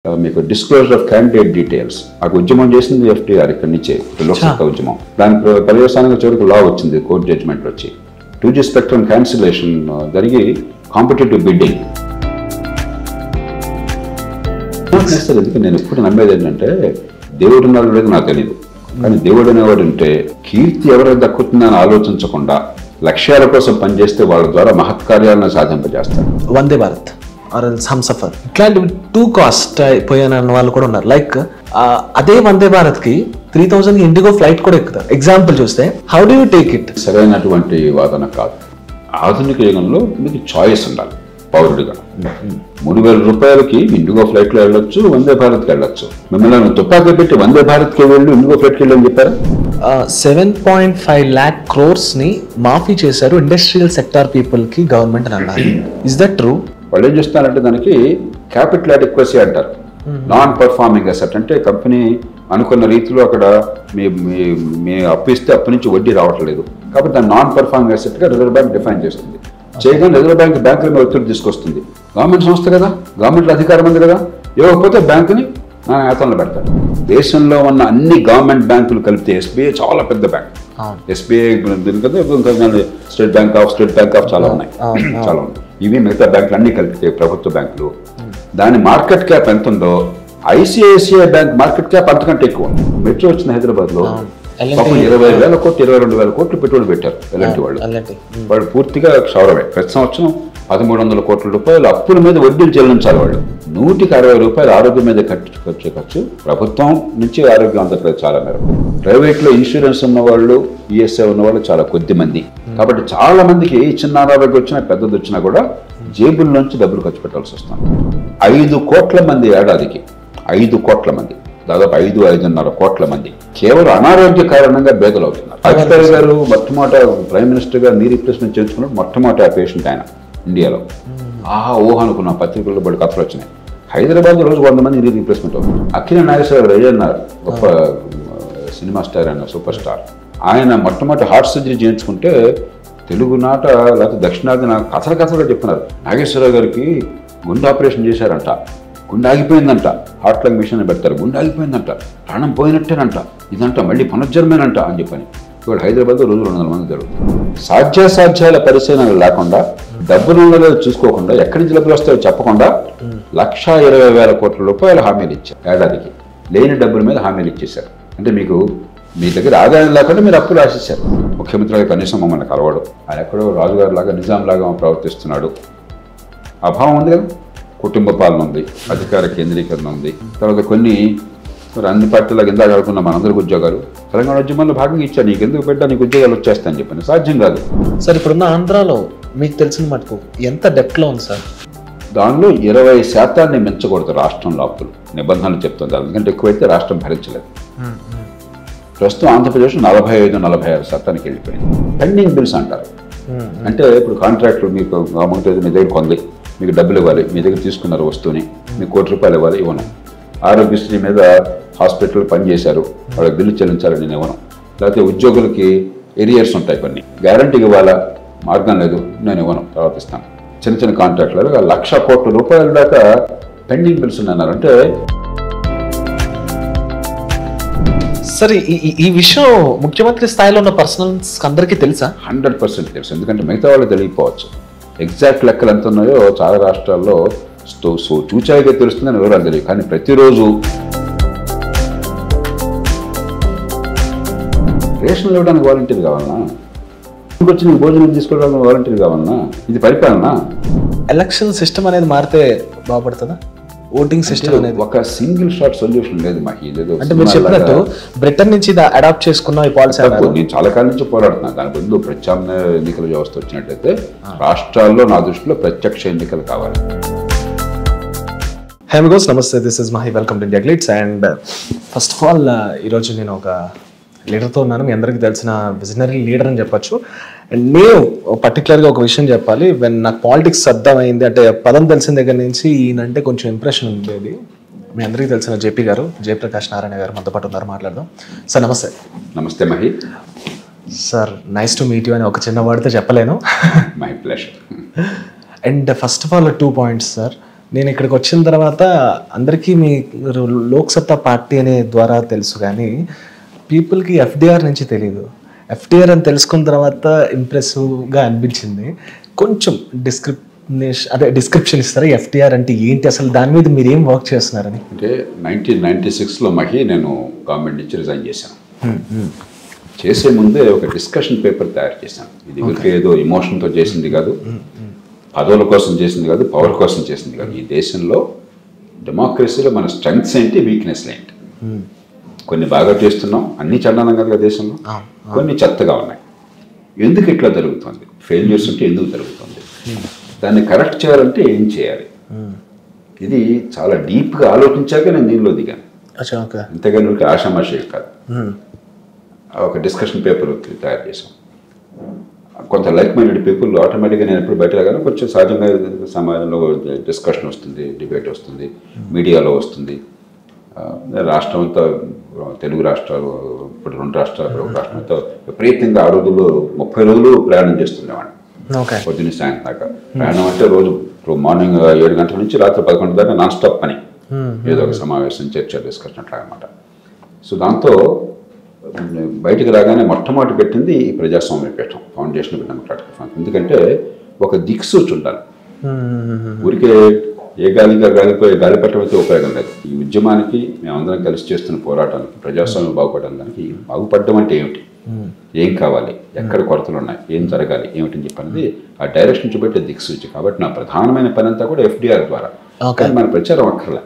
మీకు disclosure of candidate details ఆ ఉద్యమం చేసింది ఎఫ్టీఆర్ ఇక్కడి నుంచే లోక్సత్తా ఉద్యమం. దాని పర్యవసానంగా చివరికి లా వచ్చింది, కోర్టు జడ్జిమెంట్ వచ్చి 2G స్పెక్ట్రమ్ క్యాన్సిలేషన్ జరిగి కాంపిటేటివ్ బిడ్డింగ్. ఎందుకంటే నేను ఎప్పుడు నమ్మేది ఏంటంటే దేవుడు ఉన్నాడు లేదు నాకు తెలియదు, కానీ దేవుడు అనేవాడు ఉంటే కీర్తి ఎవరైతే దక్కుతుందని ఆలోచించకుండా లక్ష్యాల కోసం పనిచేస్తే వాళ్ళ ద్వారా మహత్కార్యాలను సాధింపజేస్తారు. వందే భారత్ ఆర్ హమ్సఫర్ ఇట్లాంటివి 2 కాస్ట్ అయిపోయాను అన్న వాళ్ళు కూడా ఉన్నారు. లైక్ అదే వందే భారత్ కి 3000 ఇండిగో ఫ్లైట్ కూడా ఎక్కుతారు. ఎగ్జాంపుల్ చూస్తే how do you take it? సరైనటువంటి వాదన కాదు. ఆధునిక యుగంలో మీకు చాయిస్ ఉండాలి పౌరుడిగా. 3000 రూపాయలకి ఇండిగో ఫ్లైట్ లో వెళ్ళొచ్చు, వందే భారత్కి వెళ్ళొచ్చు. మిమ్మల్ని తుపాకీ పెట్టి వందే భారత్కి వెళ్ళి ఇండిగో ఫ్లైట్కి వెళ్ళని చెప్పారా? 7.5 lakh crores ని మాఫీ చేశారు ఇండస్ట్రియల్ సెక్టార్ పీపుల్ కి గవర్నమెంట్ అని అన్నారు. Is that true? వాళ్ళు ఏం చేస్తున్నారంటే దానికి క్యాపిటల్ అడిక్వసీ అంటారు. నాన్ పర్ఫార్మింగ్ అసెట్ అంటే కంపెనీ అనుకున్న రీతిలో అక్కడ మీ అప్పు ఇస్తే అప్పు నుంచి వడ్డీ రావట్లేదు కాబట్టి దాన్ని నాన్ పర్ఫార్మింగ్ అసెట్ గా రిజర్వ్ బ్యాంక్ డిఫైన్ చేస్తుంది. చేయగానే రిజర్వ్ బ్యాంక్ బ్యాంకుల మీద ఒత్తిడి తీసుకొస్తుంది. గవర్నమెంట్ సంస్థ కదా, గవర్నమెంట్లో అధికారం ఉంది కదా, ఇవ్వకపోతే బ్యాంకుని నేతల్లో పెడతారు. దేశంలో ఉన్న అన్ని గవర్నమెంట్ బ్యాంకులు కలిపితే ఎస్బీఐ చాలా పెద్ద bank. SBI state bank of చాలా ఉన్నాయి, చాలా ఉన్నాయి. ఇవి మిగతా బ్యాంకులు అన్ని కలిపితే ప్రభుత్వ బ్యాంకులు. దాని మార్కెట్ క్యాప్ ఎంత ఉందో ఐసిఐసిఐ బ్యాంక్ మార్కెట్ క్యాప్ అంతకంటే ఎక్కువ. మెట్రో వచ్చిన హైదరాబాద్ లో 20,000 కోట్లు 22,000 కోట్లు పెట్టుబడి పెట్టారు ఎలాంటి వాళ్ళు పూర్తిగా క్షౌరమే. ప్రతి సంవత్సరం 1,300 కోట్ల రూపాయలు అప్పుల మీద వడ్డీలు చెల్లించాలి వాళ్ళు. 160 రూపాయలు ఆరోగ్యం మీద ఖర్చు ప్రభుత్వం నుంచి ఆరోగ్యం అందట్లేదు చాలా మేరకు. ప్రైవేట్ లో ఇన్సూరెన్స్ ఉన్న వాళ్ళు, ఈఎస్ఐ ఉన్న వాళ్ళు చాలా కొద్ది మంది. కాబట్టి చాలా మందికి చిన్న ఆరోగ్యం వచ్చినా పెద్దది వచ్చినా కూడా జేబుల నుంచి డబ్బులు ఖర్చు పెట్టాల్సి వస్తుంది. 5 కోట్ల మంది ఏడాదికి, 5 కోట్ల మంది, దాదాపు 5-5.5 కోట్ల మంది కేవలం అనారోగ్య కారణంగా బేదలు అవుతున్నారు. వాజ్పేయి గారు మొట్టమొదట ప్రైమ్ మినిస్టర్ గా నీ రీప్లేస్మెంట్ చేయించుకున్నప్పుడు మొట్టమొదటి ఆ పేషెంట్ ఆయన ఇండియాలో. ఊహ అనుకున్న పత్రికల్లో బడి కథలు వచ్చినాయి. హైదరాబాద్ రోజు 100 మంది నీ రీప్లేస్మెంట్ అవుతుంది. అక్కినేని నాగేశ్వరరావు అన్నారు, గొప్ప సినిమా స్టార్ ఆయన, సూపర్ స్టార్. ఆయన మొట్టమొదటి హార్ట్ సర్జరీ చేయించుకుంటే తెలుగు నాట లేకపోతే దక్షిణాది కథలుగా చెప్తున్నారు. నాగేశ్వరరావు గారికి గుండె ఆపరేషన్ చేశారంట, గుండె ఆగిపోయిందంట, హార్ట్ లంగ్ మిషన్ పెడతారు, గుండె ఆగిపోయిందంట, ప్రాణం పోయినట్టేనంట, ఇదంట మళ్ళీ పునర్జన్మేనంట అని చెప్పని. ఇవాళ హైదరాబాద్లో రోజు 200 మంది జరుగుతుంది. సాధ్యాసాధ్యాల పరిశీలన లేకుండా, డబ్బులు చూసుకోకుండా, ఎక్కడి నుంచి డబ్బులు వస్తాయో చెప్పకుండా 1,20,000 కోట్ల రూపాయలు హామీలు ఇచ్చారు ఏడాదికి. లేని డబ్బుల మీద హామీలు ఇచ్చేశారు. అంటే మీకు మీ దగ్గర ఆదాయం లేకుండా మీరు అప్పులు ఆశించారు. ముఖ్యమంత్రి గారు కనీసం మమ్మల్ని కలవడు, ఆయన ఎక్కడో రాజుగారి లాగా నిజాం లాగా ప్రవర్తిస్తున్నాడు. అభావం ఉంది కదా, కుటుంబ పాలన ఉంది, అధికార కేంద్రీకరణ ఉంది. తర్వాత కొన్ని అన్ని పార్టీలకు ఇందాక ఆడుకున్న మనందరికి ఉద్యోగాలు తెలంగాణ ఉద్యమంలో భాగంగా ఇచ్చారు. నీకు ఎందుకు పెట్టా, నీకు ఉద్యోగాలు వచ్చేస్తాయని చెప్పాను. సాధ్యం కాదు సార్. ఇప్పుడున్న ఆంధ్రాలో మీకు తెలిసిన మటుకు ఎంత డెప్ట్లో ఉంది సార్? దానిలో 20% మించకూడదు రాష్ట్రంలో అప్పులు నిబంధనలు చెప్తుంది. ఎందుకంటే ఎక్కువైతే రాష్ట్రం భరించలేదు. ప్రస్తుతం ఆంధ్రప్రదేశ్ 45-46% వెళ్ళిపోయింది. పెండింగ్ బిల్స్ అంటారు. అంటే ఇప్పుడు కాంట్రాక్టులు మీకు గవర్నమెంట్ మీ దగ్గర కొంది, మీకు డబ్బులు ఇవ్వాలి, మీ దగ్గర తీసుకున్నారు వస్తువుని, మీకు 1 కోటి రూపాయలు ఇవ్వాలి, ఇవ్వను. ఆరోగ్యశ్రీ మీద హాస్పిటల్ పనిచేశారు, వాళ్ళకి బిల్లు చెల్లించాలని నేను ఇవ్వను. లేకపోతే ఉద్యోగులకి ఎరియర్స్ ఉంటాయి, కొన్ని గ్యారంటీకి ఇవ్వాలా, మార్గం లేదు, నేను ఇవ్వను, తర్వాత ఇస్తాను. చిన్న చిన్న కాంట్రాక్టులు 1,00,000 కోట్ల రూపాయల దాకా పెండింగ్ బిల్స్ ఉన్నాయన్నారు. అంటే సరే, ఈ విషయం ముఖ్యమంత్రి స్థాయిలో ఉన్న పర్సనల్స్ అందరికీ తెలుసా? 100% తెలుసు. ఎందుకంటే మిగతా వాళ్ళు తెలియకపోవచ్చు. ఎగ్జాక్ట్ లెక్కలు ఎంత ఉన్నాయో చాలా రాష్ట్రాల్లో చూచాయిగా తెలుస్తుందని వివరాలు తెలియదు. కానీ ప్రతిరోజు రేషన్లు ఇవ్వడానికి వాలంటీర్ కావాలన్నా, వచ్చి నీకు భోజనం తీసుకోవడానికి వాలంటీర్ కావాలన్నా, ఇది పరిపాలన. ఎలక్షన్ సిస్టమ్ అనేది మారితే బాగుపడుతుందా? ఓటింగ్ సిస్టమ్ అనేది ఒక సింగిల్ షాట్ సొల్యూషన్ లేదు మాకు. ఇదేదో అంటే మీరు చెప్పినట్టు బ్రిటన్ నుంచి అడాప్ట్ చేసుకున్న ఈ పాలసీ నేను చాలా కాలం నుంచి పోరాడుతున్నాను. దాని బదులు ప్రత్యామ్నాయ ఎన్నికల వ్యవస్థ వచ్చినట్టయితే రాష్ట్రాల్లో నా దృష్టిలో ప్రత్యక్ష ఎన్నికలు కావాలి. హై గోస్, నమస్తే, this is Mahi, welcome to India glitz. And first of all ఈరోజు నేను ఒక లీడర్తో ఉన్నాను, మీ అందరికీ తెలిసిన విజనరీ లీడర్ అని చెప్పొచ్చు. అండ్ నేను పర్టికులర్గా ఒక విషయం చెప్పాలి. వెన్ నాకు పాలిటిక్స్ అర్థమైంది, అంటే పదం తెలిసిన దగ్గర నుంచి ఈయనంటే కొంచెం ఇంప్రెషన్ ఉండేది. మీ అందరికీ తెలిసిన జేపీ గారు, జయప్రకాష్ నారాయణ గారు మనతో పాటు ఉన్నారు, మాట్లాడదాం. సార్ నమస్తే. నమస్తే Mahi. Sir nice to meet you అని ఒక చిన్న వర్డ్తో చెప్పలేను. My pleasure. And first of all 2 points sir. నేను ఇక్కడికి వచ్చిన తర్వాత అందరికీ మీ లోక్సత్తా పార్టీ అనే ద్వారా తెలుసు, కానీ పీపుల్కి ఎఫ్డిఆర్ నుంచి తెలియదు. ఎఫ్డిఆర్ అని తెలుసుకున్న తర్వాత ఇంప్రెసివ్గా అనిపించింది. కొంచెం డిస్క్రిప్షన్ ఇస్తారా? ఎఫ్డిఆర్ అంటే ఏంటి, అసలు దాని మీద మీరు ఏం వర్క్ చేస్తున్నారని? అంటే 1996లో నేను గవర్నమెంట్ నుంచి రిజైన్ చేశాను. చేసే ముందే ఒక డిస్కషన్ పేపర్ తయారు చేశాను. ఇది ఏదో ఎమోషన్తో చేసింది కాదు, పదవుల కోసం చేసింది కాదు, పవర్ కోసం చేసింది కాదు. ఈ దేశంలో డెమోక్రసీలో మన స్ట్రెంగ్స్ ఏంటి, వీక్నెస్లు ఏంటి. కొన్ని బాగా చేస్తున్నాం, అన్ని చండాలం కదా దేశంలో, కొన్ని చెత్తగా ఉన్నాయి. ఎందుకు ఇట్లా జరుగుతుంది, ఫెయిల్యూర్స్ ఉంటే ఎందుకు జరుగుతుంది, దాన్ని కరెక్ట్ చేయాలంటే ఏం చేయాలి, ఇది చాలా డీప్గా ఆలోచించాక నేను దీనిలో దిగాను. అంతేగాని ఆషామాషి కాదు. ఒక డిస్కషన్ పేపర్ తయారు చేసాం. కొంత లైక్ మైండెడ్ పీపుల్ ఆటోమేటిక్గా నేను ఎప్పుడు బయట రాగానే కొంచెం సహజంగా సమాజంలో డిస్కషన్ వస్తుంది, డిబేట్ వస్తుంది, మీడియాలో వస్తుంది. రాష్ట్రం అంతా, తెలుగు రాష్ట్రాలు, ఇప్పుడు 2 రాష్ట్రాలు, ఒక రాష్ట్రం అంతా విపరీతంగా ఆ రోజుల్లో 30 రోజులు ప్రయాణం చేస్తుండేవాడిని. పొద్దున్న సాయంత్రం దాకా ప్రయాణం అంటే రోజు మార్నింగ్ 7 గంటల నుంచి రాత్రి 11 దాకా నాన్ స్టాప్ పని, ఏదో ఒక సమావేశం, చర్చ, డిస్కషన్ అట్లా అనమాట. సో దాంతో బయటకు రాగానే మొట్టమొదటి పెట్టింది ఈ ప్రజాస్వామ్య పీఠం, ఫౌండేషన్ ఆఫ్ డెమోక్రాటిక్ ఫ్రంట్. ఎందుకంటే ఒక దిక్సూచి ఉండాలి. ఊరికే ఏ గాలిపోయే గాలిపటం అయితే ఉపయోగం లేదు. ఈ ఉద్యమానికి మేమందరం కలిసి చేస్తున్న పోరాటానికి, ప్రజాస్వామ్యం బాగుపడడానికి, బాగుపడడం అంటే ఏమిటి, ఏం కావాలి, ఎక్కడ కొరతలు ఉన్నాయి, ఏం జరగాలి, ఏమిటని చెప్పనేది ఆ డైరెక్షన్ చూపెట్టే దిక్సూచి. కాబట్టి నా ప్రధానమైన పని అంతా కూడా ఎఫ్డిఆర్ ద్వారా. కానీ మన ప్రచారం అక్కర్లే,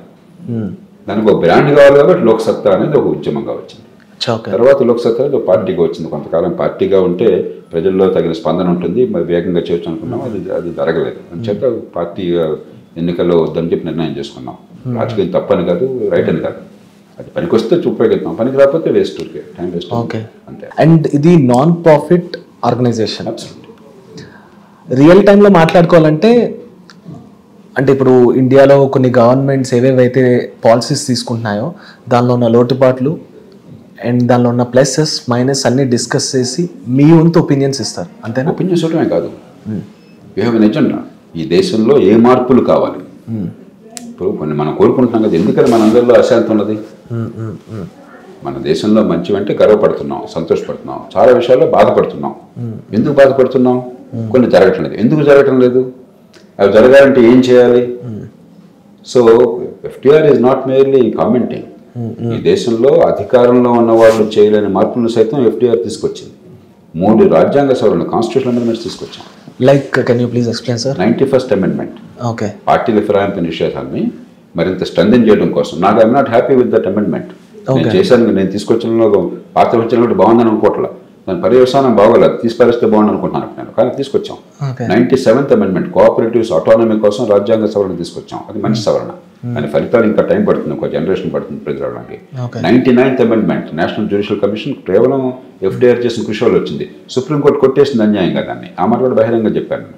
దానికి ఒక బ్రాండ్ కావాలి. కాబట్టి లోక్సత్తా అనేది ఒక ఉద్యమంగా వచ్చింది. తర్వాత లోక్సత్తా అనేది ఒక పార్టీగా వచ్చింది. కొంతకాలం పార్టీగా ఉంటే ప్రజల్లో తగిన స్పందన ఉంటుంది, మరి వేగంగా చేయొచ్చు అనుకున్నాం. అది జరగలేదు. అందుచేత పార్టీ ఎన్నికల్లో వద్దని చెప్పి నిర్ణయం చేసుకున్నాం. రాజకీయం తప్పని కాదు, రైట్ అని కాదు. అది పనికి వస్తే ఉపయోగిస్తాం, పనికి రాకపోతే వేస్ట్, టైం వేస్ట్ అంతే. అండ్ ఇది నాన్ ప్రాఫిట్ ఆర్గనైజేషన్. రియల్ టైంలో మాట్లాడుకోవాలంటే, అంటే ఇప్పుడు ఇండియాలో కొన్ని గవర్నమెంట్స్ ఏవేవైతే పాలసీస్ తీసుకుంటున్నాయో దానిలో ఉన్న లోటుపాట్లు అండ్ దానిలో ఉన్న ప్లసెస్ మైనస్ అన్ని డిస్కస్ చేసి మీ వంతు ఒపీనియన్స్ ఇస్తారు, అంతేనా? ఒపీనియన్స్ ఇవ్వడమే కాదు, యూ హ్యావ్ ఎన్ ఎజెండా. ఈ దేశంలో ఏ మార్పులు కావాలి, ఇప్పుడు కొన్ని మనం కోరుకుంటున్నాం కదా. ఎందుకని మనందరిలో అశాంతి ఉన్నది? మన దేశంలో మంచివంటే గర్వపడుతున్నాం, సంతోషపడుతున్నాం, చాలా విషయాల్లో బాధపడుతున్నాం. ఎందుకు బాధపడుతున్నాం? కొన్ని జరగటం లేదు. ఎందుకు జరగటం లేదు? అవి జరగాలంటే ఏం చేయాలి? So FDR is not merely commenting. ఈ దేశంలో అధికారంలో ఉన్న వాళ్ళు చేయలేని మార్పులను సైతం ఎఫ్డిఆర్ తీసుకొచ్చింది. 3 రాజ్యాంగ సవరణ, కాన్స్టిట్యూషన్ అమెండ్మెంట్స్ తీసుకొచ్చాం. Like can you please explain sir? 91st amendment, okay, పార్టీల ఫిరాయింపు నిషేధాన్ని మరింత స్ట్రెంథెన్ చేయడం కోసం. నాకు I'm not happy with that amendment. నేను చేశాను, నేను తీసుకొచ్చిన పాత వచ్చిన బాగుందని అనుకోవట్లా, దాని పర్యవసానం బాగోలేదు, తీసుపరిస్తే బాగుంది అనుకుంటున్నాను నేను. కానీ తీసుకొచ్చాం. 97th అమెండ్మెంట్, కోఆపరేటివ్స్ ఆటోనమీ కోసం రాజ్యాంగ సవరణ తీసుకొచ్చాం. అది మంచి సవరణ, కానీ ఫలితాలు ఇంకా టైం పడుతుంది, ఒక జనరేషన్ పడుతుంది ప్రజలు రావడానికి. 99th amendment, national judicial commission కేవలం ఎఫ్డిఆర్ చేసిన కృషి వల్ల వచ్చింది. సుప్రీంకోర్టు కొట్టేసింది అన్యాయంగా దాన్ని. ఆ మాట కూడా బహిరంగ చెప్పాను.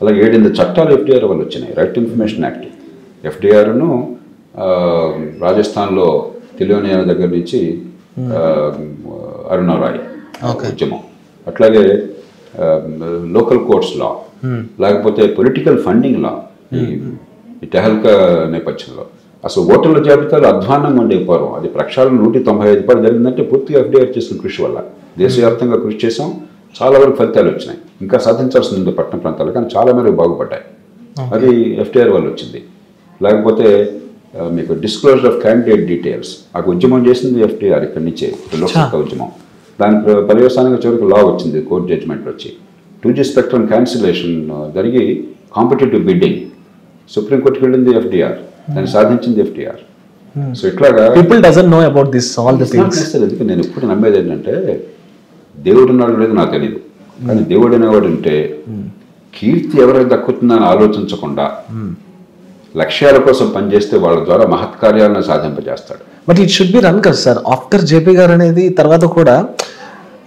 అలాగే 7 చట్టాలు ఎఫ్డిఆర్ వల్ల వచ్చినాయి. రైట్ టు ఇన్ఫర్మేషన్ యాక్ట్, ఎఫ్డిఆర్ను రాజస్థాన్లో తిలోనియా దగ్గర నుంచి అరుణారాయ్ ఉద్యమం, అట్లాగే లోకల్ కోర్ట్స్ లా, లేకపోతే పొలిటికల్ ఫండింగ్ లా, ఈ టెహల్కా నేపథ్యంలో అసలు ఓటర్ల జాబితాలో అధ్వానంగా ఉండే పూర్వం అది ప్రక్షాళన 195 జరిగిందంటే పూర్తిగా ఎఫ్డిఆర్ చేసిన కృషి వల్ల. దేశవ్యాప్తంగా కృషి చేసాం, చాలా వరకు ఫలితాలు వచ్చినాయి. ఇంకా సాధించాల్సింది ఉంది పట్టణ ప్రాంతాలు, కానీ చాలా మేరకు బాగుపడ్డాయి. అది ఎఫ్డిఆర్ వల్ల వచ్చింది. లేకపోతే మీకు డిస్క్లోజర్ ఆఫ్ క్యాండిడేట్ డీటెయిల్స్, ఆ ఉద్యమం చేసింది ఎఫ్డిఆర్ ఇక్కడి నుంచే, లోక్సత్తా ఉద్యమం. దాని పర్యవసానంగా చివరికి లా వచ్చింది, కోర్టు జడ్జిమెంట్ వచ్చి. 2G స్పెక్ట్రమ్ క్యాన్సిలేషన్ జరిగి కాంపిటేటివ్ బిడ్డింగ్ సుప్రీంకోర్టుకి వెళ్ళింది ఎఫ్డిఆర్, దాన్ని సాధించింది ఎఫ్డిఆర్. సో ఇట్లాగా people doesn't know about this all the things. ఎందుకంటే నేను ఎప్పుడు నమ్మేది ఏంటంటే, దేవుడు ఉన్నాడు లేదు నాకు తెలియదు, కానీ దేవుడు అనేవాడు ఉంటే కీర్తి ఎవరికి దక్కుతుందని ఆలోచించకుండా లక్ష్యాల కోసం పనిచేస్తే వాళ్ళ ద్వారా మహత్కార్యాలను సాధింపజేస్తాడు. But it should be run కదా సార్. ఆఫ్టర్ జేపీ గారు అనేది తర్వాత కూడా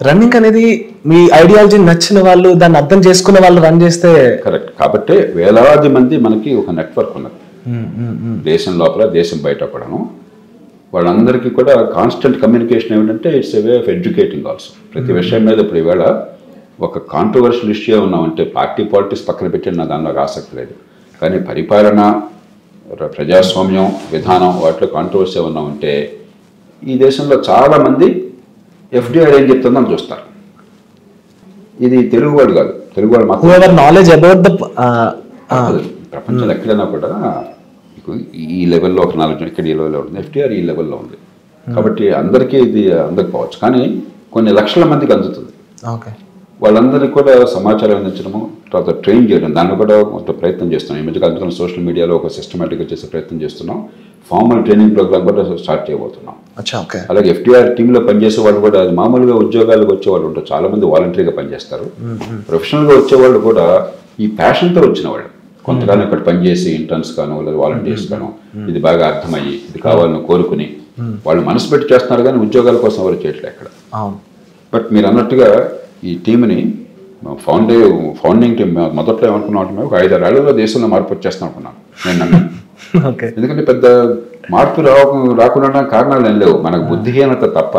రన్నింగ్ అనేది మీ ఐడియాలజీ నచ్చిన వాళ్ళు, దాన్ని అర్థం చేసుకున్న వాళ్ళు రన్ చేస్తే కరెక్ట్. కాబట్టి వేలాది మంది మనకి ఒక నెట్వర్క్ ఉన్నది దేశం లోపల, దేశం బయట కూడాను. వాళ్ళందరికీ కూడా కాన్స్టెంట్ కమ్యూనికేషన్ ఏమిటంటే it's a way of educating also. ప్రతి విషయం మీద ఇప్పుడు ఈవేళ ఒక కాంట్రవర్షియల్ ఇష్యూ ఉన్నామంటే పార్టీ పాలిటిక్స్ పక్కన పెట్టి నా దానిలో ఆసక్తి లేదు, కానీ పరిపాలన, ప్రజాస్వామ్యం విధానం వాటిలో కాంట్రవర్సీ ఏమన్నా ఉంటే ఈ దేశంలో చాలామంది FDR ఏం చెప్తుందని చూస్తారు. ఇది తెలుగువాడు కాదు, తెలుగువాడు మాత్రం నాలెడ్జ్ అబౌట్ ద ప్రపంచంలో ఎక్కడైనా కూడా ఈ లెవెల్లో ఒక నాలెడ్జ్ ఇక్కడ ఈ లెవెల్లో ఉంటుంది, FDR ఈ లెవెల్లో ఉంది. కాబట్టి అందరికీ ఇది అందకపోవచ్చు, కానీ కొన్ని లక్షల మందికి అందుతుంది. వాళ్ళందరికీ కూడా సమాచారం అందించడము, తర్వాత ట్రైన్ చేయడం, దాన్ని కూడా కొంత ప్రయత్నం చేస్తున్నాం. ఈ మధ్యకాలంలో సోషల్ మీడియాలో ఒక సిస్టమేటిక్గా చేసే ప్రయత్నం చేస్తున్నాం. ఫార్మల్ ట్రైనింగ్ ప్రోగ్రామ్ కూడా స్టార్ట్ చేయబోతున్నాం. అలాగే FDR టీంలో పనిచేసే వాళ్ళు కూడా మామూలుగా ఉద్యోగాలకు వచ్చే వాళ్ళు ఉంటారు, చాలా మంది వాలంటరీగా పనిచేస్తారు. ప్రొఫెషనల్గా వచ్చే వాళ్ళు కూడా ఈ ప్యాషన్తో వచ్చిన వాళ్ళు కొంతకాలం ఇక్కడ పనిచేసి ఇంటర్న్స్ గాను లేదా వాలంటీర్స్ గాను ఇది బాగా అర్థమయ్యి ఇది కావాలని కోరుకుని వాళ్ళు మనసు పెట్టి చేస్తున్నారు, కానీ ఉద్యోగాల కోసం ఎవరు చేయట్లేదు ఎక్కడ. బట్ మీరు అన్నట్టుగా ఈ టీంని ఫౌండింగ్ టీం మొదట్లో ఏమనుకున్నాం, ఒక 5-6 ఏళ్లలో దేశంలో మార్పు వచ్చేస్తాం అనుకున్నాను నేను నమ్మాను. ఎందుకంటే పెద్ద మార్పు రాకుండా కారణాలు ఏం లేవు, మనకు బుద్ధిహీనత తప్ప.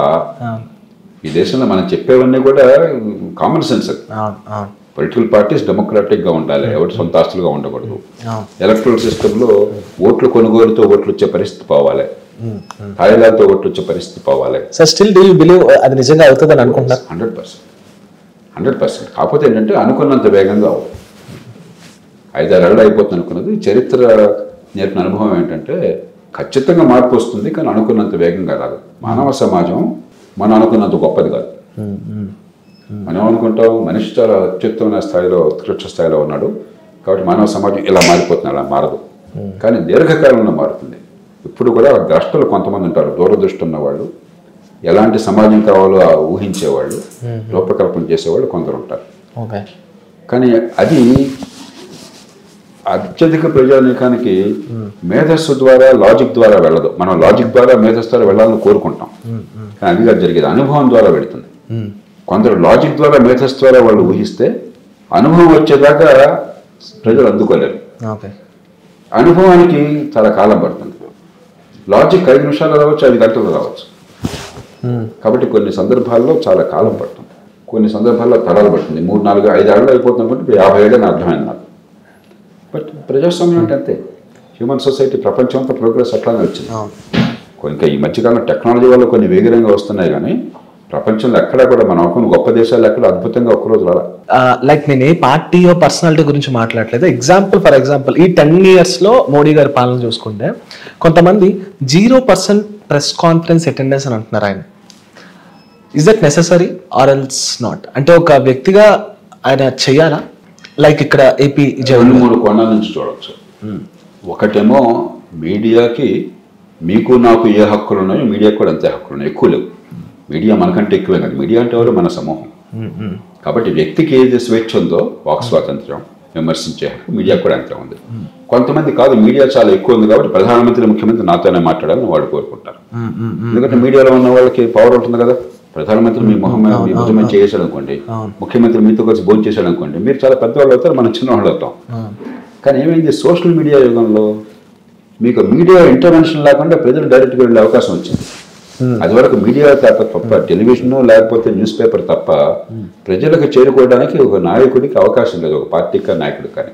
ఈ దేశంలో మనం చెప్పేవన్నీ కూడా కామన్ సెన్స్. పొలిటికల్ పార్టీస్ డెమోక్రాటిక్గా ఉండాలి, ఎవరి సొంత ఆస్తులుగా ఉండకూడదు. ఎలక్ట్రల్ సిస్టంలో ఓట్లు కొనుగోలుతో ఓట్లు వచ్చే పరిస్థితి పోవాలి, తాయిలాలతో ఓట్లు వచ్చే పరిస్థితి పోవాలి. స్టిల్ డు యు బిలీవ్ అది నిజంగా అవుతుందని అనుకుంటున్నారు? 100%. కాకపోతే ఏంటంటే అనుకున్నంత వేగంగా అవ్వదు. 5-6 ఏళ్ళు అయిపోతుంది అనుకున్నది. చరిత్ర నేర్పిన అనుభవం ఏంటంటే ఖచ్చితంగా మార్పు వస్తుంది, కానీ అనుకున్నంత వేగంగా రాదు. మానవ సమాజం మనం అనుకున్నంత గొప్పది కాదు. మనం అనుకుంటాం మనిషి చాలా అత్యుత్తమైన స్థాయిలో, ఉత్కృష్ట స్థాయిలో ఉన్నాడు కాబట్టి మానవ సమాజం ఇలా మారిపోతుంది, అలా మారదు. కానీ దీర్ఘకాలంలో మారుతుంది. ఇప్పుడు కూడా ద్రష్టలు కొంతమంది ఉంటారు, దూరదృష్టి ఉన్నవాళ్ళు, ఎలాంటి సమాజం కావాలో ఊహించేవాళ్ళు, రూపకల్పన చేసేవాళ్ళు కొందరు ఉంటారు. కానీ అది అత్యధిక ప్రజానీకానికి మేధస్సు ద్వారా, లాజిక్ ద్వారా వెళ్ళదు. మనం లాజిక్ ద్వారా, మేధస్సు ద్వారా వెళ్ళాలని కోరుకుంటాం, కానీ అది కాదు జరిగేది. అనుభవం ద్వారా వెళుతుంది. కొందరు లాజిక్ ద్వారా, మేధస్సు ద్వారా వాళ్ళు ఊహిస్తే అనుభవం వచ్చేదాకా ప్రజలు అందుకోలేరు. అనుభవానికి చాలా కాలం పడుతుంది. లాజిక్ 5 నిమిషాలు రావచ్చు, 5 గంటలు రావచ్చు. కాబట్టి కొన్ని సందర్భాల్లో చాలా కాలం పడుతుంది, కొన్ని సందర్భాల్లో తరాలు పడుతుంది. 3, 4, 5 ఏళ్ళు అయిపోతుంది అనుకుంటే ఇప్పుడు 50 ఏళ్ళని అర్థమైంది నాకు. బట్ ప్రజాస్వామ్యం అంటే అంతే. హ్యూమన్ సొసైటీ ప్రపంచం అంతా ప్రోగ్రెస్ అట్లానే వచ్చింది. ఇంకా ఈ మధ్యకాలం టెక్నాలజీ వల్ల కొన్ని వేగంగా వస్తున్నాయి, కానీ ప్రపంచంలో ఎక్కడ కూడా మనం అనుకున్న గొప్ప దేశాలు ఎక్కడ అద్భుతంగా ఒక్కరోజు రాలా. లైక్ నేను ఏ పార్టీ పర్సనాలిటీ గురించి మాట్లాడలేదు. ఫర్ ఎగ్జాంపుల్ ఈ 10 years లో మోడీ గారి పాలన చూసుకుంటే కొంతమంది 0% ప్రెస్ కాన్ఫరెన్స్ అటెండెన్స్ అని అంటున్నారు. ఆయన is that necessary or else not? అంటే ఒక వ్యక్తిగా ఆయన చెయ్యాలా? లైక్ ఇక్కడ ఏపీ 2-3 కోణాల నుంచి చూడవచ్చు. ఒకటేమో మీడియాకి మీకు నాకు ఏ హక్కులు ఉన్నాయో మీడియాకి కూడా అంతే హక్కులు ఉన్నాయి. ఎక్కువ లేవు. మీడియా మనకంటే ఎక్కువే కాదు. మీడియా అంటే ఎవరు? మన సమూహం. కాబట్టి వ్యక్తికి ఏది స్వేచ్ఛ ఉందో, వాక్ స్వాతంత్ర్యం, విమర్శించే హక్కు మీడియా కూడా అంతే ఉంది. కొంతమంది కాదు, మీడియా చాలా ఎక్కువ ఉంది కాబట్టి ప్రధానమంత్రి, ముఖ్యమంత్రి నాతోనే మాట్లాడాలని వాళ్ళు కోరుకుంటారు. ఎందుకంటే మీడియాలో ఉన్న వాళ్ళకి పవర్ ఉంటుంది కదా. ప్రధానమంత్రి మీ ముఖ్యమంత్రి చేసాడు అనుకోండి, ముఖ్యమంత్రి మీతో కలిసి భోజనం చేశాడు అనుకోండి, మీరు చాలా పెద్దవాళ్ళు అవుతారు, మనం చిన్నవాళ్ళు అవుతాం. కానీ ఏమైంది, సోషల్ మీడియా యుగంలో మీకు మీడియా ఇంటర్వెన్షన్ లేకుండా ప్రజలు డైరెక్ట్గా వెళ్ళే అవకాశం వచ్చింది. అది వరకు మీడియా తప్ప, టెలివిజన్ లేకపోతే న్యూస్ పేపర్ తప్ప ప్రజలకు చేరుకోవడానికి ఒక నాయకుడికి అవకాశం లేదు, ఒక పార్టీకి నాయకుడికి. కానీ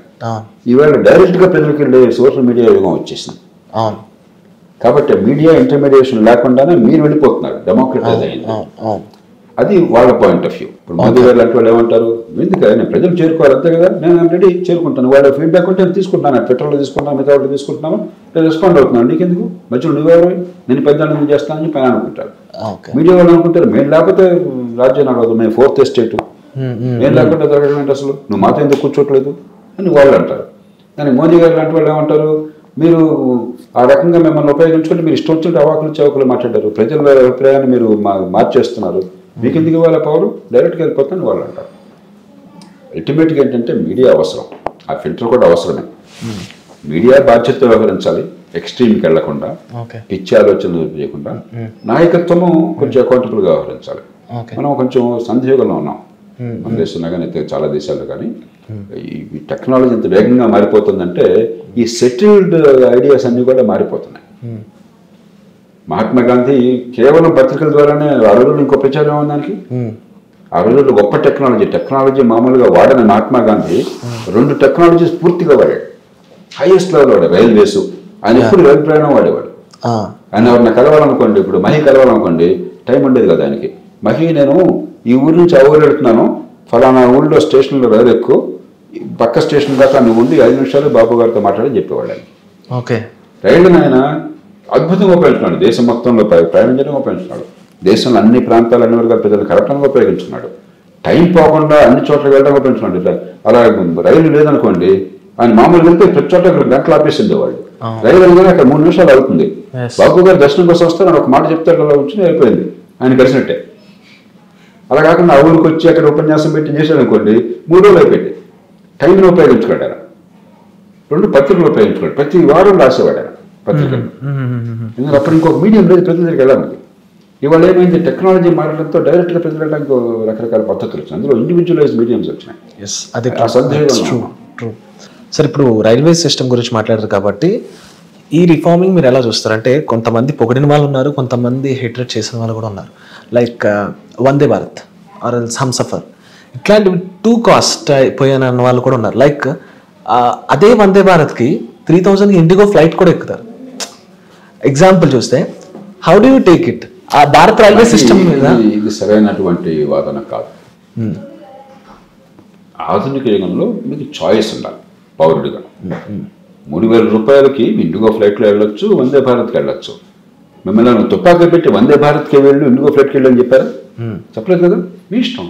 ఈవేళ డైరెక్ట్గా ప్రజలకు వెళ్ళే సోషల్ మీడియా యుగం వచ్చేసింది. కాబట్టి మీడియా ఇంటర్మీడియేషన్ లేకుండానే మీరు వెళ్ళిపోతున్నారు, డెమోక్రటైజ్ అయింది. అది వాళ్ళ పాయింట్ ఆఫ్ వ్యూ. ఇప్పుడు మోదీ గారు లాంటి వాళ్ళు ఏమంటారు, ఎందుకంటే నేను ప్రజలు చేరుకోవాలి అంతే కదా, నేను ఆల్రెడీ చేరుకుంటాను, వాళ్ళ ఫీడ్బ్యాక్ ఉంటే నేను తీసుకుంటున్నాను, ట్విట్టర్లో తీసుకుంటాను, మిగతా వాళ్ళు తీసుకుంటున్నాను, నేను రెస్పాండ్ అవుతున్నాను, నీకెందుకు మధ్యలో నువ్వెవరు, నేను పెద్ద చేస్తానని పైన అనుకుంటారు. మీడియా వాళ్ళు అనుకుంటారు మేము లేకపోతే రాజ్యం నడవదు, మేము 4th estate, నేను లేకుండా జరగడం ఏంటి అసలు, నువ్వు మాతో ఎందుకు కూర్చోట్లేదు అని వాళ్ళు అంటారు. కానీ మోదీ గారు లాంటి వాళ్ళు ఏమంటారు, మీరు ఆ రకంగా మిమ్మల్ని ఉపయోగించుకుంటే మీరు ఇష్టం వచ్చినట్టు అవాకులు చౌకులు మాట్లాడారు, ప్రజల అభిప్రాయాన్ని మీరు మార్చేస్తున్నారు, మీకు ఎందుకు ఇవ్వాలి పవర్, డైరెక్ట్గా వెళ్ళిపోతాను వాళ్ళు అంటారు. అల్టిమేట్గా ఏంటంటే మీడియా అవసరం, ఆ ఫిల్టర్ కూడా అవసరమే. మీడియా బాధ్యతతో వ్యవహరించాలి, ఎక్స్ట్రీమ్కి వెళ్లకుండా, పిచ్చి ఆలోచనలు చేయకుండా. నాయకత్వము కొంచెం అకౌంటబుల్గా వ్యవహరించాలి. మనం కొంచెం సందిగ్ధంలో ఉన్నాం మన దేశంలో కానీ చాలా దేశాల్లో. కానీ ఈ టెక్నాలజీ ఎంత వేగంగా మారిపోతుందంటే ఈ సెటిల్డ్ ఐడియాస్ అన్నీ కూడా మారిపోతున్నాయి. మహాత్మా గాంధీ కేవలం పత్రికల ద్వారానే, ఆ రోజుల్లో ఇంకో ప్రచారం ఉందానికి, ఆ రోజుల్లో గొప్ప టెక్నాలజీ మామూలుగా వాడని మహాత్మా గాంధీ 2 టెక్నాలజీస్ పూర్తిగా వాడాడు, హైయెస్ట్ లెవెల్ వాడాడు. రైల్వేస్, ఆయన ఎప్పుడు రైలు ప్రయాణం వాడేవాడు. ఆయన ఎవరిని కలవాలనుకోండి, ఇప్పుడు మహి కలవాలనుకోండి, టైం ఉండేది కదా ఆయనకి. మహి, నేను ఈ ఊరి నుంచి ఆ ఊరు వెళ్తున్నాను, ఫలానా ఊళ్ళో స్టేషన్లో రైలు ఎక్కువ, పక్క స్టేషన్ దాకా నువ్వు ఉండి 5 నిమిషాలు బాబు గారితో మాట్లాడి చెప్పేవాడు ఆయన. ఓకే. రైళ్ళని ఆయన అద్భుతంగా ఉపయోగించుకున్నాడు. దేశం మొత్తంలో ప్రయాణం చేయడం ఉపయోగించుకున్నాడు. దేశంలో అన్ని ప్రాంతాలు, అన్ని వర్గాల ప్రజలు కరెక్ట్గా ఉపయోగించుకున్నాడు. టైం పోకుండా అన్ని చోట్ల వెళ్ళడం ఉపయోగించుకున్నాడు. ఇట్లా అలా రైలు లేదనుకోండి, ఆయన మామూలుగా వెళ్తే ప్రతి చోట గంటలు ఆపేసింది వాళ్ళు. రైలు అనగానే అక్కడ 3 నిమిషాలు అవుతుంది. బాబు గారు దర్శనం కోసం వస్తే ఒక మాట చెప్తాడు, అలా వచ్చి అయిపోయింది, ఆయన కలిసినట్టే. అలా కాకుండా ఆ ఊరికి వచ్చి అక్కడ ఉపన్యాసం పెట్టి చేశాడు అనుకోండి, 3 రోజులు అయిపోయింది. టైంని ఉపయోగించుకోడు ఆయన. 2 పత్రికలు ఉపయోగించుకోడు, ప్రతి వారం రాసేవాడు ఆయన పత్రికలు. ఎందుకంటే అప్పుడు ఇంకొక మీడియం లేదు ప్రతి దగ్గరికి వెళ్ళాలి. ఇవాళ ఏమైంది, టెక్నాలజీ మారడంతో డైరెక్ట్గా ప్రజలు వెళ్ళడానికి రకరకాల పద్ధతులు వచ్చినాయి. అందులో ఇండివిజువలైజ్ మీడియంస్ వచ్చినాయి. సార్, ఇప్పుడు రైల్వే సిస్టమ్ గురించి మాట్లాడారు కాబట్టి ఈ రిఫార్మింగ్ మీరు ఎలా చూస్తారు? అంటే కొంతమంది పొగిడిన వాళ్ళు ఉన్నారు, కొంతమంది హేట్రేట్ చేసిన వాళ్ళు కూడా ఉన్నారు. Like Vande Bharat or else Humsafar, ఇట్లాంటివి 2 కాస్ట్ అయిపోయాను అన్న వాళ్ళు కూడా ఉన్నారు. లైక్ అదే వందే భారత్కి 3000కి ఇండిగో ఫ్లైట్ కూడా ఎక్కుతారు. ఎగ్జాంపుల్ చూస్తే how do you take it? ఆ భారత రైల్వే సిస్టమ్ మీద ఇది సరైనటువంటి వాదన కాదు. ఆధునిక యుగంలో మీకు చాయిస్ ఉండాలి పౌరుడిగా. 3000 రూపాయలకి ఇండిగో ఫ్లైట్లో వెళ్ళొచ్చు, వందే భారత్కి వెళ్ళొచ్చు. మిమ్మల్ని తుపాకీ పెట్టి వందే భారత్కి వెళ్ళు, ఇండిగో ఫ్లైట్కి వెళ్ళి అని చెప్పారా? చెప్పలేదు కదా. మీ ఇష్టం,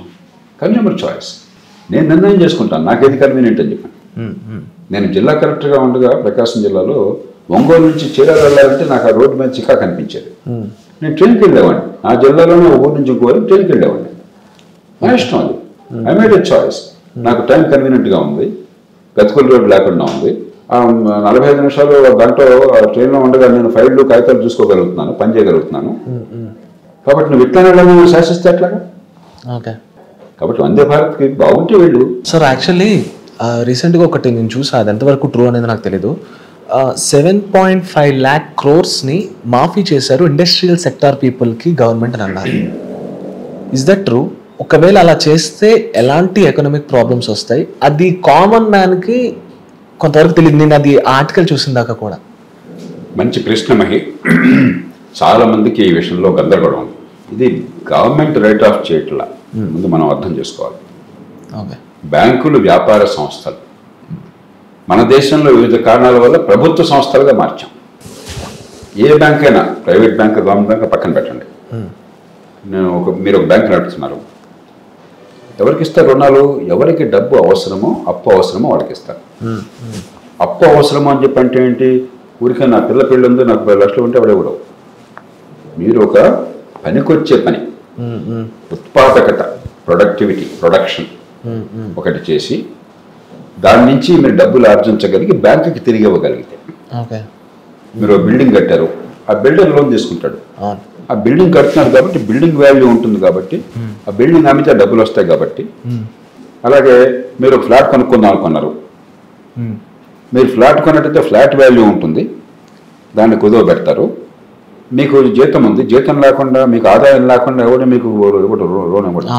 కన్జ్యూమర్ చాయిస్. నేను నిర్ణయం చేసుకుంటాను నాకేది కన్వీనియంట్ అని చెప్పాను. నేను జిల్లా కలెక్టర్గా ఉండగా ప్రకాశం జిల్లాలో ఒంగోలు నుంచి చీరాల వెళ్ళాలంటే నాకు ఆ రోడ్డు మీద చికా కనిపించేది. నేను ట్రైన్కి వెళ్ళేవాడిని. ఆ జిల్లాలోనే ఊరు నుంచి ఇంకోరు ట్రైన్కి వెళ్ళేవాడిని. నా ఇష్టం అది. I made a choice. నాకు టైం కన్వీనియంట్గా ఉంది, గతుకుల రోడ్డు లేకుండా ఉంది. 45 నిమిషాలు గంట ట్రైన్లో ఉండగా నేను ఫైళ్ళు కాగితాలు చూసుకోగలుగుతున్నాను, పని చేయగలుగుతున్నాను. కాబట్టి నువ్వు ఇట్లా వెళ్ళాలని శాసిస్తే ఎట్లాగా? ఓకే. కాబట్టి వందే భారత్కి బాగుంటే వెళ్ళు. సార్, యాక్చువల్లీ రీసెంట్గా ఒకటి నేను చూసా, అది ఎంతవరకు ట్రూ అనేది నాకు తెలీదు. 7.5 lakh crores-ని మాఫీ చేశారు ఇండస్ట్రియల్ సెక్టార్ పీపుల్కి గవర్నమెంట్ అని అన్నారు. Is that true? ఒకవేళ అలా చేస్తే ఎలాంటి ఎకనామిక్ ప్రాబ్లమ్స్ వస్తాయి? అది కామన్ మ్యాన్కి కొంతవరకు తెలియదు. నేను అది ఆర్టికల్ చూసిన దాకా కూడా. మంచి ప్రశ్న మహి. చాలా మందికి ఈ విషయంలో గందరగోళం ఉంది. ఇది గవర్నమెంట్ రైట్ ఆఫ్ చేయట్లా, ముందు మనం అర్థం చేసుకోవాలి. ఓకే. బ్యాంకులు వ్యాపార సంస్థలు మన దేశంలో వివిధ కారణాల వల్ల ప్రభుత్వ సంస్థలుగా మార్చాం. ఏ బ్యాంక్ అయినా, ప్రైవేట్ బ్యాంక్, గవర్నమెంట్ బ్యాంక్ పక్కన పెట్టండి. మీరు ఒక బ్యాంక్ నడుపుతున్నారు, ఎవరికి ఇస్తారు రుణాలు? ఎవరికి డబ్బు అవసరమో, అప్పు అవసరమో వాళ్ళకి ఇస్తారు. అప్పు అవసరమో అని చెప్పి అంటే ఏంటి? ఊరికే నా పిల్ల పెళ్ళి ఉంది, నాకు 10 లక్షలు ఉంటే ఎవడే కూడా. మీరు ఒక పనికొచ్చే పని, ఉత్పాదకత, ప్రొడక్టివిటీ, ప్రొడక్షన్ ఒకటి చేసి దాని నుంచి మీరు డబ్బులు ఆర్జించగలిగి బ్యాంకుకి తిరిగి ఇవ్వగలిగితే. మీరు బిల్డింగ్ కట్టారు, ఆ బిల్డర్ లోన్ తీసుకుంటాడు. ఆ బిల్డింగ్ కడుతున్నారు కాబట్టి బిల్డింగ్ వాల్యూ ఉంటుంది, కాబట్టి ఆ బిల్డింగ్ అమ్మితే డబ్బులు వస్తాయి కాబట్టి. అలాగే మీరు ఫ్లాట్ కొనుక్కుందాం అనుకున్నారు, మీరు ఫ్లాట్ కొన్నట్టయితే ఫ్లాట్ వాల్యూ ఉంటుంది, దాన్ని కుదువ పెడతారు. మీకు జీతం ఉంది, జీతం లేకుండా, మీకు ఆదాయం లేకుండా ఎవరు మీకు లోన్ ఇవ్వడం,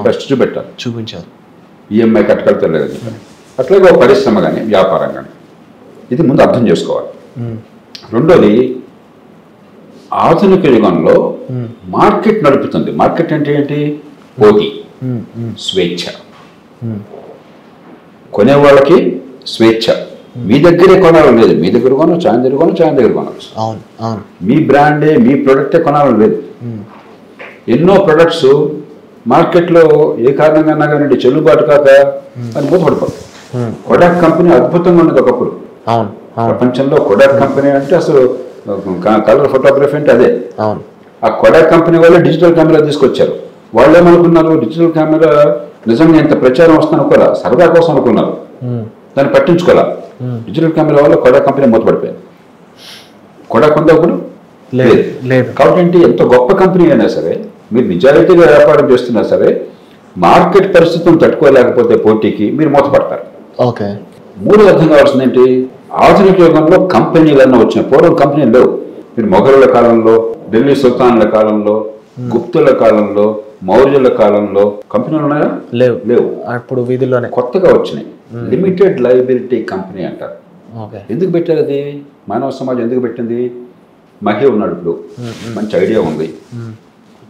ఫస్ట్ చూపించారు. ఈఎంఐ కట్టగలుగుతారు. అట్లాగే ఒక పరిశ్రమ కానీ, వ్యాపారం కానీ, ఇది ముందు అర్థం చేసుకోవాలి. రెండోది, ఆధునిక యుగంలో మార్కెట్ నడుపుతుంది. మార్కెట్ అంటే ఏంటి? పోటీ, స్వేచ్ఛ. కొనేవాళ్ళకి స్వేచ్ఛ. మీ దగ్గరే కొనాలని లేదు, మీ దగ్గర కొనవచ్చు, ఆయన దగ్గర కొనవచ్చు, ఆయన దగ్గర కొనవచ్చు. మీ బ్రాండే, మీ ప్రొడక్టే కొనాలని లేదు. ఎన్నో ప్రొడక్ట్స్ మార్కెట్లో ఏ కారణంగా కానీ చెల్లుబాటు కాక అని మూతపడిపోతుంది. కొడాక్ కంపెనీ అద్భుతంగా ఉన్నది ఒకప్పుడు. ప్రపంచంలో కొడాక్ కంపెనీ అంటే అసలు కలర్ ఫోటోగ్రఫీ అంటే అదే. ఆ కొడాక్ కంపెనీ వాళ్ళే డిజిటల్ కెమెరా తీసుకొచ్చారు. వాళ్ళు ఏమనుకున్నారు? డిజిటల్ కెమెరా నిజంగా ఇంత ప్రచారం వస్తుంది అనుకోరా, సరదా కోసం అనుకున్నారు, దాన్ని పట్టించుకోవాలా. డిజిటల్ కెమెరా వల్ల కొడాక్ కంపెనీ మూతపడిపోయింది. కొడాక్ ఉందా ఇప్పుడు? లేదు. కాబట్టి ఎంత గొప్ప కంపెనీ అయినా సరే, మీరు నిజాయితీగా వ్యాపారం చేస్తున్నా సరే, మార్కెట్ పరిస్థితులను తట్టుకోలేకపోతే పోటీకి మీరు మూతపడతారు. ఓకే. మూడు అర్థం కావాల్సింది ఏంటి? ఆధునిక యుగంలో కంపెనీలన్నీ వచ్చినాయి. పూర్వం కంపెనీలు లేవు. మీరు మొఘలుల కాలంలో, ఢిల్లీ సుల్తాన్ల కాలంలో, గుప్తుల కాలంలో, మౌర్యుల కాలంలో కంపెనీలు ఉన్నాయా? లేవు. అప్పుడు వీధిలోనే కొత్తగా వచ్చినాయి. లిమిటెడ్ లయబిలిటీ కంపెనీ అంటారు. ఓకే. ఎందుకు పెట్టారు అది? మానవ సమాజం ఎందుకు పెట్టింది? మహి ఉన్నాడు ఇప్పుడు, మంచి ఐడియా ఉంది,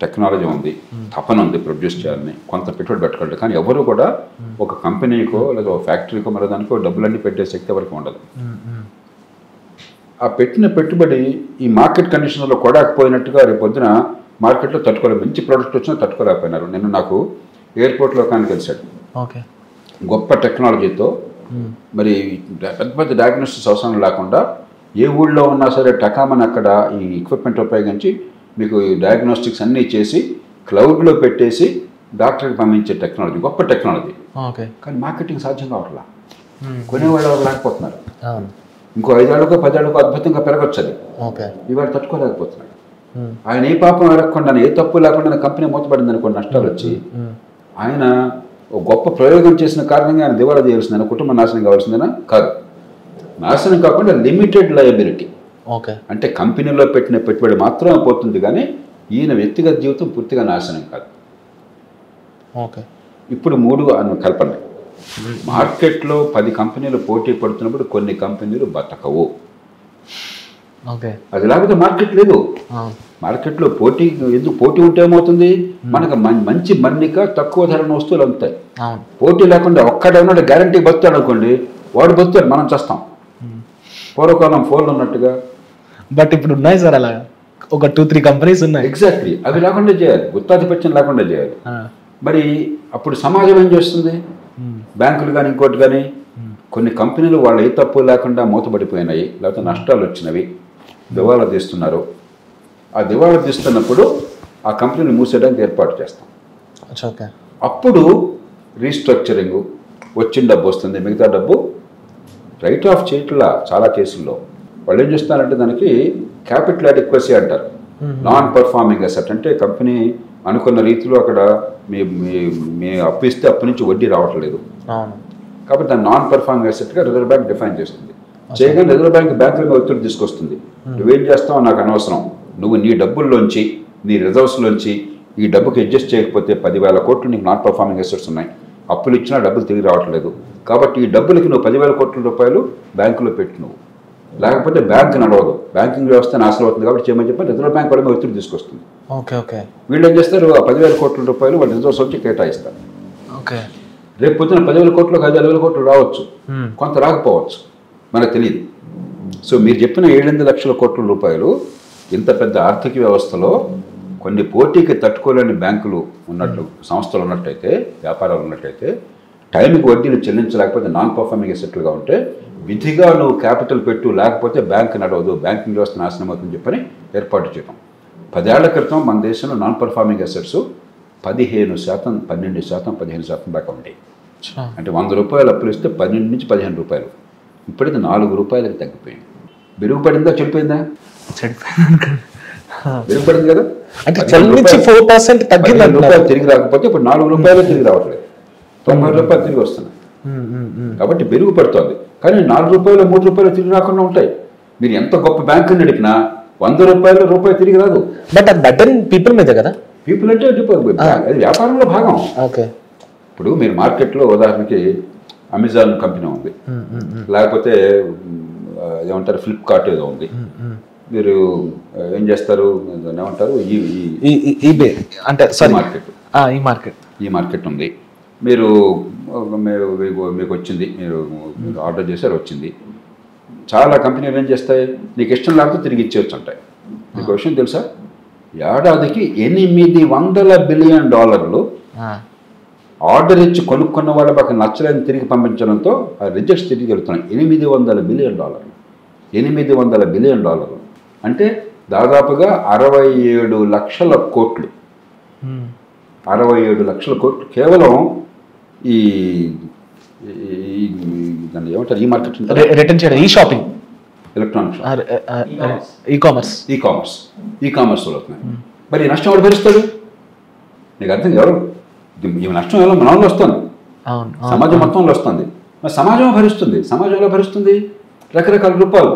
టెక్నాలజీ ఉంది, తపన ఉంది ప్రొడ్యూస్ చేయాలని, కొంత పెట్టుబడి పెట్టగలరు. కానీ ఎవరు కూడా ఒక కంపెనీకో లేదా ఒక ఫ్యాక్టరీకో మరో దానికో డబ్బులన్నీ పెట్టే శక్తి ఎవరికి ఉండదు. ఆ పెట్టిన పెట్టుబడి ఈ మార్కెట్ కండిషన్స్లో కొడకపోయినట్టుగా రేపు పొద్దున మార్కెట్లో తట్టుకోలేదు. మంచి ప్రోడక్ట్ వచ్చినా తట్టుకోలేకపోయినారు. నిన్న నాకు ఎయిర్పోర్ట్లో కానీ కలిశాడు, ఓకే, గొప్ప టెక్నాలజీతో. మరి పెద్ద పెద్ద డయాగ్నోస్టిక్స్ అవసరం లేకుండా ఏ ఊళ్ళో ఉన్నా సరే టకామని అక్కడ ఈ ఎక్విప్మెంట్ ఉపయోగించి మీకు డయాగ్నోస్టిక్స్ అన్నీ చేసి క్లౌడ్లో పెట్టేసి డాక్టర్కి పంపించే టెక్నాలజీ, గొప్ప టెక్నాలజీ. కానీ మార్కెటింగ్ సాధ్యం కావట్లా, కొనేవాళ్ళు ఎవరు లేకపోతున్నారు. ఇంకో 5 ఏళ్ళకో 10 ఏళ్ళకో అద్భుతంగా పెరగచ్చు అది. ఇవాళ తట్టుకోలేకపోతున్నాడు. ఆయన ఏ పాపం ఎరగకుండా, ఏ తప్పు లేకుండా కంపెనీ మూతపడింది అనుకోండి, నష్టాలు వచ్చి ఆయన ఒక గొప్ప ప్రయోగం చేసిన కారణంగా ఆయన దివాళా చేయాల్సిందేనా, కుటుంబం నాశనం కావాల్సిందేనా? కాదు. నాశనం కాకుండా లిమిటెడ్ లయబిలిటీ. అంటే కంపెనీలో పెట్టిన పెట్టుబడి మాత్రమే పోతుంది, కానీ ఈయన వ్యక్తిగత జీవితం పూర్తిగా నాశనం కాదు. ఇప్పుడు 3 కల్పన. మార్కెట్లో 10 కంపెనీలు పోటీ పడుతున్నప్పుడు కొన్ని కంపెనీలు బతకవు. అది లేకపోతే మార్కెట్ లేదు. మార్కెట్లో పోటీ ఎందుకు? పోటీ ఉంటే ఏమవుతుంది? మనకు మంచి మన్నిక తక్కువ ధరన వస్తువులు అందుతాయి. పోటీ లేకుండా ఒక్కడేమన్నా గ్యారంటీ బతాడు అనుకోండి, వాడు బతాడు, మనం చేస్తాం. పూర్వకాలం ఫోన్లు ఉన్నట్టుగా. బట్ ఇప్పుడు ఉన్నాయి సార్ అలా ఒక 2-3 కంపెనీస్ ఉన్నాయి. ఎగ్జాక్ట్లీ, అవి లేకుండా చేయాలి, గుత్తాధిపత్యం లేకుండా చేయాలి. మరి అప్పుడు సమాజం ఏం చేస్తుంది? బ్యాంకులు కానీ ఇంకోటి కానీ కొన్ని కంపెనీలు వాళ్ళు ఏ తప్పు లేకుండా మూతపడిపోయినాయి, లేకపోతే నష్టాలు వచ్చినవి, దివాళా తీస్తున్నారు. ఆ దివాళా తీస్తున్నప్పుడు ఆ కంపెనీని మూసేయడానికి ఏర్పాటు చేస్తాం. అప్పుడు రీస్ట్రక్చరింగ్, వచ్చిన డబ్బు వస్తుంది, మిగతా డబ్బు రైట్ ఆఫ్ చేయట్లా. చాలా కేసుల్లో వాళ్ళు ఏం చేస్తున్నారంటే దానికి క్యాపిటల్ అడిక్వసీ అంటారు. నాన్ పర్ఫార్మింగ్ అసెట్ అంటే కంపెనీ అనుకున్న రీతిలో అక్కడ మీ అప్పు ఇస్తే అప్పు నుంచి వడ్డీ రావట్లేదు, కాబట్టి దాన్ని నాన్ పర్ఫార్మింగ్ అసెట్గా రిజర్వ్ బ్యాంక్ డిఫైన్ చేస్తుంది. చేయగానే రిజర్వ్ బ్యాంక్ బ్యాంకుల మీద ఒత్తిడి తీసుకొస్తుంది. నువ్వేం చేస్తావు నాకు అనవసరం, నువ్వు నీ డబ్బుల్లోంచి, నీ రిజర్వ్స్లోంచి ఈ డబ్బుకి అడ్జస్ట్ చేయకపోతే 10,000 కోట్లు నీకు నాన్ పర్ఫార్మింగ్ అసెట్స్ ఉన్నాయి, అప్పులు ఇచ్చినా డబ్బులు తిరిగి రావట్లేదు, కాబట్టి ఈ డబ్బులకి నువ్వు 10,000 కోట్ల రూపాయలు బ్యాంకులో పెట్టు, నువ్వు లేకపోతే బ్యాంక్ నడవదు, బ్యాంకింగ్ వ్యవస్థ నాశనం అవుతుంది, కాబట్టి చేయమని చెప్పి రిజర్వ్ బ్యాంక్ వాళ్ళ మీద ఒత్తిడి తీసుకొస్తుంది. వీళ్ళు ఏం చేస్తారు? ఆ 10,000 కోట్ల రూపాయలు వాళ్ళ రిజర్వ్స్ వచ్చి కేటాయిస్తారు. రేపు పొద్దున 10,000 కోట్లు 5,000 కోట్లు రావచ్చు, కొంత రాకపోవచ్చు, మనకు తెలియదు. సో మీరు చెప్పిన 7-8 లక్షల కోట్ల రూపాయలు ఇంత పెద్ద ఆర్థిక వ్యవస్థలో కొన్ని పోటీకి తట్టుకోలేని బ్యాంకులు ఉన్నట్లు, సంస్థలు ఉన్నట్టయితే, వ్యాపారాలు ఉన్నట్టయితే, టైంకి వడ్డీలు చెల్లించలేకపోతే నాన్ పర్ఫార్మింగ్ అసెట్లుగా ఉంటే విధిగా నువ్వు క్యాపిటల్ పెట్టు, లేకపోతే బ్యాంక్ నడవదు, బ్యాంకింగ్ వ్యవస్థ నాశనం అవుతుందని చెప్పని ఏర్పాటు చేయడం. 10 ఏళ్ల క్రితం మన దేశంలో నాన్ పర్ఫార్మింగ్ అసెట్స్ 15%, 12%, 15% దాకా ఉంటాయి. అంటే 100 రూపాయలు అప్పులు ఇస్తే 12 నుంచి 15 రూపాయలు. ఇప్పుడైతే 4 రూపాయలకి తగ్గిపోయింది. మెరుగుపడిందా చెడిపోయిందా? మెరుగుపడింది కదా. అంటే 4% తగ్గింది. రూపాయలు తిరిగి రాకపోతే ఇప్పుడు 4 రూపాయలు తిరిగి రావట్లేదు, 90 రూపాయలు తిరిగి వస్తున్నాయి. కాబట్టి మెరుగుపడుతోంది. కానీ 4 రూపాయలు 3 రూపాయలు తిరిగి రాకుండా ఉంటాయి. మీరు ఎంత గొప్ప బ్యాంకు నడిపినా 100 రూపాయలు రూపాయి తిరిగి రాదు. బట్ అది బటన్ పీపుల్ మీద కదా. పీపుల్ అంటే అది వ్యాపారంలో భాగం. ఇప్పుడు మీరు మార్కెట్లో ఉదాహరణకి అమెజాన్ కంపెనీ ఉంది, లేకపోతే ఏమంటారు ఫ్లిప్కార్ట్ ఏదో ఉంది. మీరు ఏం చేస్తారు? ఏమంటారు ఈబే అంటే మార్కెట్, ఈ మార్కెట్ ఉంది. మీరు మీకు వచ్చింది, మీరు ఆర్డర్ చేశారు, వచ్చింది. చాలా కంపెనీలు ఏం చేస్తాయి? నీకు ఇష్టం లేకపోతే తిరిగి ఇచ్చేవచ్చు అంటాయి. మీకు విషయం తెలుసా? ఏడాదికి $800 బిలియన్ ఆర్డర్ ఇచ్చి కొనుక్కున్న వాళ్ళు మాకు నచ్చలేని తిరిగి పంపించడంతో ఆ రిజెక్ట్స్ తిరిగి వెళ్తున్నాయి. $800 బిలియన్, $800 బిలియన్ అంటే దాదాపుగా 67 లక్షల కోట్లు. 67 లక్షల కోట్లు కేవలం ఈ దాన్ని ఏమంటారు, ఈ మార్కెట్ రిటర్న్ చేయడం, ఈ షాపింగ్, ఎలక్ట్రానిక్స్, ఈ కామర్స్ అవుతున్నాయి. మరి ఈ నష్టం ఎవరు భరిస్తాడు? నీకు అర్థం ఎవరు? ఈ నష్టం ఎవరో మన వాళ్ళు వస్తుంది, సమాజం మొత్తంలో వస్తుంది. మరి సమాజం భరిస్తుంది. సమాజంలో భరిస్తుంది రకరకాల రూపాయలు.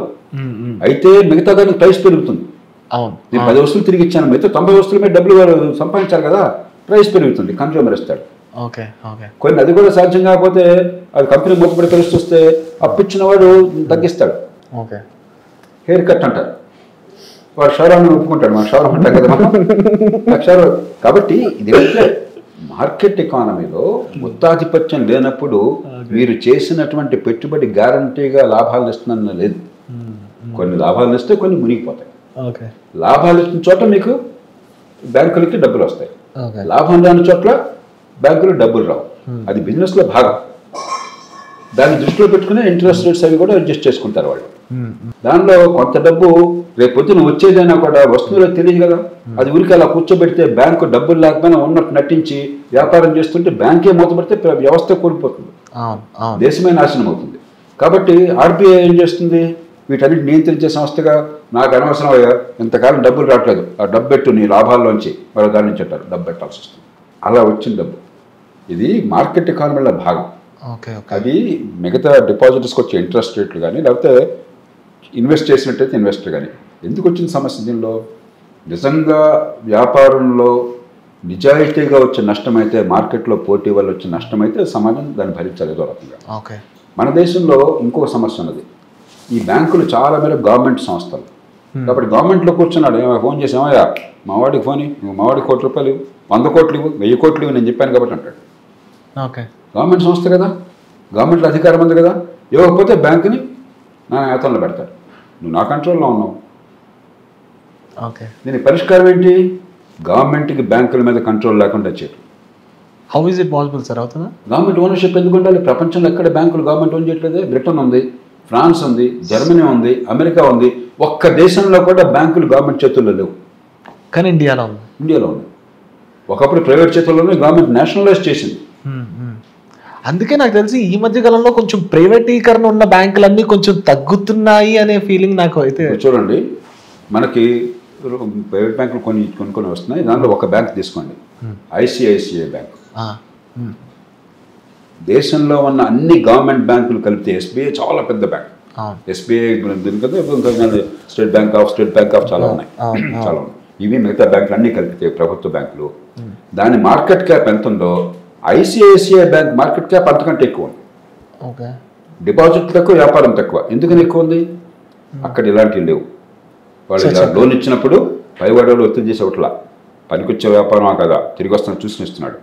అయితే మిగతా దానికి ప్రైస్ పెరుగుతుంది. నేను 10 వస్తువులు తిరిగి ఇచ్చాను, మిగతా 90 వస్తువుల మీద డబ్బులు సంపాదించారు కదా, ప్రైస్ పెరుగుతుంది, కన్జ్యూమర్ ఇస్తాడు. ఓకే ఓకే కొన్ని అది కూడా సాధ్యం కాకపోతే అది కంపెనీ మూతపడి పరిస్థితి వస్తే అప్పిచ్చిన వాడు తగ్గిస్తాడు. ఓకే హెయిర్ కట్ అంటారు, వాడు క్షౌరాన్ని ఒప్పుకుంటాడు, మన క్షౌరం అంటాం కదా మనం క్షౌరం. కాబట్టి ఇది మార్కెట్ ఎకానమీలో గుత్తాధిపత్యం లేనప్పుడు మీరు చేసినటువంటి పెట్టుబడి గ్యారంటీగా లాభాలను ఇస్తుందన్న లేదు. కొన్ని లాభాలను ఇస్తే కొన్ని మునిగిపోతాయి. లాభాలు ఇచ్చిన చోట మీకు బ్యాంకులకి డబ్బులు వస్తాయి, లాభం రాని చోట్ల బ్యాంకులు డబ్బులు రావు. అది బిజినెస్లో భాగం. దాన్ని దృష్టిలో పెట్టుకుని ఇంట్రెస్ట్ రేట్స్ అవి కూడా అడ్జస్ట్ చేసుకుంటారు వాళ్ళు. దానిలో కొంత డబ్బు రేపు పొద్దున వచ్చేదైనా కూడా వస్తుందో తెలియదు కదా. అది ఊరికి అలా కూర్చోబెడితే బ్యాంకు డబ్బులు లేకపోయినా ఉన్నట్టు నటించి వ్యాపారం చేస్తుంటే బ్యాంకే మూతపడితే వ్యవస్థ కోల్పోతుంది, దేశమే నాశనం అవుతుంది. కాబట్టి ఆర్బీఐ ఏం చేస్తుంది, వీటన్నిటి నియంత్రించే సంస్థగా నాకు అనవసరం అయ్యా, ఇంతకాలం డబ్బులు రావట్లేదు, ఆ డబ్బు పెట్టు నీ లాభాల్లోంచి మరో దాని నుంచి అంటారు, డబ్బు పెట్టాల్సి వస్తుంది. అలా వచ్చిన డబ్బు ఇది మార్కెట్ ఎకానమీలో భాగం. అది మిగతా డిపాజిటర్స్కి వచ్చే ఇంట్రెస్ట్ రేట్లు కానీ లేకపోతే ఇన్వెస్ట్ చేసినట్టయితే ఇన్వెస్టర్ కానీ. ఎందుకు వచ్చిన సమస్య దీనిలో, నిజంగా వ్యాపారంలో నిజాయితీగా వచ్చే నష్టమైతే, మార్కెట్లో పోటీ వల్ల వచ్చే నష్టమైతే సమాజం దాన్ని భరించాలి ఏదో రకంగా. మన దేశంలో ఇంకొక సమస్య ఉన్నది, ఈ బ్యాంకులు చాలా మేరకు గవర్నమెంట్ సంస్థలు. కాబట్టి గవర్నమెంట్లో కూర్చున్నాడు, ఫోన్ చేసి ఏమయ్యా మా వాడికి ఫోన్, మా వాడికి ₹1,00,00,000 100 కోట్లు ఇవ్వు, 1000 కోట్లు ఇవ్వు నేను చెప్పాను కాబట్టి అంటాడు. గవర్నమెంట్ సంస్థ కదా, గవర్నమెంట్లో అధికారం ఉంది కదా, ఇవ్వకపోతే బ్యాంకుని నా నేతల్లో పెడతాడు, నువ్వు నా కంట్రోల్లో ఉన్నావు. దీనికి పరిష్కారం ఏంటి, గవర్నమెంట్కి బ్యాంకుల మీద కంట్రోల్ లేకుండా చేయటం. How is it possible sir? అవుతుందా? గవర్నమెంట్ ఓనర్షిప్ ఎందుకు ఉండాలి? ప్రపంచంలో ఎక్కడ బ్యాంకులు గవర్నమెంట్ ఓన్ చేయట్లేదే. బ్రిటన్ ఉంది, ఫ్రాన్స్ ఉంది, జర్మనీ ఉంది, అమెరికా ఉంది. ఒక్క దేశంలో కూడా బ్యాంకులు గవర్నమెంట్ చేతుల్లో లేవు. కానీ ఇండియాలో ఉంది. ఇండియాలో ఉంది. ఒకప్పుడు ప్రైవేట్ చేతుల్లోనే, గవర్నమెంట్ నేషనలైజ్ చేసింది. అందుకే నాకు తెలిసి ఈ మధ్య కాలంలో కొంచెం ప్రైవేటీకరణ ఉన్న బ్యాంకులన్నీ కొంచెం తగ్గుతున్నాయి అనే ఫీలింగ్ నాకు అయితే. చూడండి, మనకి ప్రైవేట్ బ్యాంకులు కొన్ని వస్తున్నాయి. దాంట్లో ఒక బ్యాంక్ తీసుకోండి, ఐసిఐసిఐ బ్యాంక్. దేశంలో ఉన్న అన్ని గవర్నమెంట్ బ్యాంకులు కలిపితే ఎస్బీఐ చాలా పెద్ద bank. SBI state bank of చాలా ఉన్నాయి, చాలా ఉన్నాయి. ఇవి మిగతా బ్యాంకులు అన్నీ కలిపితే ప్రభుత్వ బ్యాంకులు. దాని మార్కెట్ క్యాప్ ఎంత ఉందో ఐసిఐసిఐ బ్యాంక్ మార్కెట్ క్యాప్ అంతకంటే ఎక్కువ ఉంది. డిపాజిట్ తక్కువ, వ్యాపారం తక్కువ. ఎందుకని ఎక్కువ ఉంది? అక్కడ ఇలాంటివి లేవు. వాళ్ళు లోన్ ఇచ్చినప్పుడు పైవాడు ఒత్తిడి చేసి ఒకట్లా పనికొచ్చే వ్యాపారం కదా, తిరిగి వస్తాను చూసి ఇస్తున్నాడు.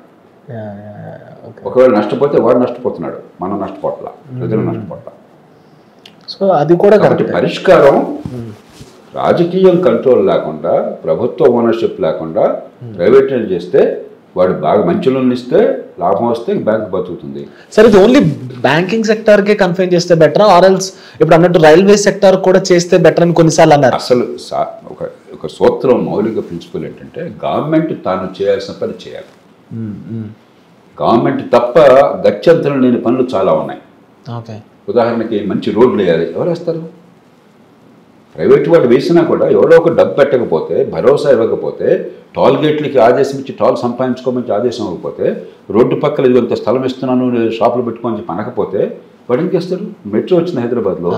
ఒకవేళ నష్టపోతే వాడు నష్టపోతున్నాడు, మనం నష్టపోట్లా, ప్రజలు నష్టపోట్లా. సో అది కూడా కాబట్టి పరిష్కారం రాజకీయం కంట్రోల్ లేకుండా, ప్రభుత్వ ఓనర్షిప్ లేకుండా ప్రైవేటైజ్ చేస్తే, వాడు బాగా మంచి లోన్లు ఇస్తే లాభం వస్తే బ్యాంక్ బతుకుతుంది. సరే, ఇది ఓన్లీ బ్యాంకింగ్ సెక్టార్కే కన్ఫైన్ చేస్తే బెటరా, ఆర్ ఎల్స్ ఇప్పుడు అన్నట్టు రైల్వే సెక్టార్ కూడా చేస్తే బెటర్ అని కొన్నిసార్లు అన్నారు. అసలు ఒక సూత్రం, మౌలిక ప్రిన్సిపల్ ఏంటంటే గవర్నమెంట్ తాను చేయాల్సిన పని చేయాలి. గవర్నమెంట్ తప్ప గత్యంతరం లేని పనులు చాలా ఉన్నాయి. ఉదాహరణకి మంచి రోడ్లు వేయాలి, ఎవరు వేస్తారు? ప్రైవేట్ వాడు వేసినా కూడా ఎవరో ఒక డబ్బు పెట్టకపోతే, భరోసా ఇవ్వకపోతే, టోల్ గేట్లకి ఆదేశం ఇచ్చి టోల్ సంపాదించుకోమని ఆదేశం ఇవ్వకపోతే, రోడ్డు పక్కన ఇదిగో స్థలం ఇస్తున్నాను షాపులు పెట్టుకోమని చెప్పి అనకపోతే వాడు ఏం చేస్తారు? మెట్రో వచ్చిన హైదరాబాద్లో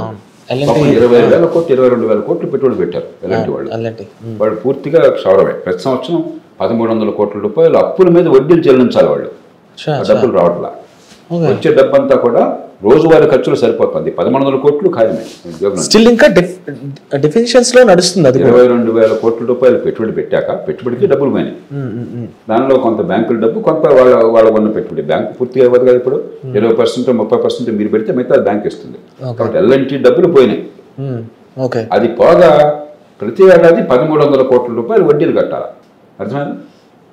20,000 కోట్లు 22,000 కోట్లు పెట్టుబడి పెట్టారు ఎలాంటి వాళ్ళు పూర్తిగా క్షౌరమే. ప్రతి సంవత్సరం 1,300 కోట్ల రూపాయలు అప్పుల మీద వడ్డీలు చెల్లించాలి వాళ్ళు. డబ్బులు రావట్లా. వచ్చే డబ్బంతా కూడా రోజువారీ ఖర్చులు సరిపోతుంది. 1,300 కోట్లు ఖాయమే. స్టిల్ ఇంకా డెఫినిషన్స్ లో నడుస్తుంది. అది 22,000 కోట్ల రూపాయలు పెట్టుబడి పెట్టాక పెట్టుబడికి డబ్బులు పోయినాయి. దానిలో కొంత బ్యాంకుల డబ్బు, కొంత వాళ్ళ ఉన్న పెట్టుబడి. బ్యాంకు పూర్తిగా ఇవ్వదు కదా. ఇప్పుడు 20% 30% మీరు పెడితే మిగతా బ్యాంక్ ఇస్తుంది. కాబట్టి ఎల్ఎన్టీ డబ్బులు పోయినాయి. అది పోగా ప్రతి ఏడాది 1,300 కోట్ల రూపాయలు వడ్డీలు కట్టాలి. అర్థమైంది?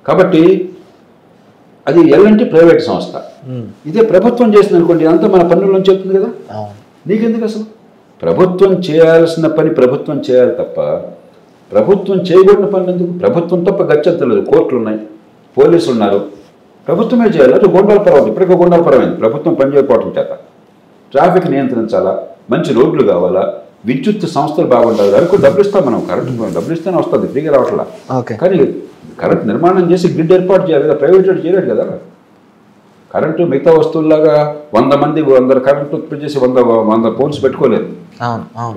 కాబట్టి అది ఎల్ఎన్టీ ప్రైవేట్ సంస్థ. ఇదే ప్రభుత్వం చేసింది అనుకోండి, అంతా మన పన్నుల్లోంచి చెప్తుంది కదా. నీకెందుకు అసలు? ప్రభుత్వం చేయాల్సిన పని ప్రభుత్వం చేయాలి తప్ప ప్రభుత్వం చేయబడిన పనులు ఎందుకు? ప్రభుత్వం తప్ప గచ్చంతలేదు. కోర్టులు ఉన్నాయి, పోలీసులు ఉన్నారు, ప్రభుత్వమే చేయాలి. అది గొండాల పర్వం, ఇప్పటికీ గొండాల పరమైంది. ప్రభుత్వం పనిచేయకపోవడం చేత ట్రాఫిక్ నియంత్రించాలా, మంచి రోడ్లు కావాలా, విద్యుత్ సంస్థలు బాగుండాలి. దానికి డబ్బులు ఇస్తాం మనం, కరెంటు డబ్బులు ఇస్తేనే వస్తుంది, ఫ్రీగా రావట్లా. కానీ కరెంట్ నిర్మాణం చేసి గ్రిడ్ ఏర్పాటు చేయాలి కదా, ప్రైవేట్ చేయలేడు కదా. కరెంటు మిగతా వస్తువుల్లాగా 100 మంది 100 కరెంటు ఉత్పత్తి చేసి 100 పోల్స్ పెట్టుకోలేదు.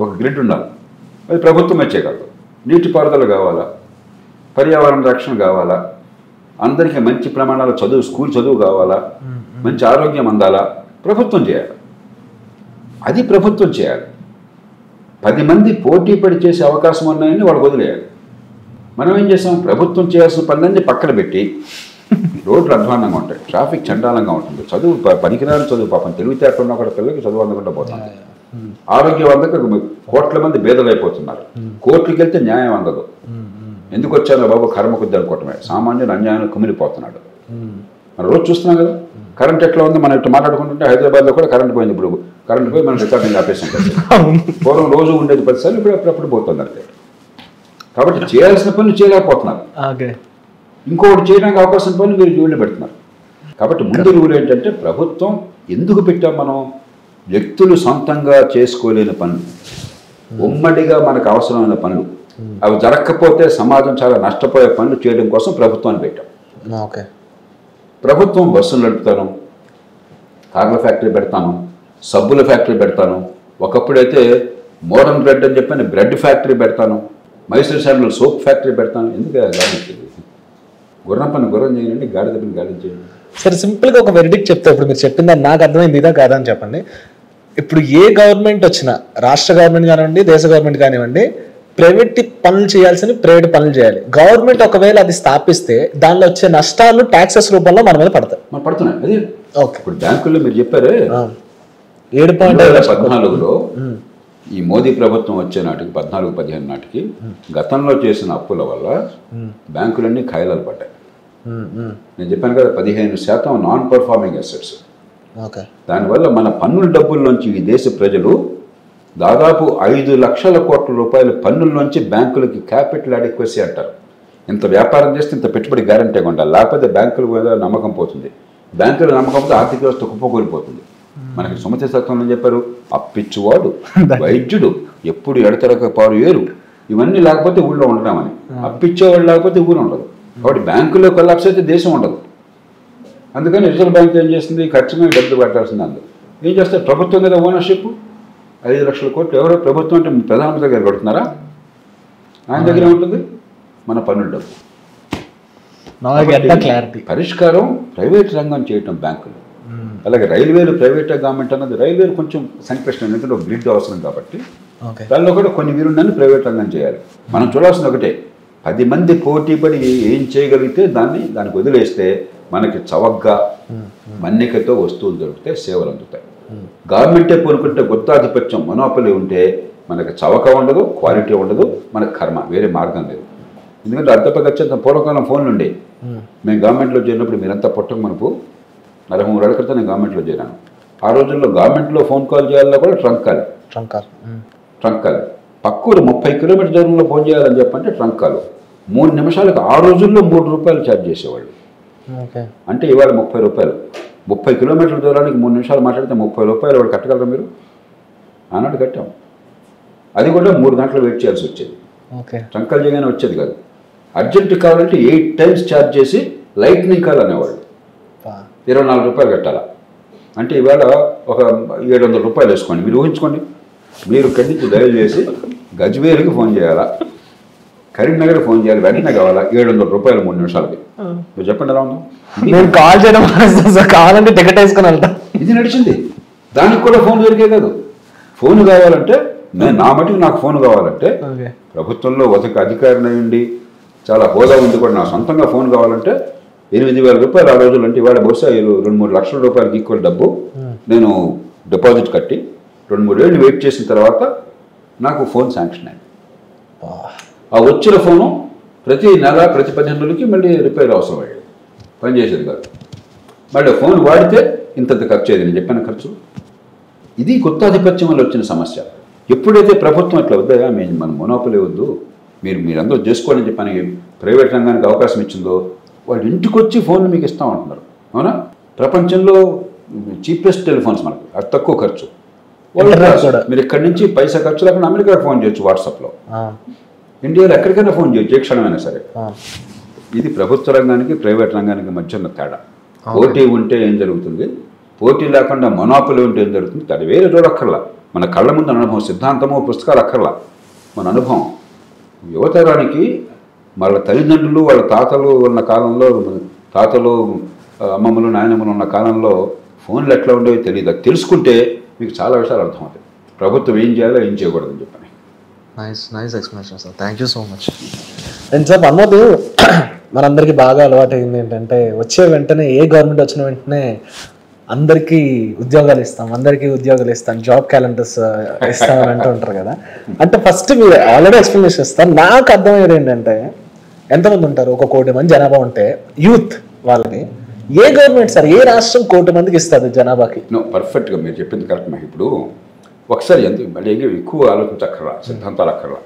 ఒక గ్రిడ్ ఉండాలి, అది ప్రభుత్వమే చేయగలదు. నీటిపారుదల కావాలా, పర్యావరణ రక్షణ కావాలా, అందరికీ మంచి ప్రమాణాల చదువు, స్కూల్ చదువు కావాలా, మంచి ఆరోగ్యం అందాలా, ప్రభుత్వం చేయాలి. అది ప్రభుత్వం చేయాలి. 10 మంది పోటీ పడి చేసే అవకాశం ఉన్నాయని వాళ్ళు వదిలేయాలి. మనం ఏం చేసాం, ప్రభుత్వం చేయాల్సిన పనులన్నీ పక్కన పెట్టి రోడ్లు అధ్వానంగా ఉంటాయి, ట్రాఫిక్ చండాలంగా ఉంటుంది, చదువు పనికిరాని చదువు, పాపం తెలివితేటలున్నా కూడా పిల్లలకి చదువు అందకుండా పోతుంది, ఆరోగ్యం అందక కోట్ల మంది బేదలైపోతున్నారు, కోర్టుకి వెళ్తే న్యాయం అందదు. ఎందుకు వచ్చారో బాబు కర్మ కొద్ది అనుకోవటమే, సామాన్యుడు అన్యాయాన్ని కుమిలిపోతున్నాడు. మనం రోజు చూస్తున్నాం కదా, కరెంట్ ఎట్లా ఉంది. మనం ఇట్లా మాట్లాడుకుంటుంటే హైదరాబాద్లో కూడా కరెంట్ పోయింది. ఇప్పుడు కరెంట్ పోయి మనం రికార్డింగ్ ఆపేసాం కదా. పూర్వం రోజు ఉండేది 10 సార్లు, ఇప్పుడు అప్పుడప్పుడు పోతుంది అంతే. కాబట్టి చేయాల్సిన పనులు చేయలేకపోతున్నారు, ఇంకొకటి చేయడానికి అవకాశం పనులు మీరు జోళ్ళు పెడుతున్నారు. కాబట్టి ముందు రూల్ ఏంటంటే, ప్రభుత్వం ఎందుకు పెట్టాం మనం, వ్యక్తులు సొంతంగా చేసుకోలేని పనులు, ఉమ్మడిగా మనకు అవసరమైన పనులు, అవి జరగకపోతే సమాజం చాలా నష్టపోయే పనులు చేయడం కోసం ప్రభుత్వాన్ని పెట్టాం. ప్రభుత్వం బస్సులు నడుపుతాను, కార్ల ఫ్యాక్టరీ పెడతాను, సబ్బుల ఫ్యాక్టరీ పెడతాను, ఒకప్పుడైతే మోడర్న్ బ్రెడ్ అని చెప్పని బ్రెడ్ ఫ్యాక్టరీ పెడతాను, మైసూర్ శాండల్ సోప్ ఫ్యాక్టరీ పెడతాను. ఎందుకు గాడించేది, గుర్రం పని గుర్రం చేయండి, గాడిద పని గాడి చేయండి. సరే, సింపుల్గా ఒక వెరిడిక్ట్ చెప్తే, ఇప్పుడు మీరు చెప్పింది నాకు అర్థమైంది, ఇదా కాదా అని చెప్పండి. ఇప్పుడు ఏ గవర్నమెంట్ వచ్చినా, రాష్ట్ర గవర్నమెంట్ కానివ్వండి, దేశ గవర్నమెంట్ కానివ్వండి, ప్రైవేట్ పనులు చేయాల్సిన ప్రైవేట్ పనులు చేయాలి. గవర్నమెంట్ ఒకవేళ అది స్థాపిస్తే దానిలో వచ్చే నష్టాలు ట్యాక్సెస్ రూపంలో మన మీద పడుతున్నాయి. అది ఓకే. ఇప్పుడు బ్యాంకుల్లో మీరు చెప్పారే 7.14లో ఈ మోదీ ప్రభుత్వం వచ్చే నాటికి 14-15 నాటికి గతంలో చేసిన అప్పుల వల్ల బ్యాంకులన్నీ ఖాయిలాలు పడ్డాయి. నేను చెప్పాను కదా, 15% నాన్ పర్ఫార్మింగ్ అసెట్స్. దానివల్ల మన పన్నుల డబ్బుల నుంచి ఈ దేశ ప్రజలు దాదాపు 5 లక్షల కోట్ల రూపాయల పన్నుల నుంచి బ్యాంకులకి క్యాపిటల్ అడిక్వసీ అంటారు. ఇంత వ్యాపారం చేస్తే ఇంత పెట్టుబడి గ్యారంటీగా ఉండాలి, లేకపోతే బ్యాంకుల మీద నమ్మకం పోతుంది. బ్యాంకుల నమ్మకంతో ఆర్థిక వ్యవస్థ కుప్పకూలిపోతుంది. మనకి సుమతి సత్వంలో చెప్పారు, అప్పిచ్చువాడు వైద్యుడు ఎప్పుడు ఎడతెరక పారు ఏరు, ఇవన్నీ లేకపోతే ఊళ్ళో ఉండడామని. అప్పిచ్చేవాడు లేకపోతే ఊరు ఉండదు. కాబట్టి బ్యాంకుల్లో కొలాప్స్ అయితే దేశం ఉండదు. అందుకని రిజర్వ్ బ్యాంక్ ఏం చేస్తుంది, ఖర్చు మీద డబ్బులు పెట్టాల్సింది. అందులో ఏం చేస్తారు, ప్రభుత్వం మీద ఓనర్షిప్ 5 లక్షల కోట్లు ఎవరో ప్రభుత్వం అంటే ప్రధానమంత్రి దగ్గర కడుతున్నారా, ఆయన దగ్గర ఉంటుంది మన పన్నుల డబ్బు. పరిష్కారం ప్రైవేట్ రంగం చేయటం బ్యాంకులు. అలాగే రైల్వేలు ప్రైవేట్ గవర్నమెంట్ అన్నది, రైల్వేలు కొంచెం సంక్లిష్టం, ఎందుకంటే ఒక గ్రిడ్ అవసరం కాబట్టి దానిలో కూడా కొన్ని వీరుండని ప్రైవేట్ రంగం చేయాలి. మనం చూడాల్సింది ఒకటే, 10 మంది పోటీ పడి ఏం చేయగలిగితే దానికి వదిలేస్తే మనకి చవకగా మన్నికతో వస్తువులు దొరికితే సేవలు అందుతాయి. గవర్నమెంటే కోరుకుంటే గుత్తాధిపత్యం మొనోపలి ఉంటే మనకి చవక ఉండదు, క్వాలిటీ ఉండదు, మనకు కర్మ, వేరే మార్గం లేదు. ఎందుకంటే అర్థపగచ్చంత పూర్వకాలం ఫోన్లు ఉండే. మేము గవర్నమెంట్లో చేరినప్పుడు మీరంతా పుట్టక మనకు 43 ఏళ్ల క్రితం నేను గవర్నమెంట్లో చేరాను. ఆ రోజుల్లో గవర్నమెంట్లో ఫోన్ కాల్ చేయాలన్నా కూడా ట్రంక్ కాల్. పక్కూరు 30 కిలోమీటర్ దూరంలో ఫోన్ చేయాలని చెప్పంటే ట్రంక్ కాల్. 3 నిమిషాలకు ఆ రోజుల్లో 3 రూపాయలు ఛార్జ్ చేసేవాళ్ళు. అంటే ఇవాళ 30 రూపాయలు. 30 కిలోమీటర్ల దూరానికి 3 నిమిషాలు మాట్లాడితే 30 రూపాయలు వాడు కట్టగలరా మీరు? ఆనాడు కట్టాం. అది కూడా 3 గంటలు వెయిట్ చేయాల్సి వచ్చేది. ట్రంక్ కాల్ చేయగానే వచ్చేది కాదు. అర్జెంట్ కావాలంటే 8 టైమ్స్ ఛార్జ్ చేసి లైట్నింగ్ కాల్ అనేవాళ్ళు. 24 రూపాయలు కట్టాలా. అంటే ఇవాళ ఒక 700 రూపాయలు వేసుకోండి. మీరు ఊహించుకోండి, మీరు ఇక్కడి నుంచి డయల్ చేసి గజ్వేల్కి ఫోన్ చేయాలా, కరీంనగర్ ఫోన్ చేయాలి, వెంటనే కావాలా, 700 రూపాయలు 3 నిమిషాలకి. మీరు చెప్పండి ఎలా ఉందో. నేను కాల్ చేయడం కావాలంటే టికెట్ వేసుకొని వెళ్తా. ఇది నడిచింది. దానికి కూడా ఫోన్ దొరికే కాదు. ఫోన్ కావాలంటే నా మటుకు నాకు ఫోన్ కావాలంటే ప్రభుత్వంలో ఒక అధికారిని ఉండి చాలా హోదా ఉంది కూడా నా సొంతంగా ఫోన్ కావాలంటే 8,000 రూపాయలు ఆ రోజులు. అంటే ఇవాళ బహుశా 2-3 లక్షల రూపాయలకి ఈక్వల్ డబ్బు నేను డిపాజిట్ కట్టి 2-3 ఏళ్ళు వెయిట్ చేసిన తర్వాత నాకు ఫోన్ శాంక్షన్ అయింది. ఆ వచ్చిన ఫోను ప్రతి నెల ప్రతి 15 రోజులకి మళ్ళీ రిపేర్ అవసరం అయ్యేది, పనిచేసేది కాదు. మళ్ళీ ఫోన్ వాడితే ఇంతంత ఖర్చు అయ్యేది. నేను చెప్పిన ఖర్చు ఇది గుత్తాధిపత్యం వల్ల వచ్చిన సమస్య. ఎప్పుడైతే ప్రభుత్వం ఇట్లా వద్దా మన మొనోపలి వద్దు, మీరందరూ చేసుకోండి అని చెప్పని ప్రైవేట్ రంగానికి అవకాశం ఇచ్చిందో, వాళ్ళు ఇంటికి వచ్చి ఫోన్లు మీకు ఇస్తామంటున్నారు. అవునా? ప్రపంచంలో చీపెస్ట్ టెలిఫోన్స్ మనకి, అది తక్కువ ఖర్చు. మీరు ఇక్కడి నుంచి పైసా ఖర్చు లేకుండా అమెరికాకి ఫోన్ చేయొచ్చు, వాట్సాప్లో. ఇండియాలో ఎక్కడికైనా ఫోన్ చేయొచ్చు, ఏ క్షణమైనా సరే. ఇది ప్రభుత్వ రంగానికి ప్రైవేట్ రంగానికి మధ్య ఉన్న తేడా. పోటీ ఉంటే ఏం జరుగుతుంది, పోటీ లేకుండా మొనోపలి ఉంటే ఏం జరుగుతుంది, అది వేరే చూడక్కర్లా. మన కళ్ళ ముందు అనుభవం, సిద్ధాంతమో పుస్తకాలు అక్కర్లా, మన అనుభవం. యువతరానికి వాళ్ళ తల్లిదండ్రులు వాళ్ళ తాతలు ఉన్న కాలంలో తాతలు అమ్మమ్మలు నాయనమ్మలు ఉన్న కాలంలో ఫోన్లు ఎట్లా ఉండేవి తెలియదు. అది తెలుసుకుంటే మీకు చాలా విషయాలు అర్థమవుతాయి. ప్రభుత్వం ఏం చేయాలో ఏం చేయకూడదని చెప్పని. Nice explanation sir, thank you so much. And sir అన్నది మనందరికీ బాగా అలవాటు అయింది ఏంటంటే వచ్చే వెంటనే ఏ గవర్నమెంట్ వచ్చిన వెంటనే అందరికీ ఉద్యోగాలు ఇస్తాం, జాబ్ క్యాలెండర్స్ ఇస్తామని అంటూ ఉంటారు కదా. అంటే ఫస్ట్ మీరు ఆల్రెడీ ఎక్స్ప్లెనేషన్ ఇస్తాను. నాకు అర్థమయ్యేది ఏంటంటే ఎంతమంది ఉంటారు, 1 కోటి మంది జనాభా ఉంటే యూత్ వాళ్ళని ఏ గవర్నమెంట్ సార్, ఏ రాష్ట్రం 1 కోటి మందికి ఇస్తుంది జనాభాకి? పర్ఫెక్ట్గా మీరు చెప్పింది కరెక్ట్. మాకు ఇప్పుడు ఒకసారి మళ్ళీ ఎక్కువ ఆలోచించక్కర్లా, సిద్ధాంతాలు అక్కర్లా.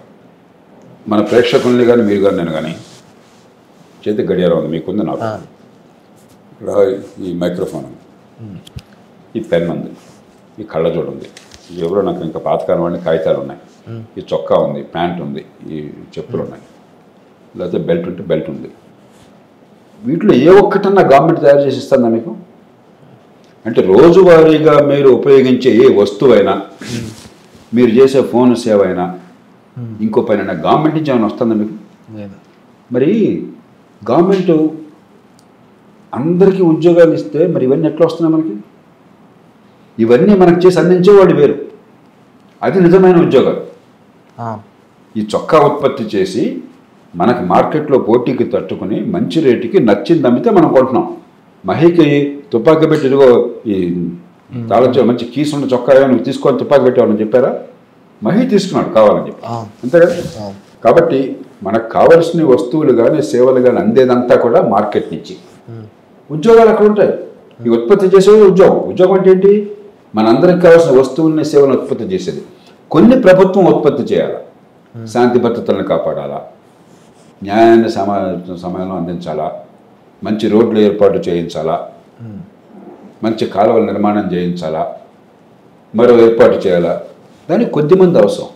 మన ప్రేక్షకుల్ని కానీ మీరు కానీ నేను కానీ చేతి గడియారం ఉంది, మీకుంది, నాకు ఇక్కడ ఈ మైక్రోఫోన్ ఉంది, ఈ పెన్ ఉంది, ఈ కళ్ళజోడు ఉంది, ఎవరో నాకు ఇంకా పాతకాలం వాడిని కాగితాలు ఉన్నాయి, ఈ చొక్కా ఉంది, ప్యాంట్ ఉంది, ఈ చెప్పులు ఉన్నాయి, లేకపోతే బెల్ట్ ఉంటే బెల్ట్ ఉంది. వీటిలో ఏ ఒక్కటన్నా గవర్నమెంట్ తయారు చేసి ఇస్తుందా మీకు? అంటే రోజువారీగా మీరు ఉపయోగించే ఏ వస్తువైనా, మీరు చేసే ఫోన్ సేవ అయినా, ఇంకో పైన గవర్నమెంట్ నుంచి ఏమైనా వస్తుందా మీకు? మరి గవర్నమెంట్ అందరికీ ఉద్యోగాలు ఇస్తే మరి ఇవన్నీ ఎట్లా వస్తున్నాయి మనకి? ఇవన్నీ మనకు చేసి అందించేవాడు వేరు, అది నిజమైన ఉద్యోగాలు. ఈ చొక్కా ఉత్పత్తి చేసి మనకి మార్కెట్లో పోటీకి తట్టుకుని మంచి రేటుకి నచ్చింది అమ్మితే మనం కొంటున్నాం. మహికి తుపాకీ పెట్టి ఇదిగో ఈ తాళొచ్చే మంచి కీసు ఉన్న చొక్కా నువ్వు తీసుకొని తుపాకీ పెట్టావని చెప్పారా? మహి తీసుకున్నాడు కావాలని చెప్పి, అంతే కదా. కాబట్టి మనకు కావలసిన వస్తువులు కానీ సేవలు కానీ అందేదంతా కూడా మార్కెట్ నుంచి. ఉద్యోగాలు అక్కడ ఉంటాయి. ఈ ఉత్పత్తి చేసేది ఉద్యోగం అంటే ఏంటి? మనందరికి కావాల్సిన వస్తువుల్ని సేవలను ఉత్పత్తి చేసేది. కొన్ని ప్రభుత్వం ఉత్పత్తి చేయాలా, శాంతి భద్రతలను కాపాడాలా, న్యాయాన్ని సమయంలో అందించాలా, మంచి రోడ్లు ఏర్పాటు చేయించాలా, మంచి కాలువల నిర్మాణం చేయించాలా, మరో ఏర్పాటు చేయాలా. దానికి కొద్దిమంది అవసరం.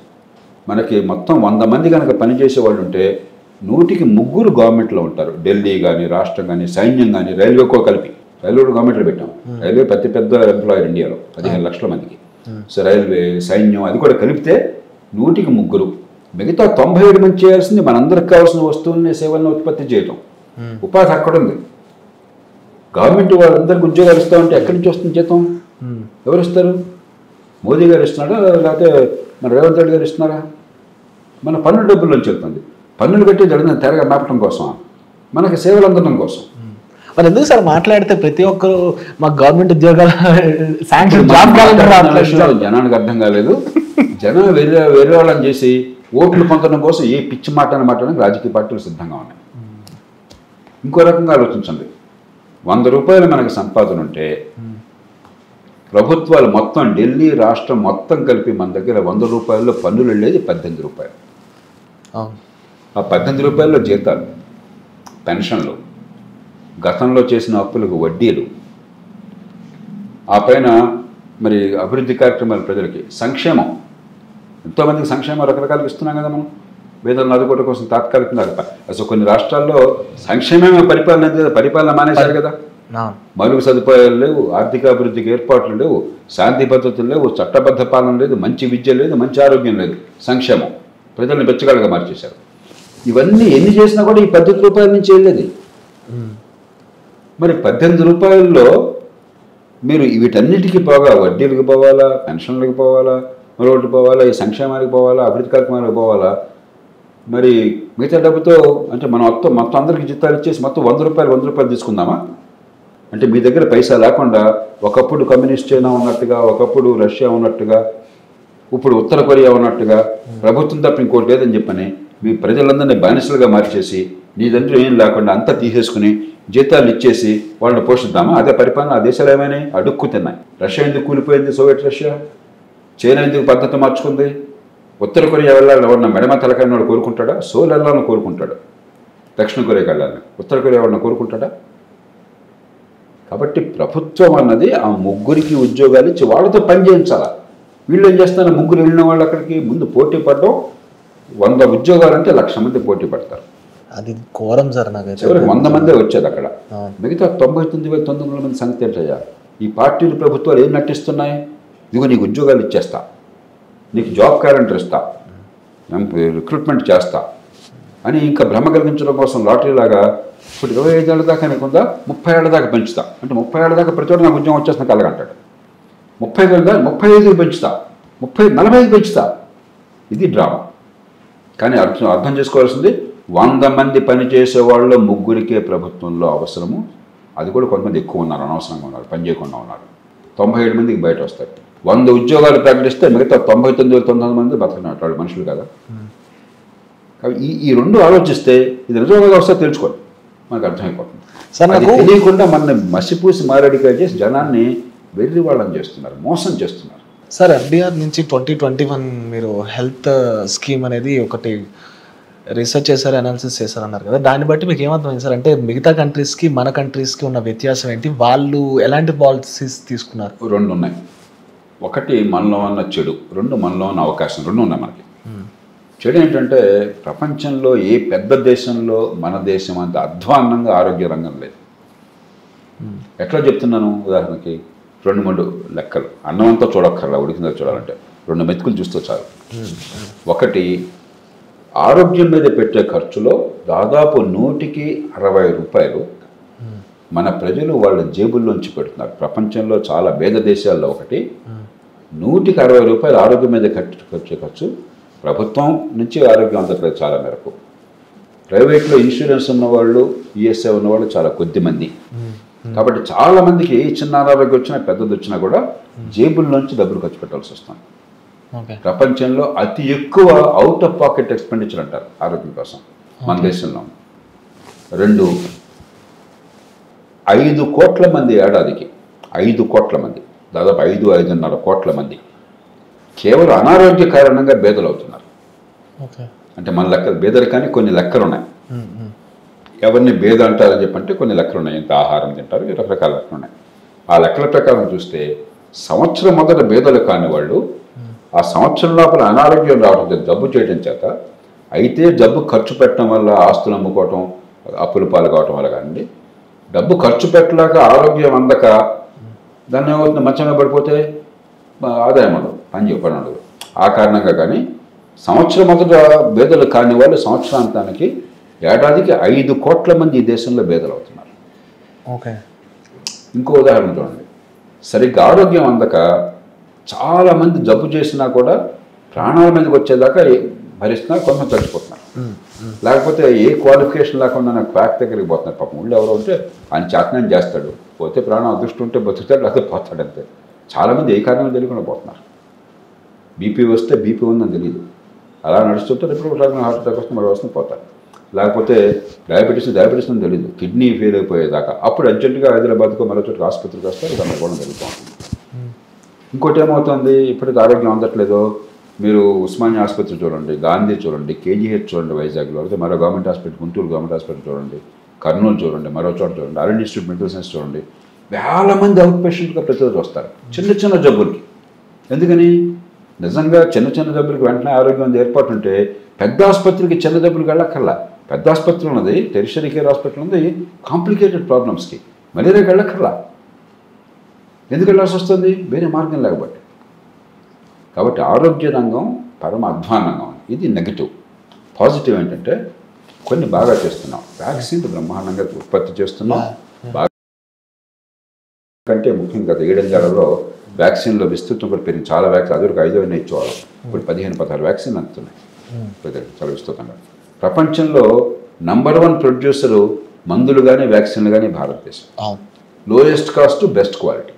మనకి మొత్తం 100 మంది కనుక పనిచేసే వాళ్ళు ఉంటే 100కి 3 గవర్నమెంట్లో ఉంటారు. ఢిల్లీ కానీ, రాష్ట్రం కానీ, సైన్యం కానీ, రైల్వేకో కలిపి. రైల్వే గవర్నమెంట్లో పెట్టాం. రైల్వే పెద్ద ఎంప్లాయర్ ఇండియాలో 15 లక్షల మందికి. సో రైల్వే, సైన్యం అది కూడా కలిపితే 100కి 3. మిగతా 97 మంది చేయాల్సింది మనందరికి కావాల్సిన వస్తువుల్ని సేవలను ఉత్పత్తి చేయటం. ఉపాధి అక్కడ ఉంది. గవర్నమెంట్ వాళ్ళందరికీ ఉద్యోగాలు ఇస్తామంటే ఎక్కడి నుంచి వస్తుంది జీతం? ఎవరు ఇస్తారు? మోదీ గారు ఇస్తున్నారా, లేకపోతే మన రేవంత్ రెడ్డి గారు ఇస్తున్నారా? మన పన్నుల డబ్బుల నుంచి వెళ్తుంది. పన్నులు కట్టి జరిగిన తెరగా మేపడం కోసం, మనకి సేవలు అందడం కోసం. మరి ఎందుకు సార్ మాట్లాడితే ప్రతి ఒక్కరు మాకు గవర్నమెంట్ ఉద్యోగాలు జనానికి అర్థం కాలేదు. జనం వేరే వాళ్ళని చేసి ఓట్లు పొందడం కోసం ఏ పిచ్చి మాటని మాట్లాడడానికి రాజకీయ పార్టీలు సిద్ధంగా ఉన్నాయి. ఇంకో రకంగా ఆలోచించండి. 100 రూపాయలు మనకి సంపాదన ఉంటే ప్రభుత్వాలు మొత్తం ఢిల్లీ రాష్ట్రం మొత్తం కలిపి మన దగ్గర 100 రూపాయల్లో పన్నులు వెళ్ళేది 18 రూపాయలు. ఆ 18 రూపాయల్లో జీతాలు, పెన్షన్లు, గతంలో చేసిన అప్పులకు వడ్డీలు, ఆ పైన మరి అభివృద్ధి కార్యక్రమాలు, ప్రజలకి సంక్షేమం, ఎంతోమందికి సంక్షేమం రకరకాలుగా ఇస్తున్నాం కదా మనం. వేతనాలు ఆదుకోవడం కోసం తాత్కాలికంగా అసలు కొన్ని రాష్ట్రాల్లో సంక్షేమమే పరిపాలన మానేశారు కదా. మౌలిక సదుపాయాలు లేవు, ఆర్థికాభివృద్ధికి ఏర్పాట్లు లేవు, శాంతి భద్రతలు లేవు, చట్టబద్ధ పాలన లేదు, మంచి విద్య లేదు, మంచి ఆరోగ్యం లేదు. సంక్షేమం ప్రజల్ని బెచ్చగాళ్ళగా మార్చేశారు. ఇవన్నీ ఎన్ని చేసినా కూడా ఈ 18 రూపాయల నుంచి వెళ్ళేది. మరి 18 రూపాయల్లో మీరు వీటన్నిటికీ పోగా వడ్డీలకు పోవాలా, పెన్షన్లకు పోవాలా, మరొకటి పోవాలా, ఈ సంక్షేమానికి పోవాలా, అభివృద్ధి కార్యక్రమాలకు పోవాలా. మరి మిగతా డబ్బుతో అంటే మనం మొత్తం అందరికీ జీతాలు ఇచ్చేసి మొత్తం 100 రూపాయలు తీసుకుందామా? అంటే మీ దగ్గర పైసా లేకుండా ఒకప్పుడు కమ్యూనిస్ట్ చైనా ఉన్నట్టుగా, ఒకప్పుడు రష్యా ఉన్నట్టుగా, ఇప్పుడు ఉత్తర కొరియా ఉన్నట్టుగా ప్రభుత్వం తప్ప ఇంకోటి లేదని చెప్పని మీ ప్రజలందరినీ బానిసలుగా మార్చేసి నీ దగ్గర ఏం లేకుండా అంతా తీసేసుకుని జీతాలు ఇచ్చేసి వాళ్ళని పోషిద్దామా? అదే పరిపాలన. ఆ దేశాలు ఏమైనాయి? అడుక్కు తిన్నాయి. రష్యా ఎందుకు కూలిపోయింది? Soviet Russia. చైనా ఎందుకు పద్ధతి మార్చుకుంది? ఉత్తర కొరియా వెళ్ళాలని ఎవరన్నా మెడమ తలకాయని వాడు కోరుకుంటాడా? సోల్ వెళ్ళాలని కోరుకుంటాడు. దక్షిణ కొరియాకి వెళ్ళాలని. ఉత్తర కొరియా ఎవరన్నా కోరుకుంటాడా? కాబట్టి ప్రభుత్వం అన్నది ఆ 3 ఉద్యోగాలు ఇచ్చి వాళ్ళతో పని చేయించాలా. వీళ్ళు ఏం చేస్తారు? 3 వెళ్ళిన వాళ్ళు అక్కడికి ముందు పోటీ పడడం. 100 ఉద్యోగాలంటే 1,00,000 మంది పోటీ పడతారు. అది ఘోరం సార్. నాకైతే చివరికి 100 మందే వచ్చేది అక్కడ. మిగతా 99,900 మంది సంగతి ఏంటయ్యా? ఈ పార్టీలు ప్రభుత్వాలు ఏం నటిస్తున్నాయి? ఇదిగో నీకు ఉద్యోగాలు ఇచ్చేస్తా, నీకు జాబ్ క్యాలెండర్ ఇస్తా, రిక్రూట్మెంట్ చేస్తా అని ఇంకా భ్రమ కలిగించడం కోసం లాటరీ లాగా ఇప్పుడు 25 ఏళ్ళ దాకా నీకుందా 30 ఏళ్ళ దాకా పెంచుతా అంటే 30 ఏళ్ళ దాకా ప్రతి నాకు ఉద్యోగం వచ్చేస్తున్న కలగంటాడు. 30 ఏళ్ళ 35 పెంచుతా 40 పెంచుతా. ఇది డ్రామా. కానీ అర్థం చేసుకోవాల్సింది 100 మంది పనిచేసే వాళ్ళు 3కే ప్రభుత్వంలో అవసరము. అది కూడా కొంతమంది ఎక్కువ ఉన్నారు, అనవసరంగా ఉన్నారు, పని చేయకుండా ఉన్నారు. 97 మందికి బయట వస్తారు. 100 ఉద్యోగాలు ప్రకటిస్తే మిగతా 99 మంది బతకనట్టు వాళ్ళు మనుషులు కదా. కాబట్టి ఈ రెండు ఆలోచిస్తే ఇది నిజంగా వస్తే తెలుసుకోండి, మనకు అర్థమైపోతుంది. అది తెలియకుండా మన మసిపూసి మారేడికాయ చేసి జనాన్ని వెర్రి వాళ్ళని చేస్తున్నారు, మోసం చేస్తున్నారు. సార్ ఎఫ్డిఆర్ నుంచి 2021 మీరు హెల్త్ స్కీమ్ అనేది ఒకటి రీసెర్చ్ చేశారు, అనాలిసిస్ చేశారు అన్నారు కదా, దాన్ని బట్టి మీకు ఏమర్థమైంది సార్? అంటే మిగతా కంట్రీస్కి మన కంట్రీస్కి ఉన్న వ్యత్యాసం ఏంటి? వాళ్ళు ఎలాంటి పాలసీస్ తీసుకున్నారు? 2 ఉన్నాయి. ఒకటి మనలో ఉన్న చెడు, 2 మనలో ఉన్న అవకాశం. 2 ఉన్నాయి మనకి. చెడు ఏంటంటే ప్రపంచంలో ఏ పెద్ద దేశంలో మన దేశం అంత అధ్వాన్నంగా ఆరోగ్య రంగం లేదు. ఎట్లా చెప్తున్నాను? ఉదాహరణకి 2-3 లెక్కలు. అన్నం అంతా చూడక్కర్లా, ఉడికిందో చూడాలంటే 2 మెతుకులు చూస్తూ చాలు. ఒకటి, ఆరోగ్యం మీద పెట్టే ఖర్చులో దాదాపు 100కి 60 రూపాయలు మన ప్రజలు వాళ్ళ జేబుల్లోంచి పెడుతున్నారు. ప్రపంచంలో చాలా పేద దేశాల్లో ఒకటి 100కి 60 రూపాయలు ఆరోగ్యం మీద ఖర్చు ప్రభుత్వం నుంచి ఆరోగ్యం అందట్లేదు చాలా మేరకు. ప్రైవేట్లో ఇన్సూరెన్స్ ఉన్నవాళ్ళు, ఈఎస్ఐ ఉన్నవాళ్ళు చాలా కొద్ది మంది. కాబట్టి చాలా మందికి చిన్న అనారోగ్యం వచ్చినా పెద్దది వచ్చినా కూడా జేబుల్లోంచి డబ్బులు ఖర్చు పెట్టాల్సి వస్తుంది. ప్రపంచంలో అతి ఎక్కువ అవుట్ ఆఫ్ పాకెట్ ఎక్స్పెండిచర్ అంటారు ఆరోగ్యం కోసం మన దేశంలో. 2, 5 కోట్ల మంది ఏడాదికి, 5 కోట్ల మంది, దాదాపు 5-5.5 కోట్ల మంది కేవలం అనారోగ్య కారణంగా బేదలు అవుతున్నారు. అంటే మన లెక్కలు బేదలు, కానీ కొన్ని లెక్కలు ఉన్నాయి. ఎవరిని బేద అంటారని చెప్పంటే కొన్ని లెక్కలు ఉన్నాయి. ఎంత ఆహారం తింటారు, రకరకాల లెక్కలు ఉన్నాయి. ఆ లెక్కల ప్రకారం చూస్తే సంవత్సరం మొదట బేదలు కాని వాళ్ళు ఆ సంవత్సరం లోపల అనారోగ్యం రావడం, జబ్బు చేయడం చేత, అయితే జబ్బు ఖర్చు పెట్టడం వల్ల ఆస్తులు అమ్ముకోవటం, అప్పుల పాలు కావటం వల్ల కానివ్వండి, డబ్బు ఖర్చు పెట్టలేక ఆరోగ్యం అందక దాన్ని ఏమవుతుంది, మంచంగా పడిపోతే ఆదాయం ఉండదు, పని ఉండదు. ఆ కారణంగా కానీ సంవత్సరం మొదట బేదలు కాని వాళ్ళు సంవత్సరాంతానికి ఏడాదికి 5 కోట్ల మంది ఈ దేశంలో బేదలు అవుతున్నారు. ఇంకో ఉదాహరణ చూడండి. సరిగ్గా ఆరోగ్యం అందక చాలామంది జబ్బు చేసినా కూడా ప్రాణాల మీదకి వచ్చేదాకా భరిస్తున్నారు, కొంతమంది చచ్చిపోతున్నారు. లేకపోతే ఏ క్వాలిఫికేషన్ లేకుండా నాకు క్వాక్ దగ్గరికి పోతున్నారు. పాపం ఊళ్ళో ఎవరో ఉంటే ఆయన చేతనం చేస్తాడు, పోతే ప్రాణం అదృష్టం ఉంటే బతుకుతాడు, లేకపోతే పోతాడు అంతే. చాలామంది ఏ కారణం తెలియకుండా పోతున్నారు. బీపీ వస్తే బీపీ ఉందని తెలియదు, అలా నడుస్తుంటే ఎప్పుడు హార్ట్ అటాక్ వస్తే మరో వస్తుంది పోతారు. లేకపోతే డయాబెటీస్ అని తెలియదు, కిడ్నీ ఫెయిల్ అయిపోయేదాకా అప్పుడు అర్జెంటుగా హైదరాబాద్కో మరో చోట ఆసుపత్రికి వస్తారు, దాన్ని కూడా జరుగుతూ ఉంటుంది. ఇంకోటి ఏమవుతుంది, ఇప్పటికి ఆరోగ్యం అందట్లేదు. మీరు ఉస్మానియా ఆసుపత్రి చూడండి, గాంధీ చూడండి, కేజీహెచ్ చూడండి వైజాగ్లో, అయితే మరో government hospital, Guntur government hospital చూడండి, కర్నూలు చూడండి, మరో చోట చూడండి, ఆర్ఎండ్ ఇన్స్టిట్యూట్ మెడికల్ సైన్స్ చూడండి, వేల మంది అవుట్ పేషెంట్గా ప్రతిరోజు వస్తారు చిన్న జబ్బులకి. ఎందుకని? నిజంగా చిన్న జబ్బులకి వెంటనే ఆరోగ్యం ఏర్పాటు ఉంటే పెద్ద ఆసుపత్రికి చిన్న జబ్బులకి వెళ్ళక్కర్లా. పెద్ద ఆసుపత్రి ఉన్నది, టెరిషరీ కేర్ హాస్పిటల్ ఉంది కాంప్లికేటెడ్ ప్రాబ్లమ్స్కి, మలేరియాకి వెళ్ళక్కర్లా. ఎందుకు వెళ్ళాల్సి వస్తుంది? వేరే మార్గం లేకపోతే. కాబట్టి ఆరోగ్య రంగం పరమ అధ్వానంగా ఉంది. ఇది నెగిటివ్. పాజిటివ్ ఏంటంటే కొన్ని బాగా చేస్తున్నాం. వ్యాక్సిన్లు బ్రహ్మాండంగా ఉత్పత్తి చేస్తున్నాం. బాగా కంటే ముఖ్యంగా గత 7 ఏళ్లలో వ్యాక్సిన్లో విస్తృతం కూడా పెరిగింది. చాలా వ్యాక్సిన్ అదివరకు 5 ఇచ్చేవాళ్ళం, ఇప్పుడు 15-16 వ్యాక్సిన్ అందుతున్నాయి ప్రజలు చాలా విస్తృతంగా. ప్రపంచంలో నంబర్ 1 ప్రొడ్యూసరు మందులు కానీ వ్యాక్సిన్లు కానీ భారతదేశం. Lowest cost, best quality.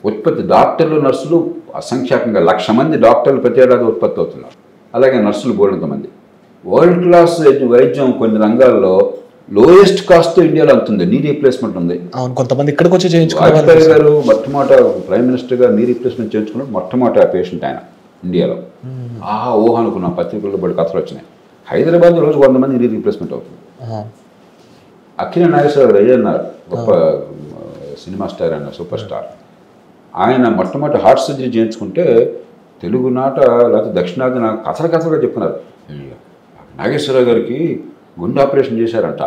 ఉత్పత్తి డాక్టర్లు, నర్సులు అసంఖ్యాకంగా 1,00,000 మంది డాక్టర్లు ప్రతి ఏడాది ఉత్పత్తి అవుతున్నారు. అలాగే నర్సులు బోల్డంత మంది. వరల్డ్ క్లాస్ వైద్యం కొన్ని రంగాల్లో లోయెస్ట్ కాస్ట్ ఇండియాలో అవుతుంది. నీ రీప్లేస్మెంట్ ఉంది. కొంతమంది ఇక్కడికి వచ్చి చేయించుకున్నారు. వాజ్పేయి గారు మొట్టమొదట ప్రైమ్ మినిస్టర్గా నీ రీప్లేస్మెంట్ చేయించుకున్నాడు. మొట్టమొదటి పేషెంట్ ఆయన ఇండియాలో. ఊహ అనుకున్న పత్రికల్లో బడి కథలు వచ్చినాయి. హైదరాబాద్ రోజు 100 మంది నీ రీప్లేస్మెంట్ అవుతుంది. అక్కినే నాగేశ్వరరావు గారు అన్నారు, గొప్ప సినిమా స్టార్ అన్న సూపర్ స్టార్. ఆయన మొట్టమొదటి హార్ట్ సర్జరీ చేయించుకుంటే తెలుగునాట లేకపోతే దక్షిణాది నాకు కథలుగా చెప్పుకున్నారు. నాగేశ్వరరావు గారికి గుండె ఆపరేషన్ చేశారంట,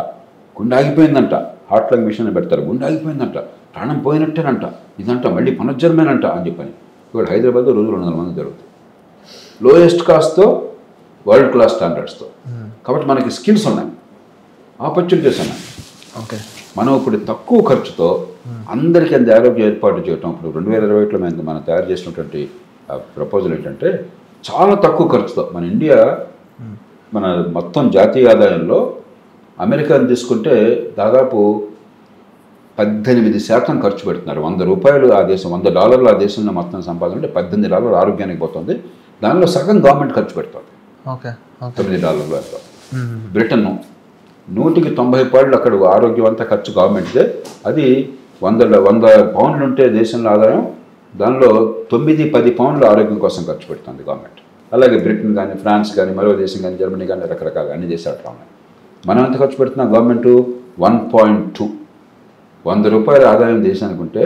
గుండె ఆగిపోయిందంట, హార్ట్ లంగ్ మిషన్ పెడతారు, గుండె ఆగిపోయిందంట, ప్రాణం పోయినట్టేనంట, ఇదంట మళ్ళీ పునర్జన్మేనంట అని చెప్పని. ఇప్పుడు హైదరాబాద్లో రోజు 200 మంది జరుగుతుంది. లోయెస్ట్ కాస్ట్తో వరల్డ్ క్లాస్ స్టాండర్డ్స్తో. కాబట్టి మనకి స్కిల్స్ ఉన్నాయి, ఆపర్చునిటీస్ ఉన్నాయి. ఓకే, మనం ఇప్పుడు తక్కువ ఖర్చుతో అందరికీ అంత ఆరోగ్య ఏర్పాటు చేయటం. ఇప్పుడు 2021లో మనం తయారు చేసినటువంటి ప్రపోజల్ ఏంటంటే చాలా తక్కువ ఖర్చుతో మన ఇండియా మన మొత్తం జాతీయ ఆదాయంలో అమెరికాను తీసుకుంటే దాదాపు 18% ఖర్చు పెడుతున్నారు. $100 ఆ దేశం, $100 ఆ దేశంలో మొత్తం సంపాదన అంటే $18 ఆరోగ్యానికి పోతుంది. దానిలో సగం గవర్నమెంట్ ఖర్చు పెడుతుంది, $9 ఎంతో. బ్రిటన్ 100కి 90 పాయింట్లు అక్కడ ఆరోగ్యం అంతా ఖర్చు గవర్నమెంట్దే. అది 100 పౌండ్లు ఉంటే దేశంలో ఆదాయం, దానిలో 9-10 పౌండ్లు ఆరోగ్యం కోసం ఖర్చు పెడుతుంది గవర్నమెంట్. అలాగే బ్రిటన్ కానీ, ఫ్రాన్స్ కానీ, మరో దేశం కానీ, జర్మనీ కానీ, రకరకాల అన్ని దేశాలు అట్లా ఉన్నాయి. మనం ఎంత ఖర్చు పెడుతున్నాం? గవర్నమెంట్ 1.2. $100 ఆదాయం దేశానికి ఉంటే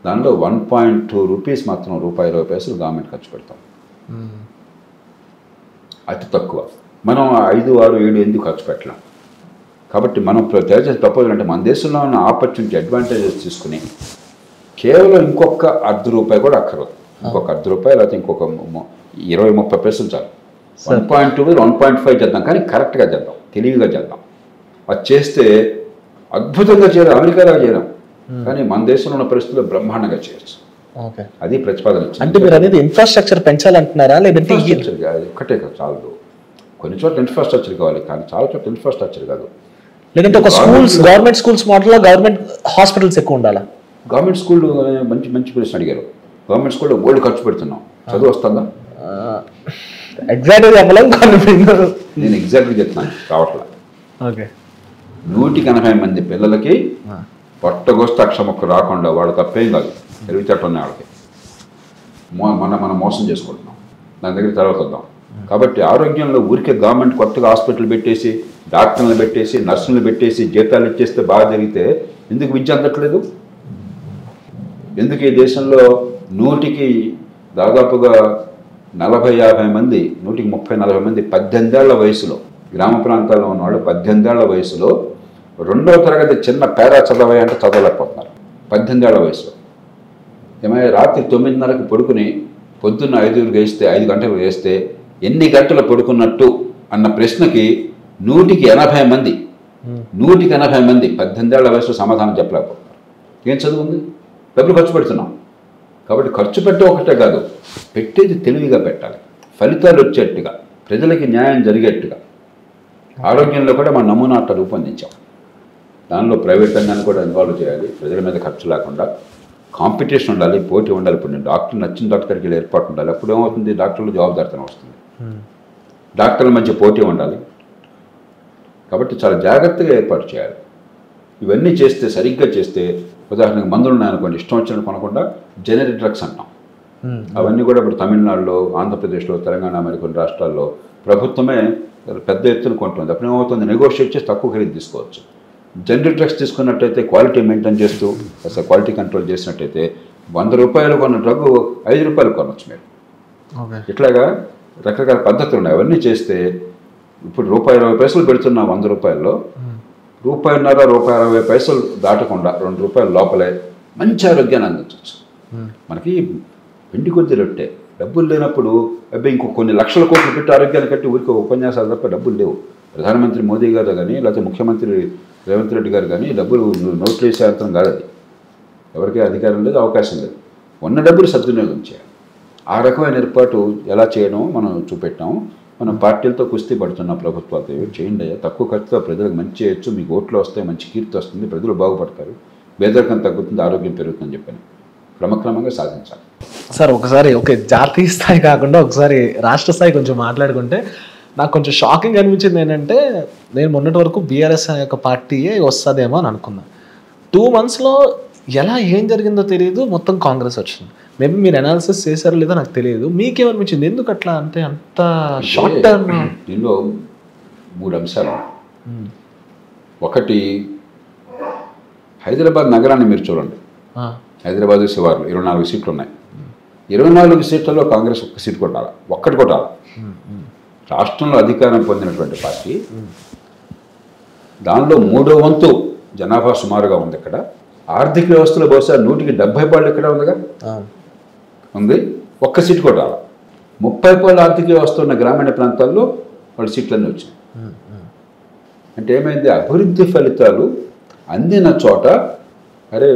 దానిలో 1.2 రూపీస్ మాత్రం ₹1.20 గవర్నమెంట్ ఖర్చు పెడతాం. అతి తక్కువ. మనం 5, 6, 7 ఎందుకు ఖర్చు పెట్టలేం? కాబట్టి మనం తయారు చేసే ప్రపోజల్ అంటే మన దేశంలో ఉన్న ఆపర్చునిటీ అడ్వాంటేజెస్ తీసుకుని కేవలం ఇంకొక ₹0.5 కూడా అక్కర్లేదు. ఇంకొక ₹0.5 లేకపోతే ఇంకొక 20-30 పైసలు చాలు. 1.2 1.5 చేద్దాం, కానీ కరెక్ట్గా చేద్దాం, తెలివిగా చేద్దాం. అది చేస్తే అద్భుతంగా చేయడం, అమెరికాలో చేయడం, కానీ మన దేశంలో ఉన్న పరిస్థితుల్లో బ్రహ్మాండంగా చేయొచ్చు. అది ప్రతిపాదన. అంటే మీరు అనేది ఇన్ఫ్రాస్ట్రక్చర్ పెంచాలంటున్నారా, లేదంటే ఒక్కటే కాదు, చాలు. కొన్ని చోట్ల ఇన్ఫ్రాస్ట్రక్చర్ కావాలి, కానీ చాలా చోట్ల ఇన్ఫ్రాస్ట్రక్చర్ కాదు. లేదంటే ఒక స్కూల్స్, గవర్నమెంట్ స్కూల్స్ మోడల్లో గవర్నమెంట్ హాస్పిటల్స్ ఎక్కువ ఉండాలా? గవర్నమెంట్ స్కూల్ మంచి ప్రశ్న అడిగారు. గవర్నమెంట్ స్కూల్లో ఓల్డ్ ఖర్చు పెడుతున్నాం, చదువు వస్తుందా? ఎగ్జాక్ట్గా చెప్పలేం, నేను ఎగ్జాక్ట్గా చెప్తున్నాను, రావట్లా. ఓకే, 180 మంది పిల్లలకి పొట్టగొస్తే అక్షముక్క రాకుండా వాళ్ళు తప్పేం కాదు, తెలివితేటలు ఉన్నాయి వాళ్ళకి. మనం మోసం చేసుకుంటున్నాం, దాని దగ్గర తర్వాత వద్దాం. కాబట్టి ఆరోగ్యంలో ఊరికే గవర్నమెంట్ కొత్తగా హాస్పిటల్ పెట్టేసి, డాక్టర్లు పెట్టేసి, నర్సులు పెట్టేసి, జీతాలు ఇచ్చేస్తే బాగా జరిగితే ఎందుకు విద్య అందట్లేదు? ఎందుకు ఈ దేశంలో 100కి దాదాపుగా 40-50 మంది, 100కి 30-40 మంది 18 ఏళ్ల వయసులో, గ్రామ ప్రాంతాల్లో ఉన్నవాళ్ళు 18 ఏళ్ల వయసులో 2వ తరగతి చిన్న పేరా చదవే అంటే చదవలేకపోతున్నారు 18 ఏళ్ల వయసులో. ఏమైనా రాత్రి 9:30కి పడుకుని పొద్దున్న 5 గంటలకు వేస్తే ఎన్ని గంటలు పడుకున్నట్టు అన్న ప్రశ్నకి 100కి 80 మంది 18 ఏళ్ల వయసులో సమాధానం చెప్పలేకపోతున్నారు. ఏం చదువు ఉంది? డబ్బులు ఖర్చు పెడుతున్నాం. కాబట్టి ఖర్చు పెట్టే ఒకటే కాదు, పెట్టేది తెలివిగా పెట్టాలి, ఫలితాలు వచ్చేట్టుగా, ప్రజలకి న్యాయం జరిగేట్టుగా. ఆరోగ్యంలో కూడా మన నమూనా అట్లా రూపొందించాం. దానిలో ప్రైవేట్ రంగాన్ని కూడా ఇన్వాల్వ్ చేయాలి, ప్రజల మీద ఖర్చు లేకుండా. కాంపిటీషన్ ఉండాలి, పోటీ ఉండాలి. ఇప్పుడు నేను డాక్టర్ నచ్చిన డాక్టర్ దగ్గరికి వెళ్ళి ఏర్పాటు ఉండాలి. అప్పుడు ఏమవుతుంది? డాక్టర్లు జవాబుదారితనం వస్తుంది, డాక్టర్ల మధ్య పోటీ ఉండాలి. కాబట్టి చాలా జాగ్రత్తగా ఏర్పాటు చేయాలి. ఇవన్నీ చేస్తే, సరిగ్గా చేస్తే, ఉదాహరణకు మందులు ఉన్నాయనుకోండి, ఇష్టం వచ్చినట్టు కొనకుండా జెనరిక్ డ్రగ్స్ అంటాం. అవన్నీ కూడా ఇప్పుడు తమిళనాడులో, ఆంధ్రప్రదేశ్లో, తెలంగాణ, మరికొన్ని రాష్ట్రాల్లో ప్రభుత్వమే పెద్ద ఎత్తున కొంటుంది. అప్పుడు ఏమవుతుంది? నెగోషియేట్ చేసి తక్కువ ఖరీదు తీసుకోవచ్చు. జనరిక్ డ్రగ్స్ తీసుకున్నట్టయితే క్వాలిటీ మెయింటైన్ చేస్తూ, అసలు క్వాలిటీ కంట్రోల్ చేసినట్టయితే ₹100 కొన్న డ్రగ్ ₹5 కొనవచ్చు మీరు. ఇట్లాగా రకరకాల పద్ధతులు ఉన్నాయి. అవన్నీ చేస్తే ఇప్పుడు ₹1.20 పెడుతున్న ₹100లో ₹1.50 దాటకుండా ₹2 లోపలే మంచి ఆరోగ్యాన్ని అందించవచ్చు. మనకి పిండి కొద్ది రొట్టె. డబ్బులు లేనప్పుడు అబ్బాయి ఇంకో కొన్ని లక్షల కోట్లు పెట్టి ఆరోగ్యాన్ని కట్టి ఊరికి ఉపన్యాసాలు తప్ప డబ్బులు లేవు. ప్రధానమంత్రి మోదీ గారు కానీ, లేకపోతే ముఖ్యమంత్రి రేవంత్ రెడ్డి గారు కానీ డబ్బులు నోట్లు వేసేంతం కాదు. అది ఎవరికీ అధికారం లేదు, అవకాశం లేదు. ఉన్న డబ్బులు సద్వినియోగం చేయాలి. ఆ రకమైన ఏర్పాటు ఎలా చేయడం మనం చూపెట్టాము. మనం పార్టీలతో కుస్తీ పడుతున్న ప్రభుత్వాలతో చేయండి అయ్యా, తక్కువ ఖర్చుతో ప్రజలకు మంచి చేయొచ్చు, మీకు ఓట్లు వస్తాయి, మంచి కీర్తి వస్తుంది, ప్రజలు బాగుపడతారు, పేదరికం తగ్గుతుంది, ఆరోగ్యం పెరుగుతుందని చెప్పని క్రమక్రమంగా సాధించాలి. సార్ ఒకసారి జాతీయ స్థాయి కాకుండా ఒకసారి రాష్ట్ర స్థాయి కొంచెం మాట్లాడుకుంటే నాకు కొంచెం షాకింగ్ అనిపించింది ఏంటంటే, నేను మొన్నటి వరకు బీఆర్ఎస్ యొక్క పార్టీయే వస్తుందేమో అని అనుకున్నాను. 2 monthsలో ఎలా ఏం జరిగిందో తెలియదు, మొత్తం కాంగ్రెస్ వచ్చింది. మేబీ మీరు అనాలిసిస్ చేశారో లేదో నాకు తెలియదు. మీకేమనిపించింది? ఎందుకు అట్లా అంటే అంత షార్ట్ టర్మ్? దీనిలో 3 అంశాలు. ఒకటి, హైదరాబాద్ నగరాన్ని మీరు చూడండి. హైదరాబాద్ శివార్లు 24 సీట్లు ఉన్నాయి. 24 సీట్లలో కాంగ్రెస్ 1 సీటు కొట్టాలి, ఒక్కటి కొట్టాలి. రాష్ట్రంలో అధికారం పొందినటువంటి పార్టీ, దానిలో 3వ వంతు జనాభా సుమారుగా ఉంది. ఇక్కడ ఆర్థిక వ్యవస్థలో బహుశా 170 పాళ్ళు ఇక్కడ ఉందిగా ఉంది, 1 సీటు కొట్టాలి. 30 ఆర్థిక వ్యవస్థ ఉన్న గ్రామీణ ప్రాంతాల్లో వాళ్ళ సీట్లన్నీ వచ్చినాయి. అంటే ఏమైంది, అభివృద్ధి ఫలితాలు అందిన చోట అరే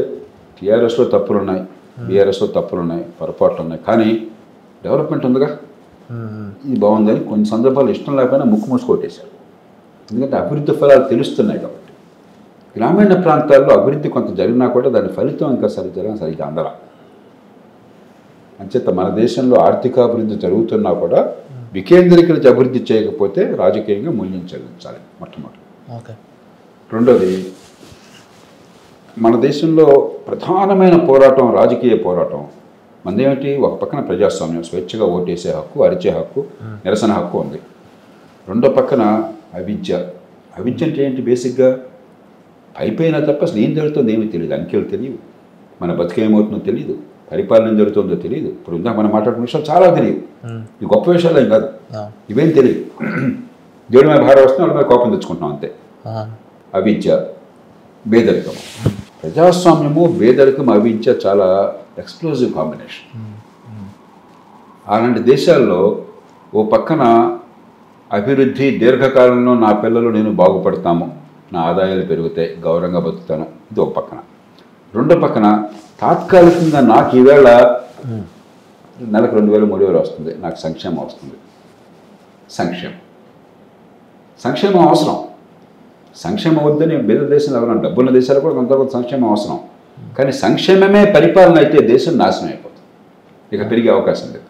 టీఆర్ఎస్లో తప్పులు ఉన్నాయి, బీఆర్ఎస్లో తప్పులు ఉన్నాయి, పొరపాట్లు ఉన్నాయి, కానీ డెవలప్మెంట్ ఉందిగా, ఇది బాగుందని కొన్ని సందర్భాలు ఇష్టం లేకపోయినా ముక్కు మూసుకొట్టేశారు. ఎందుకంటే అభివృద్ధి ఫలాలు తెలుస్తున్నాయి కాబట్టి. గ్రామీణ ప్రాంతాల్లో అభివృద్ధి కొంత జరిగినా కూడా దాని ఫలితం ఇంకా సరిగ్గా అందరా. అంచేత మన దేశంలో ఆర్థికాభివృద్ధి జరుగుతున్నా కూడా వికేంద్రీకరించి అభివృద్ధి చేయకపోతే రాజకీయంగా మూల్యం చెల్లించాలి మొట్టమొదటి. రెండోది, మన దేశంలో ప్రధానమైన పోరాటం రాజకీయ పోరాటం మనదేమిటి, ఒక పక్కన ప్రజాస్వామ్యం, స్వేచ్ఛగా ఓటేసే హక్కు, అరిచే హక్కు, నిరసన హక్కు ఉంది. రెండో పక్కన అవిద్య. అవిద్య అంటే ఏంటి, బేసిక్గా పైపోయినా తప్ప అసలు ఏం జరుగుతుందో ఏమీ తెలియదు, అంకెలు తెలియదు, మన బతికేమవుతుందో తెలియదు, పరిపాలన ఏం జరుగుతుందో తెలియదు. ఇప్పుడు ఇందాక మనం మాట్లాడుకున్న విషయాలు చాలా తెలియదు, ఈ గొప్ప విషయాలు ఏం కాదు, ఇవేం తెలియదు. దేవుడి మీద భారం వస్తే వాళ్ళ మీద కోపం తెచ్చుకుంటాం అంతే. అవిద్య, పేదరికం. ప్రజాస్వామ్యము, పేదరికం, అవిద్య చాలా ఎక్స్ప్లోజివ్ కాంబినేషన్. అలాంటి దేశాల్లో ఓ పక్కన అభివృద్ధి, దీర్ఘకాలంలో నా పిల్లలు నేను బాగుపడతాము, నా ఆదాయాలు పెరుగుతాయి, గౌరవంగా బతుకుతాను, ఇది ఒక పక్కన. రెండో పక్కన తాత్కాలికంగా నాకు ఈవేళ నెలకు 2000, 3000 వస్తుంది, నాకు సంక్షేమం వస్తుంది. సంక్షేమం అవసరం. సంక్షేమం వద్దని పేద దేశాలు ఎవరైనా డబ్బున్న దేశాలు కూడా కొంత సంక్షేమం అవసరం. కానీ సంక్షేమమే పరిపాలన అయితే దేశం నాశనం అయిపోతుంది, ఇక పెరిగే అవకాశం లేదు.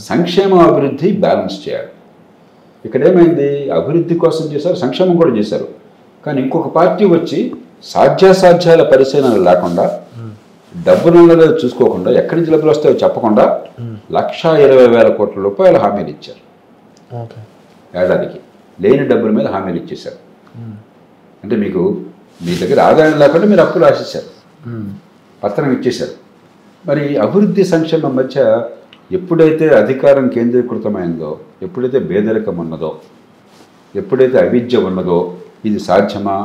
సంక్షేమ అభివృద్ధి బ్యాలెన్స్ చేయాలి. ఇక్కడ ఏమైంది, అభివృద్ధి కోసం చేశారు, సంక్షేమం కూడా చేశారు, కానీ ఇంకొక పార్టీ వచ్చి సాధ్యాసాధ్యాల పరిశీలన లేకుండా, డబ్బులు చూసుకోకుండా, ఎక్కడి నుంచి డబ్బులు వస్తాయో చెప్పకుండా 1,20,000 కోట్ల రూపాయల హామీలు ఇచ్చారు. ఏడాదికి లేని డబ్బుల మీద హామీలు ఇచ్చేశారు. అంటే మీకు మీ దగ్గర ఆదాయం లేకుండా మీరు అప్పులు ఆశించారు, పత్రం ఇచ్చేశారు. మరి అభివృద్ధి సంక్షేమం మధ్య ఎప్పుడైతే అధికారం కేంద్రీకృతమైందో, ఎప్పుడైతే పేదరికం ఉన్నదో, ఎప్పుడైతే అవిద్య ఉన్నదో, ఇది సాధ్యమా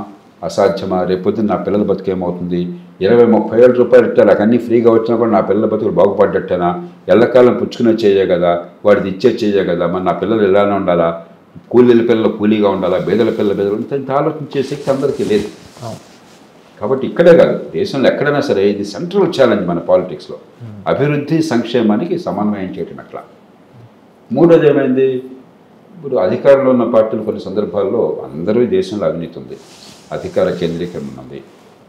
అసాధ్యమా, రేపొద్దున నా పిల్లల బతుకేమవుతుంది, 20-30 వేల రూపాయలు ఇట్టా నాకు అన్నీ ఫ్రీగా వచ్చినా కూడా నా పిల్లల బతుకులు బాగుపడ్డట్టేనా, ఎల్లకాలం పుచ్చుకునే చేయే కదా, వాడిది ఇచ్చే చేయే కదా, మరి నా పిల్లలు ఎలానే ఉండాలా, కూలీల పిల్లలు కూలీగా ఉండాలా, బేదల పిల్లలు ఇంత ఆలోచించే శక్తి అందరికీ లేదు. కాబట్టి ఇక్కడే కాదు, దేశంలో ఎక్కడైనా సరే ఇది సెంట్రల్ ఛాలెంజ్ మన పాలిటిక్స్లో, అభివృద్ధి సంక్షేమానికి సమన్వయం చేయటం ఎట్లా. మూడోది ఏమైంది, ఇప్పుడు అధికారంలో ఉన్న పార్టీలు కొన్ని సందర్భాల్లో అందరూ దేశంలో అవినీతి ఉంది, అధికార కేంద్రీకరణ ఉంది,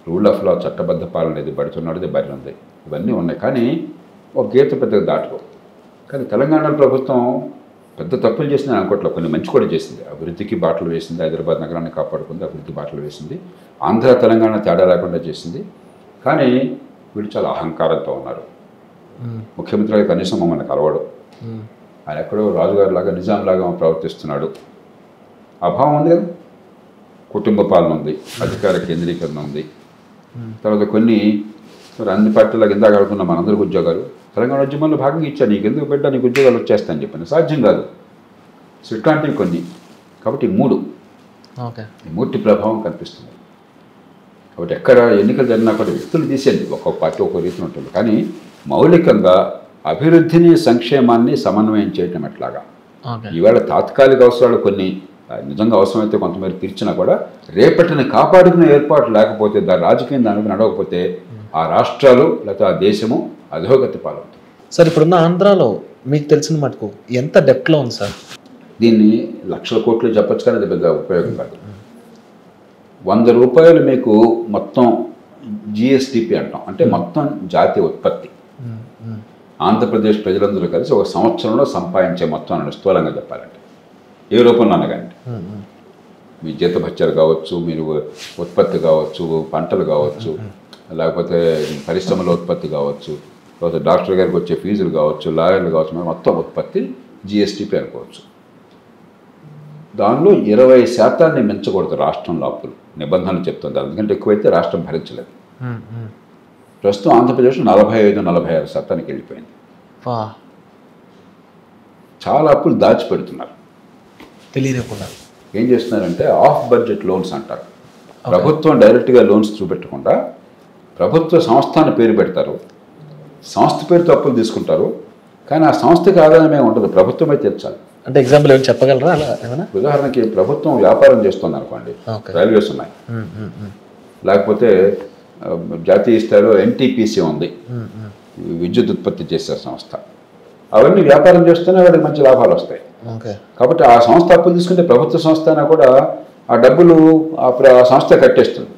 రూల్ ఆఫ్ లా, చట్టబద్ధ పాలన లేదు, బడుచున్నాడిదే బరి ఉంది, ఇవన్నీ ఉన్నాయి. కానీ ఒక గీత పెద్దగా దాటుకో. కానీ తెలంగాణ ప్రభుత్వం పెద్ద తప్పులు చేసింది అనుకోవట్లేదు, కొన్ని మంచి కూడా చేసింది, అభివృద్ధికి బాటలు వేసింది, హైదరాబాద్ నగరాన్ని కాపాడుకుంది, అభివృద్ధి బాటలు వేసింది, ఆంధ్ర తెలంగాణ తేడా లేకుండా చేసింది. కానీ వీళ్ళు చాలా అహంకారంతో ఉన్నారు. ముఖ్యమంత్రి కనీసం మమ్మల్ని కలవడు, ఆయన ఎక్కడో రాజుగారి లాగా నిజాంలాగా ప్రవర్తిస్తున్నాడు. అభావం ఉంది కదా, కుటుంబ పాలన ఉంది, అధికార కేంద్రీకరణ ఉంది. తర్వాత కొన్ని అన్ని పార్టీలకు ఇందాక అడుగుతున్న మనందరికి ఉద్యోగాలు తెలంగాణ ఉద్యమంలో భాగంగా ఇచ్చారు, నీకు ఎందుకు పెట్టా, నీకు ఉద్యోగాలు వచ్చేస్తాయని చెప్పాను, సాధ్యం కాదు. సో ఇట్లాంటివి కొన్ని. కాబట్టి ఈ మూర్తి ప్రభావం కనిపిస్తుంది. కాబట్టి ఎక్కడ ఎన్నికలు జరిగినా కూడా వ్యక్తులు తీసేది, ఒక్కొక్క పార్టీ ఒక్కో రీతిని ఉంటుంది, కానీ మౌలికంగా అభివృద్ధిని సంక్షేమాన్ని సమన్వయం చేయటం ఎట్లాగా. ఈవేళ తాత్కాలిక అవసరాలు కొన్ని నిజంగా అవసరమైతే కొంతమేర తీర్చినా కూడా రేపటిని కాపాడుకునే ఏర్పాటు లేకపోతే, దాని రాజకీయం దానికి నడవకపోతే ఆ రాష్ట్రాలు లేకపోతే ఆ దేశము అధోగతి పాలవుతుంది. సార్ ఇప్పుడున్న ఆంధ్రాలో మీకు తెలిసిన మటుకు ఎంత డెప్ట్లో ఉంది సార్? దీన్ని లక్షల కోట్లు చెప్పచ్చు, కానీ అది పెద్ద ఉపయోగం కాదు. 100 రూపాయలు మీకు మొత్తం జిఎస్టిపి అంటాం, అంటే మొత్తం జాతీయ ఉత్పత్తి ఆంధ్రప్రదేశ్ ప్రజలందరూ కలిసి ఒక సంవత్సరంలో సంపాదించే మొత్తం అని స్థూలంగా చెప్పాలంటే, ఏ రూపంలో అనగానే మీ జీతభత్యాలు కావచ్చు, మీరు ఉత్పత్తి కావచ్చు, పంటలు కావచ్చు, లేకపోతే పరిశ్రమల ఉత్పత్తి కావచ్చు, లేకపోతే డాక్టర్ గారికి వచ్చే ఫీజులు కావచ్చు, లాయర్లు కావచ్చు, మొత్తం ఉత్పత్తి జిఎస్టిపి అనుకోవచ్చు. దానిలో 20% మించకూడదు రాష్ట్రంలో అప్పులు, నిబంధనలు చెప్తుంది. అందుకంటే ఎక్కువైతే రాష్ట్రం భరించలేదు. ప్రస్తుతం ఆంధ్రప్రదేశ్ 45-46% వెళ్ళిపోయింది. చాలా అప్పులు దాచిపెడుతున్నారు, తెలియకుండా. ఏం చేస్తున్నారంటే ఆఫ్ బడ్జెట్ లోన్స్ అంటారు. ప్రభుత్వం డైరెక్ట్గా లోన్స్ చూపెట్టకుండా ప్రభుత్వ సంస్థ అని పేరు పెడతారు, సంస్థ పేరుతో అప్పులు తీసుకుంటారు, కానీ ఆ సంస్థకి ఆదాయమే ఉండదు, ప్రభుత్వమే తీర్చాలి. అంటే ఎగ్జాంపుల్ ఏమైనా చెప్పగలరా అలా ఏమైనా? ఉదాహరణకి ప్రభుత్వం వ్యాపారం చేస్తుంది అనుకోండి, రైల్వేస్ ఉన్నాయి, లేకపోతే జాతీయ స్థాయిలో ఎన్టీపీసీ ఉంది, విద్యుత్ ఉత్పత్తి చేసే సంస్థ, అవన్నీ వ్యాపారం చేస్తూనే వాడికి మంచి లాభాలు వస్తాయి. కాబట్టి ఆ సంస్థ అప్పులు తీసుకుంటే ప్రభుత్వ సంస్థ అయినా కూడా ఆ డబ్బులు ఆ సంస్థ కట్టేస్తుంది.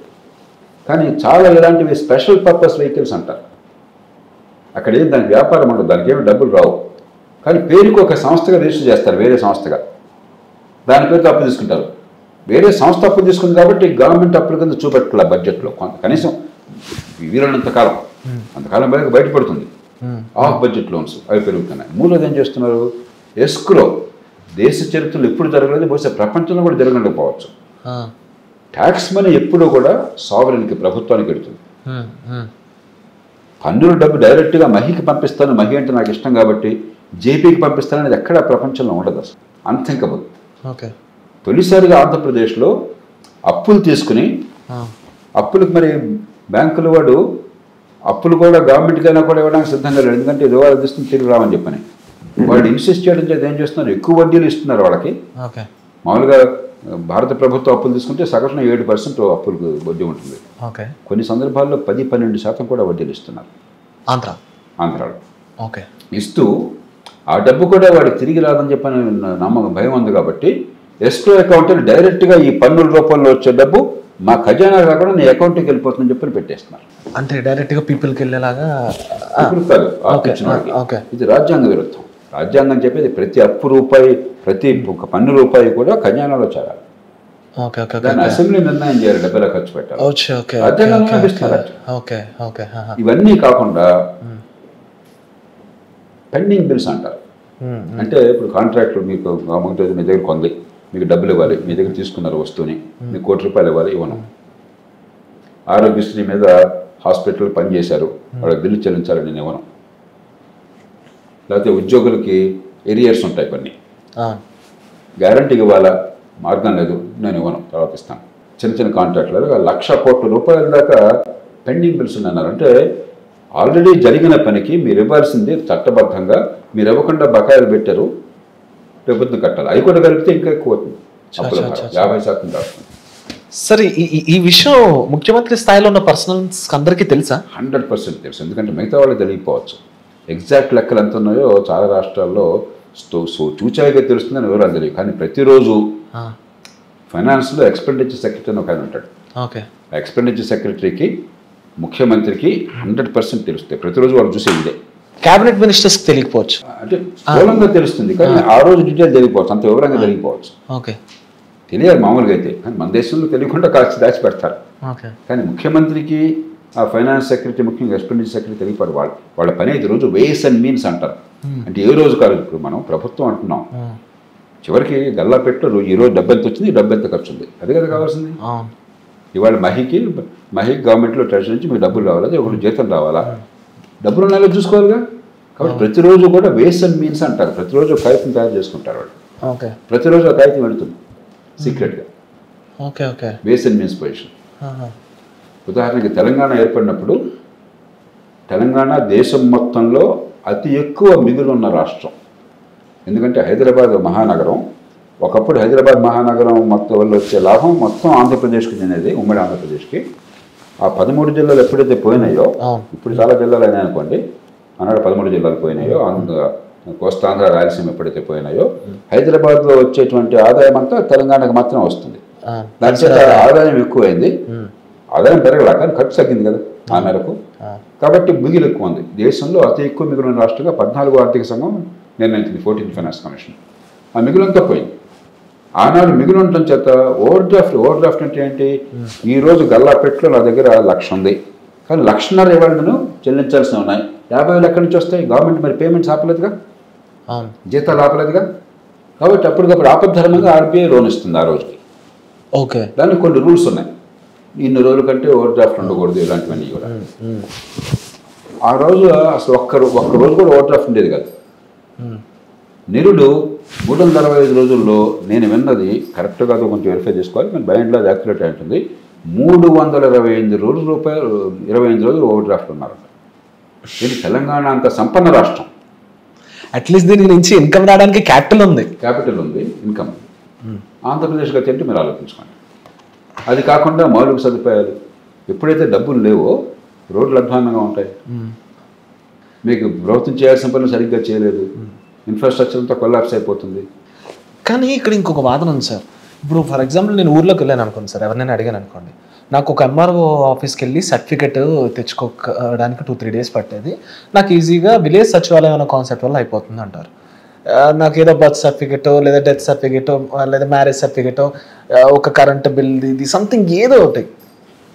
కానీ చాలా ఇలాంటివి స్పెషల్ పర్పస్ వెహికల్స్ అంటారు, అక్కడ ఏం దానికి వ్యాపారం ఉండదు, దానికి ఏమి డబ్బులు రావు, కానీ పేరుకి ఒక సంస్థగా రిజిస్టర్ చేస్తారు, వేరే సంస్థగా, దాని పేరుతో అప్పు తీసుకుంటారు. వేరే సంస్థ అప్పు తీసుకుంది కాబట్టి గవర్నమెంట్ అప్పుల కింద చూపెట్టాల బడ్జెట్లో కొంత, కనీసం వీలైనంతకాలం, అంతకాలం బయటపడుతుంది. ఆఫ్ బడ్జెట్ లోన్స్ అవి పెరుగుతున్నాయి. మూడోది ఏం చేస్తున్నారు, ఎస్క్రో, దేశ చరిత్రలో ఎప్పుడు జరగలేదు, బహుశా ప్రపంచంలో కూడా జరగకపోవచ్చు. ట్యాక్స్ మనీ ఎప్పుడూ కూడా సావరెన్కి, ప్రభుత్వానికి వెళుతుంది. పన్నుల డబ్బు డైరెక్ట్గా మహికి పంపిస్తాను, మహి అంటే నాకు ఇష్టం కాబట్టి జేపీకి పంపిస్తాను అనేది ఎక్కడా ప్రపంచంలో ఉండదు, అసలు అన్థింకబుల్. తొలిసారిగా ఆంధ్రప్రదేశ్లో అప్పులు తీసుకుని, అప్పులకు మరి బ్యాంకుల వాడు అప్పులు కూడా గవర్నమెంట్కైనా కూడా ఇవ్వడానికి సిద్ధంగా లేడు, ఎందుకంటే ఇది వాళ్ళు తీసుకుని తిరిగి రావని చెప్పని వాళ్ళు ఇన్సిస్ట్ చేయడం చేత ఏం చేస్తున్నారు, ఎక్కువ వడ్డీలు ఇస్తున్నారు వాళ్ళకి. మామూలుగా భారత ప్రభుత్వం అప్పులు తీసుకుంటే సగటున 7% అప్పులకు వడ్డీ ఉంటుంది, కొన్ని సందర్భాల్లో 10-12% కూడా వడ్డీలు ఇస్తున్నారు ఆంధ్రాలో. ఇస్తూ ఆ డబ్బు కూడా వాడికి తిరిగి రాదని చెప్పని నమ్మకం, భయం ఉంది కాబట్టి ఎస్క్రో అకౌంట్ డైరెక్ట్గా ఈ పన్నుల రూపంలో వచ్చే డబ్బు మా ఖజానా కాకుండా నీ అకౌంట్కి వెళ్ళిపోతుందని చెప్పి పెట్టేస్తున్నారు. అంటే డైరెక్ట్గా పీపుల్కి వెళ్ళేలాగా. ఇది రాజ్యాంగ విరుద్ధం. రాజ్యాంగం చెప్పేది ప్రతి అప్పు రూపాయి, ప్రతి ఒక పన్ను రూపాయి కూడా ఖజానాలో చేరాలి. దాన్ని అసెంబ్లీ నిర్ణయం చేయాలి, డబ్బులా ఖర్చు పెట్టాలి. ఇవన్నీ కాకుండా పెండింగ్ బిల్స్ అంటారు. అంటే ఇప్పుడు కాంట్రాక్టర్ మీకు మీ దగ్గర కొంది, మీకు డబ్బులు ఇవ్వాలి, మీ దగ్గర తీసుకున్నారు వస్తువుని, మీకు ₹1,00,00,000 ఇవ్వాలి, ఇవ్వను. ఆరోగ్యశ్రీ మీద హాస్పిటల్ పనిచేశారు, వాళ్ళకి బిల్లు చెల్లించాలి, నేను ఇవ్వను. లేకపోతే ఉద్యోగులకి ఎరియర్స్ ఉంటాయి, కొన్ని గ్యారంటీకి ఇవ్వాలా, మార్గం లేదు, నేను ఇవ్వను, తర్వాత ఇస్తాను. చిన్న చిన్న కాంట్రాక్టులు ₹1,00,000 కోట్ల దాకా పెండింగ్ బిల్స్ ఉన్నారు. అంటే ఆల్రెడీ జరిగిన పనికి మీరు ఇవ్వాల్సింది చట్టబద్ధంగా, మీరు ఇవ్వకుండా బకాయిలు పెట్టారు, ప్రభుత్వం కట్టాలి. అవి కూడా కలిపితే ఇంకా ఎక్కువ అవుతుంది, 50% దాటుతుంది. సరే, ఈ విషయం ముఖ్యమంత్రి స్థాయిలో ఉన్న పర్సనల్స్ అందరికీ తెలుసా? 100% తెలుసు, ఎందుకంటే మిగతా వాళ్ళకి తెలియకపోవచ్చు. ఎగ్జాక్ట్ లెక్కలు ఎంత ఉన్నాయో చాలా రాష్ట్రాల్లో చూచాయిగా తెలుస్తుందని వివరాలు తెలియదు. కానీ ప్రతిరోజు ఫైనాన్స్లో ఎక్స్పెండిచర్ సెక్రటరీ అని ఒక ఆయన ఉంటాడు. ఆ ఎక్స్పెండిచర్ సెక్రటరీకి, ముఖ్యమంత్రికి 100% తెలుస్తాయి. ప్రతిరోజు వాళ్ళు చూసే ఇదే. క్యాబినెట్ మినిస్టర్స్కి తెలియకపోవచ్చు, అంటే స్థూలంగా తెలుస్తుంది, కానీ ఆ రోజు డీటెయిల్ తెలియకపోవచ్చు, అంత వివరంగా తెలియకపోవచ్చు. తెలియాలి మామూలుగా అయితే, కానీ మన దేశంలో తెలియకుండా కాల్చి దాచి పెడతారు. కానీ ముఖ్యమంత్రికి, ఆ ఫైనాన్స్ సెక్రటరీ, ముఖ్యంగా ఎక్స్పెండిచర్ సెక్రటరీ తెలియపాడు. వాళ్ళ పని అయితే రోజు వేస్ అండ్ మీన్స్ అంటారు. అంటే ఏ రోజు కాదు, ఇప్పుడు మనం ప్రభుత్వం అంటున్నాం, చివరికి గల్లాపెట్లో ఈరోజు డబ్బు ఎంత వచ్చింది, డబ్బు ఎంత ఖర్చు ఉంది, అదే కదా కావాల్సింది. ఇవాళ మహికి గవర్నమెంట్లో ట్రెజరీ నుంచి మీకు డబ్బులు రావాలా, ఒకటి జీతం రావాలా, డబ్బులు ఉన్నాయో చూసుకోవాలిగా. కాబట్టి ప్రతిరోజు కూడా వేస్ అండ్ మీన్స్ అంటారు. ప్రతిరోజు ఒక కాగితం తయారు చేసుకుంటారు వాళ్ళు, ప్రతిరోజు ఒక కాగితం వెళుతుంది సీక్రెట్గా, వేస్ అండ్ మీన్స్ పొజిషన్. ఉదాహరణకి తెలంగాణ ఏర్పడినప్పుడు, తెలంగాణ దేశం మొత్తంలో అతి ఎక్కువ మిగులు ఉన్న రాష్ట్రం. ఎందుకంటే హైదరాబాద్ మహానగరం, ఒకప్పుడు హైదరాబాద్ మహానగరం మొత్తం వల్ల వచ్చే లాభం మొత్తం ఆంధ్రప్రదేశ్కి చెందేది, ఉమ్మడి ఆంధ్రప్రదేశ్కి. ఆ 13 జిల్లాలు ఎప్పుడైతే పోయినాయో, ఇప్పుడు చాలా జిల్లాలు అయినాయి అనుకోండి, ఆనాడు 13 జిల్లాలు పోయినాయో, కోస్తాంధ్ర, రాయలసీమ ఎప్పుడైతే పోయినాయో, హైదరాబాద్లో వచ్చేటువంటి ఆదాయం అంతా తెలంగాణకు మాత్రం వస్తుంది. దాని చేత ఆదాయం ఎక్కువైంది, ఆదాయం పెరగలా, కానీ ఖర్చు తగ్గింది కదా ఆ మేరకు. కాబట్టి మిగులు ఎక్కువ ఉంది. దేశంలో అతి ఎక్కువ మిగులున్న రాష్ట్రంగా 14వ ఆర్థిక సంఘం నిర్ణయించింది, 14th ఫైనాన్స్ కమిషన్. ఆ మిగులంతా పోయింది. ఆనాడు మిగులు ఉండటం చేత ఓవర్ డ్రాఫ్ట్ అంటే ఏంటి, ఈరోజు గల్లాపెట్లో నా దగ్గర 1,00,000 ఉంది, కానీ 1,50,000 ఇవాళ నేను చెల్లించాల్సి ఉన్నాయి, 50,000 ఎక్కడి నుంచి వస్తాయి? గవర్నమెంట్ మరి పేమెంట్స్ ఆపలేదుగా, జీతాలు ఆపలేదుగా. కాబట్టి అప్పటికప్పుడు ఆపద్ధర్మంగా ఆర్బీఐ లోన్ ఇస్తుంది ఆ రోజుకి. దానికి కొన్ని రూల్స్ ఉన్నాయి, ఇన్ని రోజుల కంటే ఓవర్ డ్రాఫ్ట్ ఉండకూడదు, ఇలాంటివన్నీ కూడా. ఆ రోజు అసలు ఒక్క రోజు కూడా ఓవర్ డ్రాఫ్ట్ ఉండేది కాదు. నిరుడు 365 రోజుల్లో, నేను విన్నది కరెక్ట్ కాదు, కొంచెం వెరిఫై చేసుకోవాలి, కానీ బైండ్లో అది యాక్యురేట్ ఉంటుంది, 325 రోజులు ఓవర్ డ్రాఫ్ట్ ఉన్నారంట. ఇది తెలంగాణ అంత సంపన్న రాష్ట్రం. అట్లీస్ట్ దీని నుంచి ఇన్కమ్ రావడానికి క్యాపిటల్ ఉంది. ఇన్కమ్. ఆంధ్రప్రదేశ్ గతి అంటే మీరు ఆలోచించుకోండి. అది కాకుండా మౌలిక సదుపాయాలు, ఎప్పుడైతే డబ్బులు లేవో రోడ్లు అధ్వానంగా ఉంటాయి. మీకు ప్రభుత్వం చేయాల్సిన పనులు సరిగ్గా చేయలేదు, ఇన్ఫ్రాస్ట్రక్చర్ అంతా కొలాప్స్ అయిపోతుంది. కానీ ఇక్కడ ఇంకొక వాదన ఉంది సార్. ఇప్పుడు ఫర్ ఎగ్జాంపుల్ నేను ఊర్లోకి వెళ్ళాను అనుకోండి సార్, ఎవరినైనా అడిగాను అనుకోండి, నాకు ఒక ఎంఆర్ఓ ఆఫీస్కి వెళ్ళి సర్టిఫికెట్ తెచ్చుకోవడానికి 2-3 డేస్ పట్టేది, నాకు ఈజీగా విలేజ్ సచివాలయం అనే కాన్సెప్ట్ వల్ల అయిపోతుంది అంటారు. నాకు ఏదో బర్త్ సర్టిఫికెటో లేదా డెత్ సర్టిఫికెటో లేదా మ్యారేజ్ సర్టిఫికెటో ఒక కరెంట్ బిల్ ఇది సంథింగ్ ఏదో ఒకటి,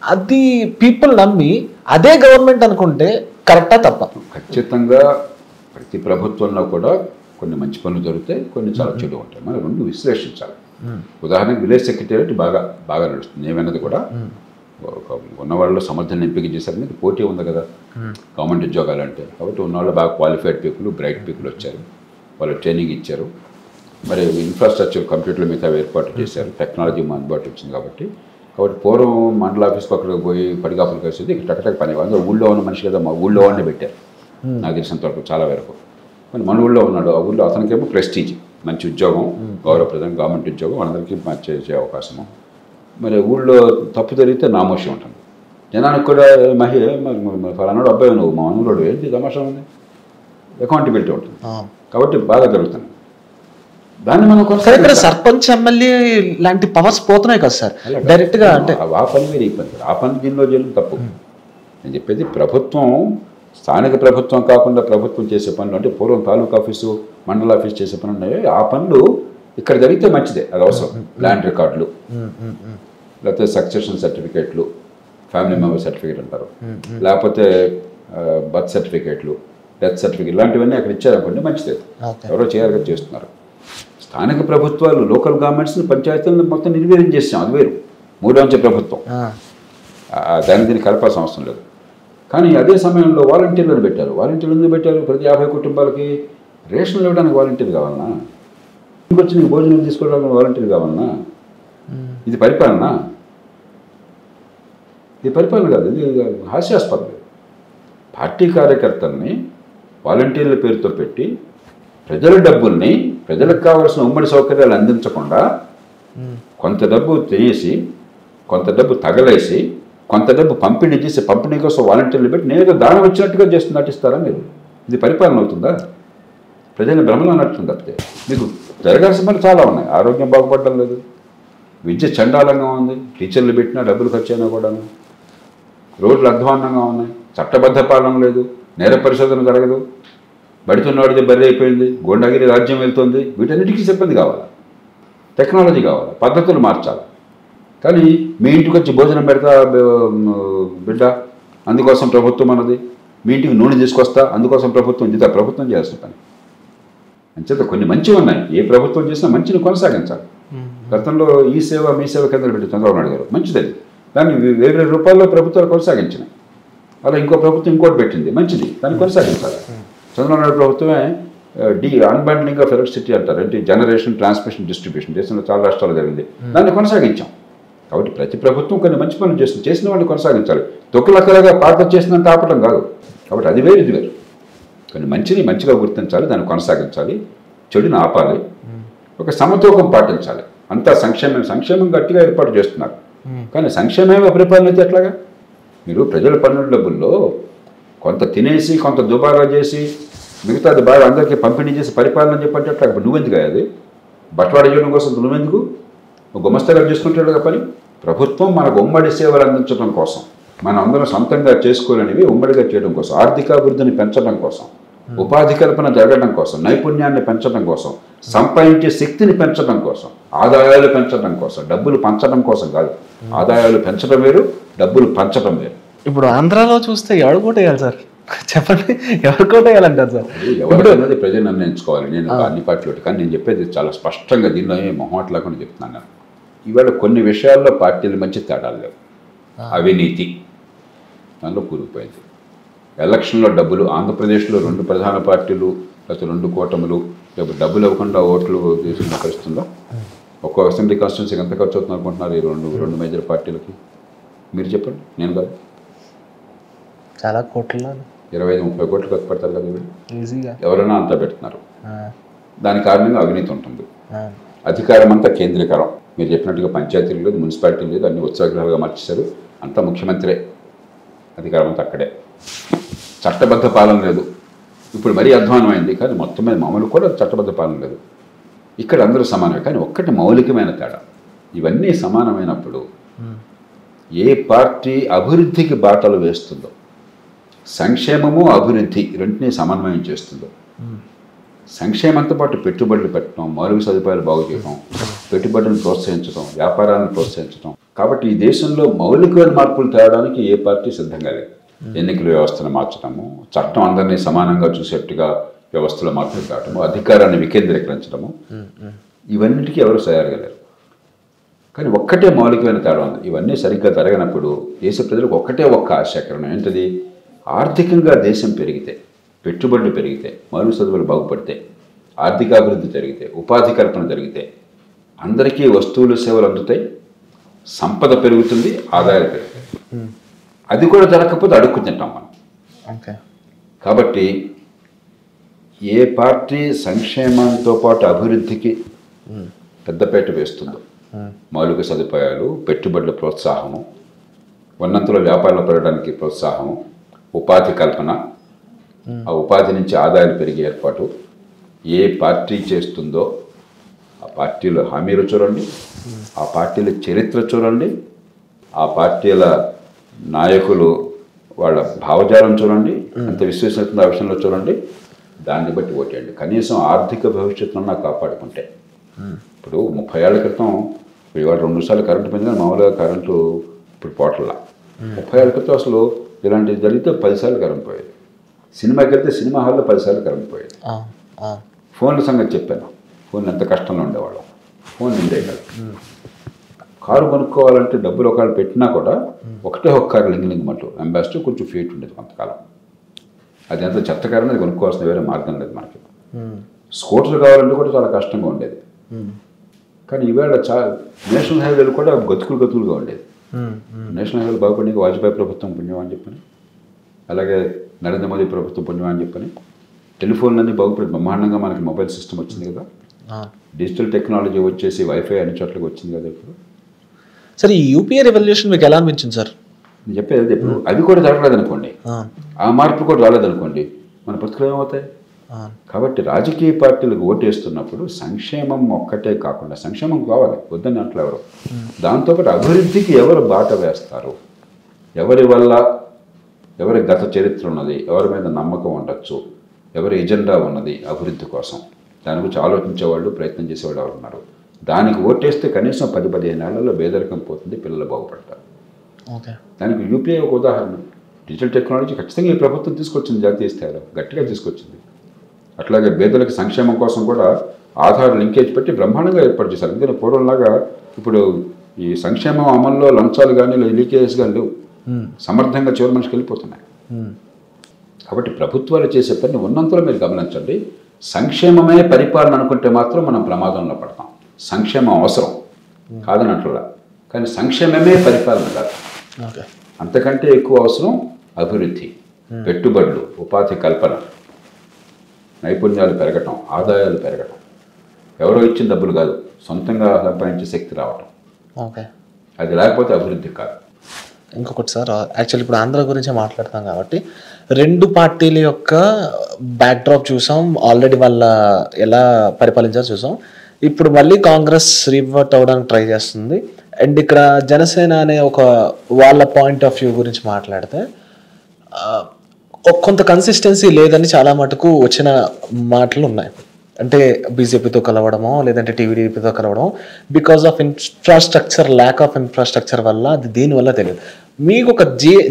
అది పీపుల్ నమ్మి అదే గవర్నమెంట్ అనుకుంటే కరెక్టా తప్ప? ఖచ్చితంగా ప్రతి ప్రభుత్వంలో కూడా కొన్ని మంచి పనులు జరుగుతాయి, కొన్ని చాలా చెడు ఉంటాయి. మనం రెండు విశ్లేషించాలి. ఉదాహరణకు విలేజ్ సెక్రటేరియట్ బాగా నడుస్తుంది. ఏమైనది కూడా ఉన్నవాళ్ళు సమర్థన ఎంపిక చేశారని పోటీ ఉంది కదా గవర్నమెంట్ ఉద్యోగాలు అంటే. కాబట్టి ఉన్నవాళ్ళు బాగా క్వాలిఫైడ్ పీపుల్, బ్రైట్ పీపుల్ వచ్చారు, వాళ్ళు ట్రైనింగ్ ఇచ్చారు. మరి ఇన్ఫ్రాస్ట్రక్చర్ కంప్యూటర్ల మీద ఏర్పాటు చేశారు, టెక్నాలజీ అందుబాటు వచ్చింది. కాబట్టి పూర్వం మండల ఆఫీస్కి అక్కడికి పోయి పడిగాపులు కలిసి ఇక్కడ టక్కటక్క పని అందరూ ఊళ్ళో ఉన్న మనిషి కదా, మా ఊళ్ళో వాడిని పెట్టారు నాకు తెలిసినంత వరకు చాలా వరకు. కానీ మన ఊళ్ళో ఉన్నాడు, ఆ ఊళ్ళో అతనికేమో ప్రెస్టీజ్, మంచి ఉద్యోగం, గౌరవప్రదం గవర్నమెంట్ ఉద్యోగం, అందరికీ చేసే అవకాశము. మరి ఊళ్ళో తప్పు జరిగితే నామోషం ఉంటుంది. జనానికి కూడా ఫలానాడు అబ్బాయి నువ్వు మా అనులోడు ఏంటి తమాషా ఉంది, అకౌంటబిలిటీ ఉంటుంది. కాబట్టి బాగా జరుగుతుంది. దాన్ని మనం ఇక్కడ సర్పంచ్ ఎమ్మెల్యే లాంటి పవర్స్ పోతున్నాయి కదా సార్ డైరెక్ట్గా. అంటే ఆ పని మీరు ఈ పని, ఆ పని దీనిలో చేయడం తప్పు. నేను చెప్పేది ప్రభుత్వం, స్థానిక ప్రభుత్వం కాకుండా ప్రభుత్వం చేసే పనులు అంటే పూర్వం తాలూకా ఆఫీసు, మండల ఆఫీస్ చేసే పనులు ఉన్నాయి. ఆ పనులు ఇక్కడ జరిగితే మంచిదే, అది అవసరం. ల్యాండ్ రికార్డులు, లేకపోతే సక్సెషన్ సర్టిఫికేట్లు, ఫ్యామిలీ మెంబర్ సర్టిఫికేట్ అంటారు, లేకపోతే బర్త్ సర్టిఫికేట్లు, డెత్ సర్టిఫికేట్, ఇలాంటివన్నీ అక్కడ ఇచ్చారనుకోండి మంచిదే. ఎవరో చేయాలి చేస్తున్నారు. స్థానిక ప్రభుత్వాలు, లోకల్ గవర్నమెంట్స్ని, పంచాయతీలను మొత్తం నిర్వీర్యం చేసాం, అది వేరు. మూడో అంచె ప్రభుత్వం, దీన్ని కలపాల్సిన అవసరం లేదు. కానీ అదే సమయంలో వాలంటీర్లను పెట్టారు. వాలంటీర్లు ఎందుకు పెట్టారు? ప్రతి 50 కుటుంబాలకి రేషన్లు ఇవ్వడానికి వాలంటీర్ కావాలన్నా, ఇంకొచ్చి నీకు భోజనం తీసుకోవడానికి వాలంటీర్ కావాలన్నా? ఇది పరిపాలన? ఇది పరిపాలన కాదు, ఇది హాస్యాస్పదం. పార్టీ కార్యకర్తల్ని వాలంటీర్ల పేరుతో పెట్టి ప్రజల డబ్బుల్ని, ప్రజలకు కావాల్సిన ఉమ్మడి సౌకర్యాలు అందించకుండా కొంత డబ్బు తినేసి, కొంత డబ్బు తగలేసి, కొంత డబ్బు పంపిణీ చేసి, పంపిణీ కోసం వాలంటీర్లు పెట్టి నేనేదో దానం వచ్చినట్టుగా చేస్తూ నటిస్తారా మీరు? ఇది పరిపాలన అవుతుందా? ప్రజల్ని భ్రమలో నడుతుంది తప్పితే. మీకు జరగాల్సిన పనులు చాలా ఉన్నాయి. ఆరోగ్యం బాగుపడడం లేదు, విద్య చండాలంగా ఉంది, టీచర్లు పెట్టినా డబ్బులు ఖర్చు అయినా కూడా, రోడ్లు అధ్వాన్నంగా ఉన్నాయి, చట్టబద్ధ పాలన లేదు, నేర పరిశోధన జరగదు, బడితున్నవాడితే బర్రె అయిపోయింది, గోండాగిరి రాజ్యం వెళ్తుంది. వీటన్నిటికీ సిబ్బంది కావాలి, టెక్నాలజీ కావాలి, పద్ధతులు మార్చాలి. కానీ మీ ఇంటికి వచ్చి భోజనం పెడతా బిడ్డ, అందుకోసం ప్రభుత్వం అన్నది, మీ ఇంటికి నూనె తీసుకొస్తా అందుకోసం ప్రభుత్వం, ఇది ప్రభుత్వం చేయాల్సిన పని. అంచేత కొన్ని మంచివి ఉన్నాయి, ఏ ప్రభుత్వం చేసినా మంచిని కొనసాగించాలి. గతంలో ఈ సేవ మీ సేవ కేంద్రాలు పెట్టి చంద్రబాబు నాయుడు గారు, మంచిది అది. దాన్ని వేరే రూపాల్లో ప్రభుత్వాలు కొనసాగించినాయి. అలా ఇంకో ప్రభుత్వం ఇంకోటి పెట్టింది, మంచిది, దాన్ని కొనసాగించాలి. చంద్రబాబు నాయుడు ప్రభుత్వమే అన్బండ్లింగ్ ఆఫ్ ఎలక్ట్రిసిటీ అంటారు, అంటే జనరేషన్, ట్రాన్స్మిషన్, డిస్ట్రిబ్యూషన్ దేశంలో చాలా రాష్ట్రాలు జరిగింది, దాన్ని కొనసాగించాం. కాబట్టి ప్రతి ప్రభుత్వం కొన్ని మంచి పనులు చేసిన వాడిని కొనసాగించాలి. తొక్కులక్కలుగా పాత చేసినంత ఆపటం కాదు. కాబట్టి అది వేరు, ఇది వేరు. కొన్ని మంచిని మంచిగా గుర్తించాలి, దాన్ని కొనసాగించాలి, చెడుని ఆపాలి, ఒక సమతూకం పాటించాలి. అంతా సంక్షేమం గట్టిగా ఏర్పాటు చేస్తున్నారు. కానీ సంక్షేమమే పరిపాలన అయితే ఎట్లాగా? మీరు ప్రజల పన్నుల డబ్బుల్లో కొంత తినేసి, కొంత దుబారా చేసి, మిగతాది బాగా అందరికీ పంపిణీ చేసి పరిపాలన చెప్పంటే అట్లా నువ్వెందుకు అది? బట్వాడ చేయడం కోసం నువ్వెందుకు? గుమస్తగా చేసుకుంటాడు పని. ప్రభుత్వం మనకు ఉమ్మడి సేవలు అందించడం కోసం, మనం అందరం సొంతంగా చేసుకోలేనివి ఉమ్మడిగా చేయడం కోసం, ఆర్థికాభివృద్ధిని పెంచడం కోసం, ఉపాధి కల్పన జరగడం కోసం, నైపుణ్యాన్ని పెంచడం కోసం, సంపాదించే శక్తిని పెంచడం కోసం, ఆదాయాలు పెంచడం కోసం, డబ్బులు పంచడం కోసం కాదు. ఆదాయాలు పెంచడం వేరు, డబ్బులు పంచడం వేరు. ఇప్పుడు ఆంధ్రాలో చూస్తే ఎవరు కోటేయాలి సార్? చెప్పండి, ఎవరు కోటేయాలంటారు సార్? ఎవరు ప్రజలు నిర్ణయించుకోవాలి. నేను అన్ని పార్టీలు, కానీ నేను చెప్పేది చాలా స్పష్టంగా, దీనిలో మొహమాట లేకుండా చెప్తున్నాను. ఇవాళ కొన్ని విషయాల్లో పార్టీలు మంచి తేడాలు లేవు. అవినీతి దానిలో కూరుకుపోయింది. ఎలక్షన్లో డబ్బులు, ఆంధ్రప్రదేశ్లో 2 ప్రధాన పార్టీలు లేకపోతే 2 కూటములు లేకపోతే డబ్బులు ఇవ్వకుండా ఓట్లు తీసుకున్న పరిస్థితుందా? ఒక్కో అసెంబ్లీ కాన్స్టిట్యున్సీకి ఎంత ఖర్చు అవుతుంది అనుకుంటున్నారు ఈ రెండు మేజర్ పార్టీలకి? మీరు చెప్పండి, నేను కాదు. చాలా కోట్ల. 25-30 కోట్లు ఖర్చు పెడతారు కదా వీళ్ళు. ఈజీగా ఎవరైనా అంతా పెడుతున్నారు. దాని కారణంగా అవినీతి ఉంటుంది. అధికారం అంతా కేంద్రీకరం. మీరు చెప్పినట్టుగా పంచాయతీలు లేదు, మున్సిపాలిటీ లేదు, అన్ని ఉత్సవగృహాలుగా మార్చేశారు. అంతా ముఖ్యమంత్రే, అధికారం అంతా అక్కడే. చట్టబద్ధ పాలన లేదు. ఇప్పుడు మరీ అధ్వానమైంది, కానీ మొత్తం మీద మామూలు కూడా చట్టబద్ధ పాలన లేదు. ఇక్కడ అందరూ సమానమే, కానీ ఒక్కటి మౌలికమైన తేడా. ఇవన్నీ సమానమైనప్పుడు ఏ పార్టీ అభివృద్ధికి బాటలు వేస్తుందో, సంక్షేమము అభివృద్ధి రెంటినీ సమన్వయం చేస్తుందో, సంక్షేమంతో పాటు పెట్టుబడులు పెట్టడం, మౌలిక సదుపాయాలు బాగు చేయడం, పెట్టుబడులను ప్రోత్సహించడం, వ్యాపారాలను ప్రోత్సహించడం. కాబట్టి ఈ దేశంలో మౌలికమైన మార్పులు తేవడానికి ఏ పార్టీ సిద్ధంగా లేదు. ఎన్నికల వ్యవస్థను మార్చడము, చట్టం అందరినీ సమానంగా చూసేట్టుగా వ్యవస్థలో మార్పులు తేవడము, అధికారాన్ని వికేంద్రీకరించడము, ఇవన్నిటికీ ఎవరు తయారుగా లేరు. కానీ ఒక్కటే మౌలికమైన తేడా ఉంది. ఇవన్నీ సరిగ్గా జరగనప్పుడు దేశ ప్రజలకు ఒక్కటే ఒక్క ఆశాకరణం ఏంటది? ఆర్థికంగా దేశం పెరిగితే, పెట్టుబడులు పెరిగితే, మౌలిక సదుపాయాలు బాగుపడితే, ఆర్థికాభివృద్ధి జరిగితే, ఉపాధి కల్పన జరిగితే, అందరికీ వస్తువులు సేవలు అందుతాయి, సంపద పెరుగుతుంది, ఆదాయాలు పెరుగుతాయి. అది కూడా జరగకపోతే అడుక్కు తింటాం మనం. కాబట్టి ఏ పార్టీ సంక్షేమంతో పాటు అభివృద్ధికి పెద్దపీట వేస్తుందో, మౌలిక సదుపాయాలు, పెట్టుబడుల ప్రోత్సాహము, ఉన్నంతలో వ్యాపారాలు పెరగడానికి ప్రోత్సాహము, ఉపాధి కల్పన, ఆ ఉపాధి నుంచి ఆదాయాలు పెరిగే ఏర్పాటు ఏ పార్టీ చేస్తుందో ఆ పార్టీల హామీలు చూడండి, ఆ పార్టీల చరిత్ర చూడండి, ఆ పార్టీల నాయకులు వాళ్ళ భావజాలం చూడండి, అంత విశ్వసనీయత ఆ విషయంలో చూడండి, దాన్ని బట్టి ఓటేయండి. కనీసం ఆర్థిక భవిష్యత్తును కాపాడుకుంటే. ఇప్పుడు 30 ఏళ్ల క్రితం ఇవాళ 2 సార్లు కరెంటు పోయింది, కానీ మామూలుగా కరెంటు ఇప్పుడు పోటల్లా. 30 ఏళ్ల క్రితం అసలు ఇలాంటివి జరిగితే 10 సార్లు కరెంట్ పోయేది. సినిమాకి వెళ్తే సినిమా హాల్లో 10 సార్లు కరెంట్ పోయేది. ఫోన్ల సంగతి చెప్పాను. ఫోన్లు ఎంత కష్టంలో ఉండేవాళ్ళం. ఫోన్ ఉండే కదా. కారు కొనుక్కోవాలంటే డబ్బులు ఒకవేళ పెట్టినా కూడా ఒకటే ఒక కారు లింగ్ మట్టు అంబాసిడర్ కొంచెం ఫీట్ ఉండేది కొంతకాలం. అది ఎంత చెత్త కారణం, అది కొనుక్కోవాల్సిన వేరే మార్గం లేదు మనకి. స్కూటర్లు కావాలంటే కూడా చాలా కష్టంగా ఉండేది. కానీ ఈవేళ నేషనల్ హైవేలు కూడా గతుకులుగా ఉండేది. నేషనల్ హైవేలు బాగుపడి వాజ్పేయి ప్రభుత్వం పుణ్యం అని చెప్పని, అలాగే నరేంద్ర మోదీ ప్రభుత్వం పుణ్యం అని చెప్పని, టెలిఫోన్లన్నీ బాగుపడి బ్రహ్మాండంగా మనకి మొబైల్ సిస్టమ్ వచ్చింది కదా, డిజిటల్ టెక్నాలజీ వచ్చేసి వైఫై అన్ని చోట్లకి వచ్చింది కదా. ఇప్పుడు సార్ ఈ యూపీఏ రెవల్యూషన్ మీకు ఎలా అనిపించింది సార్? నేను చెప్పేది ఇప్పుడు అది కూడా జరగలేదు అనుకోండి, ఆ మార్పులు కూడా రాలేదనుకోండి, మన బ్రతుకులు ఏమవుతాయి? కాబట్టి రాజకీయ పార్టీలకు ఓటేస్తున్నప్పుడు సంక్షేమం ఒక్కటే కాకుండా, సంక్షేమం కావాలి వద్దని అట్లా ఎవరు, దాంతోపాటు అభివృద్ధికి ఎవరు బాట వేస్తారు, ఎవరి వల్ల, ఎవరి గత చరిత్ర ఉన్నది, ఎవరి మీద నమ్మకం ఉండొచ్చు, ఎవరి ఎజెండా ఉన్నది అభివృద్ధి కోసం, దాని గురించి ఆలోచించేవాళ్ళు, ప్రయత్నం చేసేవాళ్ళు ఎవరు ఉన్నారు, దానికి ఓటేస్తే కనీసం 10-15 ఏళ్లలో పేదరికం పోతుంది, పిల్లలు బాగుపడతారు. దానికి యూపీఐ ఒక ఉదాహరణ. డిజిటల్ టెక్నాలజీ ఖచ్చితంగా ఈ ప్రభుత్వం తీసుకొచ్చింది, జాతీయ స్థాయిలో గట్టిగా తీసుకొచ్చింది. అట్లాగే పేదలకు సంక్షేమం కోసం కూడా ఆధార్ లింకేజ్ పెట్టి బ్రహ్మాండంగా ఏర్పాటు చేశారు. ఎందుకంటే పూర్వంలాగా ఇప్పుడు ఈ సంక్షేమం అమల్లో లంచాలు కానీ లీకేజెస్ కానీ లేవు, సమర్థంగా చివరి మనిషికి వెళ్ళిపోతున్నాయి. కాబట్టి ప్రభుత్వాలు చేసే పని ఉన్నంతలో మీరు గమనించండి. సంక్షేమమే పరిపాలన అనుకుంటే మాత్రం మనం ప్రమాదంలో పడతాం. సంక్షేమం అవసరం కాదనట్లా, కానీ సంక్షేమమే పరిపాలన కాదు. అంతకంటే ఎక్కువ అవసరం అభివృద్ధి, పెట్టుబడులు, ఉపాధి కల్పన, నైపుణ్యాలు పెరగటం, ఆదాయాలు పెరగటం, ఎవరో ఇచ్చిన డబ్బులు కాదు, సొంతంగా సంపాదించే శక్తి రావటం. అది లేకపోతే అభివృద్ధి కాదు. ఇంకొకటి సార్, యాక్చువల్లీ ఇప్పుడు ఆంధ్ర గురించే మాట్లాడతాం కాబట్టి 2 పార్టీల యొక్క బ్యాక్డ్రాప్ చూసాం, ఆల్రెడీ వాళ్ళ ఎలా పరిపాలించారో చూసాం. ఇప్పుడు మళ్ళీ కాంగ్రెస్ రివర్ట్ అవ్వడానికి ట్రై చేస్తుంది. అండ్ ఇక్కడ జనసేన అనే ఒక వాళ్ళ పాయింట్ ఆఫ్ వ్యూ గురించి మాట్లాడితే కొంత కన్సిస్టెన్సీ లేదని చాలా మటుకు వచ్చిన మాటలు ఉన్నాయి. అంటే బీజేపీతో కలవడమో లేదంటే టీడీపీతో కలవడమో because of infrastructure, lack of infrastructure వల్ల, అది దీనివల్ల తెలియదు. మీకు ఒక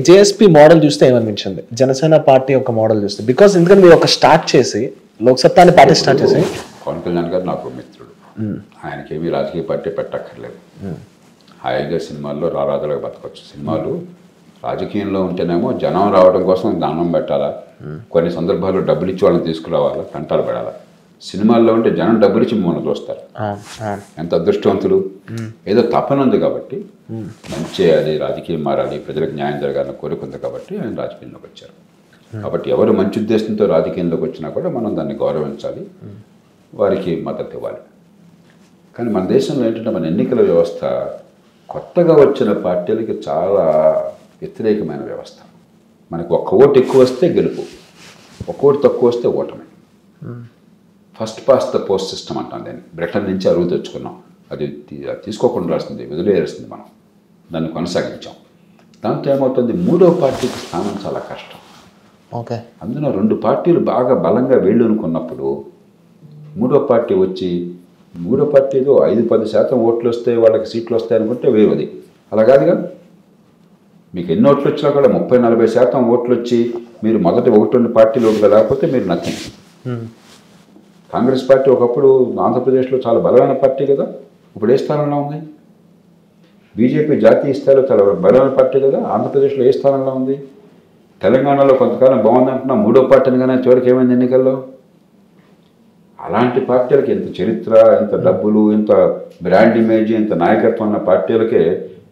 జేఎస్పీ మోడల్ చూస్తే ఏమనిపించింది? జనసేన పార్టీ ఒక మోడల్ చూస్తే, బికాస్ ఎందుకంటే మీరు ఒక స్టార్ట్ చేసి లోక్సత్తాని పార్టీ స్టార్ట్ చేసి, పవన్ కళ్యాణ్ గారు నాకు మిత్రుడు, ఆయనకేమీ రాజకీయ పార్టీ పెట్టక్కర్లేదు, హాయిగా సినిమాల్లో రారాజులుగా బతకొచ్చు. సినిమాలు రాజకీయంలో ఉంటేనేమో జనం రావడం కోసం దానం పెట్టాలా, కొన్ని సందర్భాల్లో డబ్బులు ఇచ్చి వాళ్ళని తీసుకురావాలా, కంటాలు పడాలా. సినిమాల్లో ఉంటే జనం డబ్బులు ఇచ్చి మిమ్మల్ని చూస్తారు. ఎంత అదృష్టవంతులు. ఏదో తపన ఉంది కాబట్టి, మంచి చేయాలి, రాజకీయం మారాలి, ప్రజలకు న్యాయం జరగాలని కోరుకుంది కాబట్టి ఆయన రాజకీయంలోకి వచ్చారు. కాబట్టి ఎవరు మంచి ఉద్దేశంతో రాజకీయంలోకి వచ్చినా కూడా మనం దాన్ని గౌరవించాలి, వారికి మద్దతు ఇవ్వాలి. కానీ మన దేశంలో ఏంటంటే మన ఎన్నికల వ్యవస్థ కొత్తగా వచ్చిన పార్టీలకి చాలా వ్యతిరేకమైన వ్యవస్థ. మనకు ఒక్క ఓటు ఎక్కువ వస్తే గెలుపు, ఒక్క ఓటు తక్కువ వస్తే ఓటమి. First pass the post system అంటాం దాన్ని. బ్రిటన్ నుంచి అరువు తెచ్చుకున్నాం, అది తీసుకోకుండా రాసింది, వదిలేయాల్సింది. మనం దాన్ని కొనసాగించాం. దాంతో ఏమవుతుంది, మూడో పార్టీకి స్థానం చాలా కష్టం. ఓకే, అందులో 2 పార్టీలు బాగా బలంగా వేళ్ళు అనుకున్నప్పుడు మూడో పార్టీ వచ్చి, మూడో పార్టీలో 5-10% ఓట్లు వస్తే వాళ్ళకి సీట్లు వస్తాయి అనుకుంటే వేరేది. అలా కాదుగా, మీకు ఎన్ని ఓట్లు వచ్చినా కూడా 30-40% ఓట్లు వచ్చి మీరు మొదటి 1-2 పార్టీలోకి లేకపోతే మీరు నథింగ్. కాంగ్రెస్ పార్టీ ఒకప్పుడు ఆంధ్రప్రదేశ్లో చాలా బలమైన పార్టీ కదా, ఇప్పుడు ఏ స్థానంలో ఉంది? బీజేపీ జాతీయ స్థాయిలో చాలా బలమైన పార్టీ కదా, ఆంధ్రప్రదేశ్లో ఏ స్థానంలో ఉంది? తెలంగాణలో కొంతకాలం బాగుందంటున్నా మూడో పార్టీని కానీ చివరికి ఏమైంది ఎన్నికల్లో? అలాంటి పార్టీలకి ఎంత చరిత్ర, ఎంత డబ్బులు, ఎంత బ్రాండ్ ఇమేజ్, ఎంత నాయకత్వం ఉన్న పార్టీలకే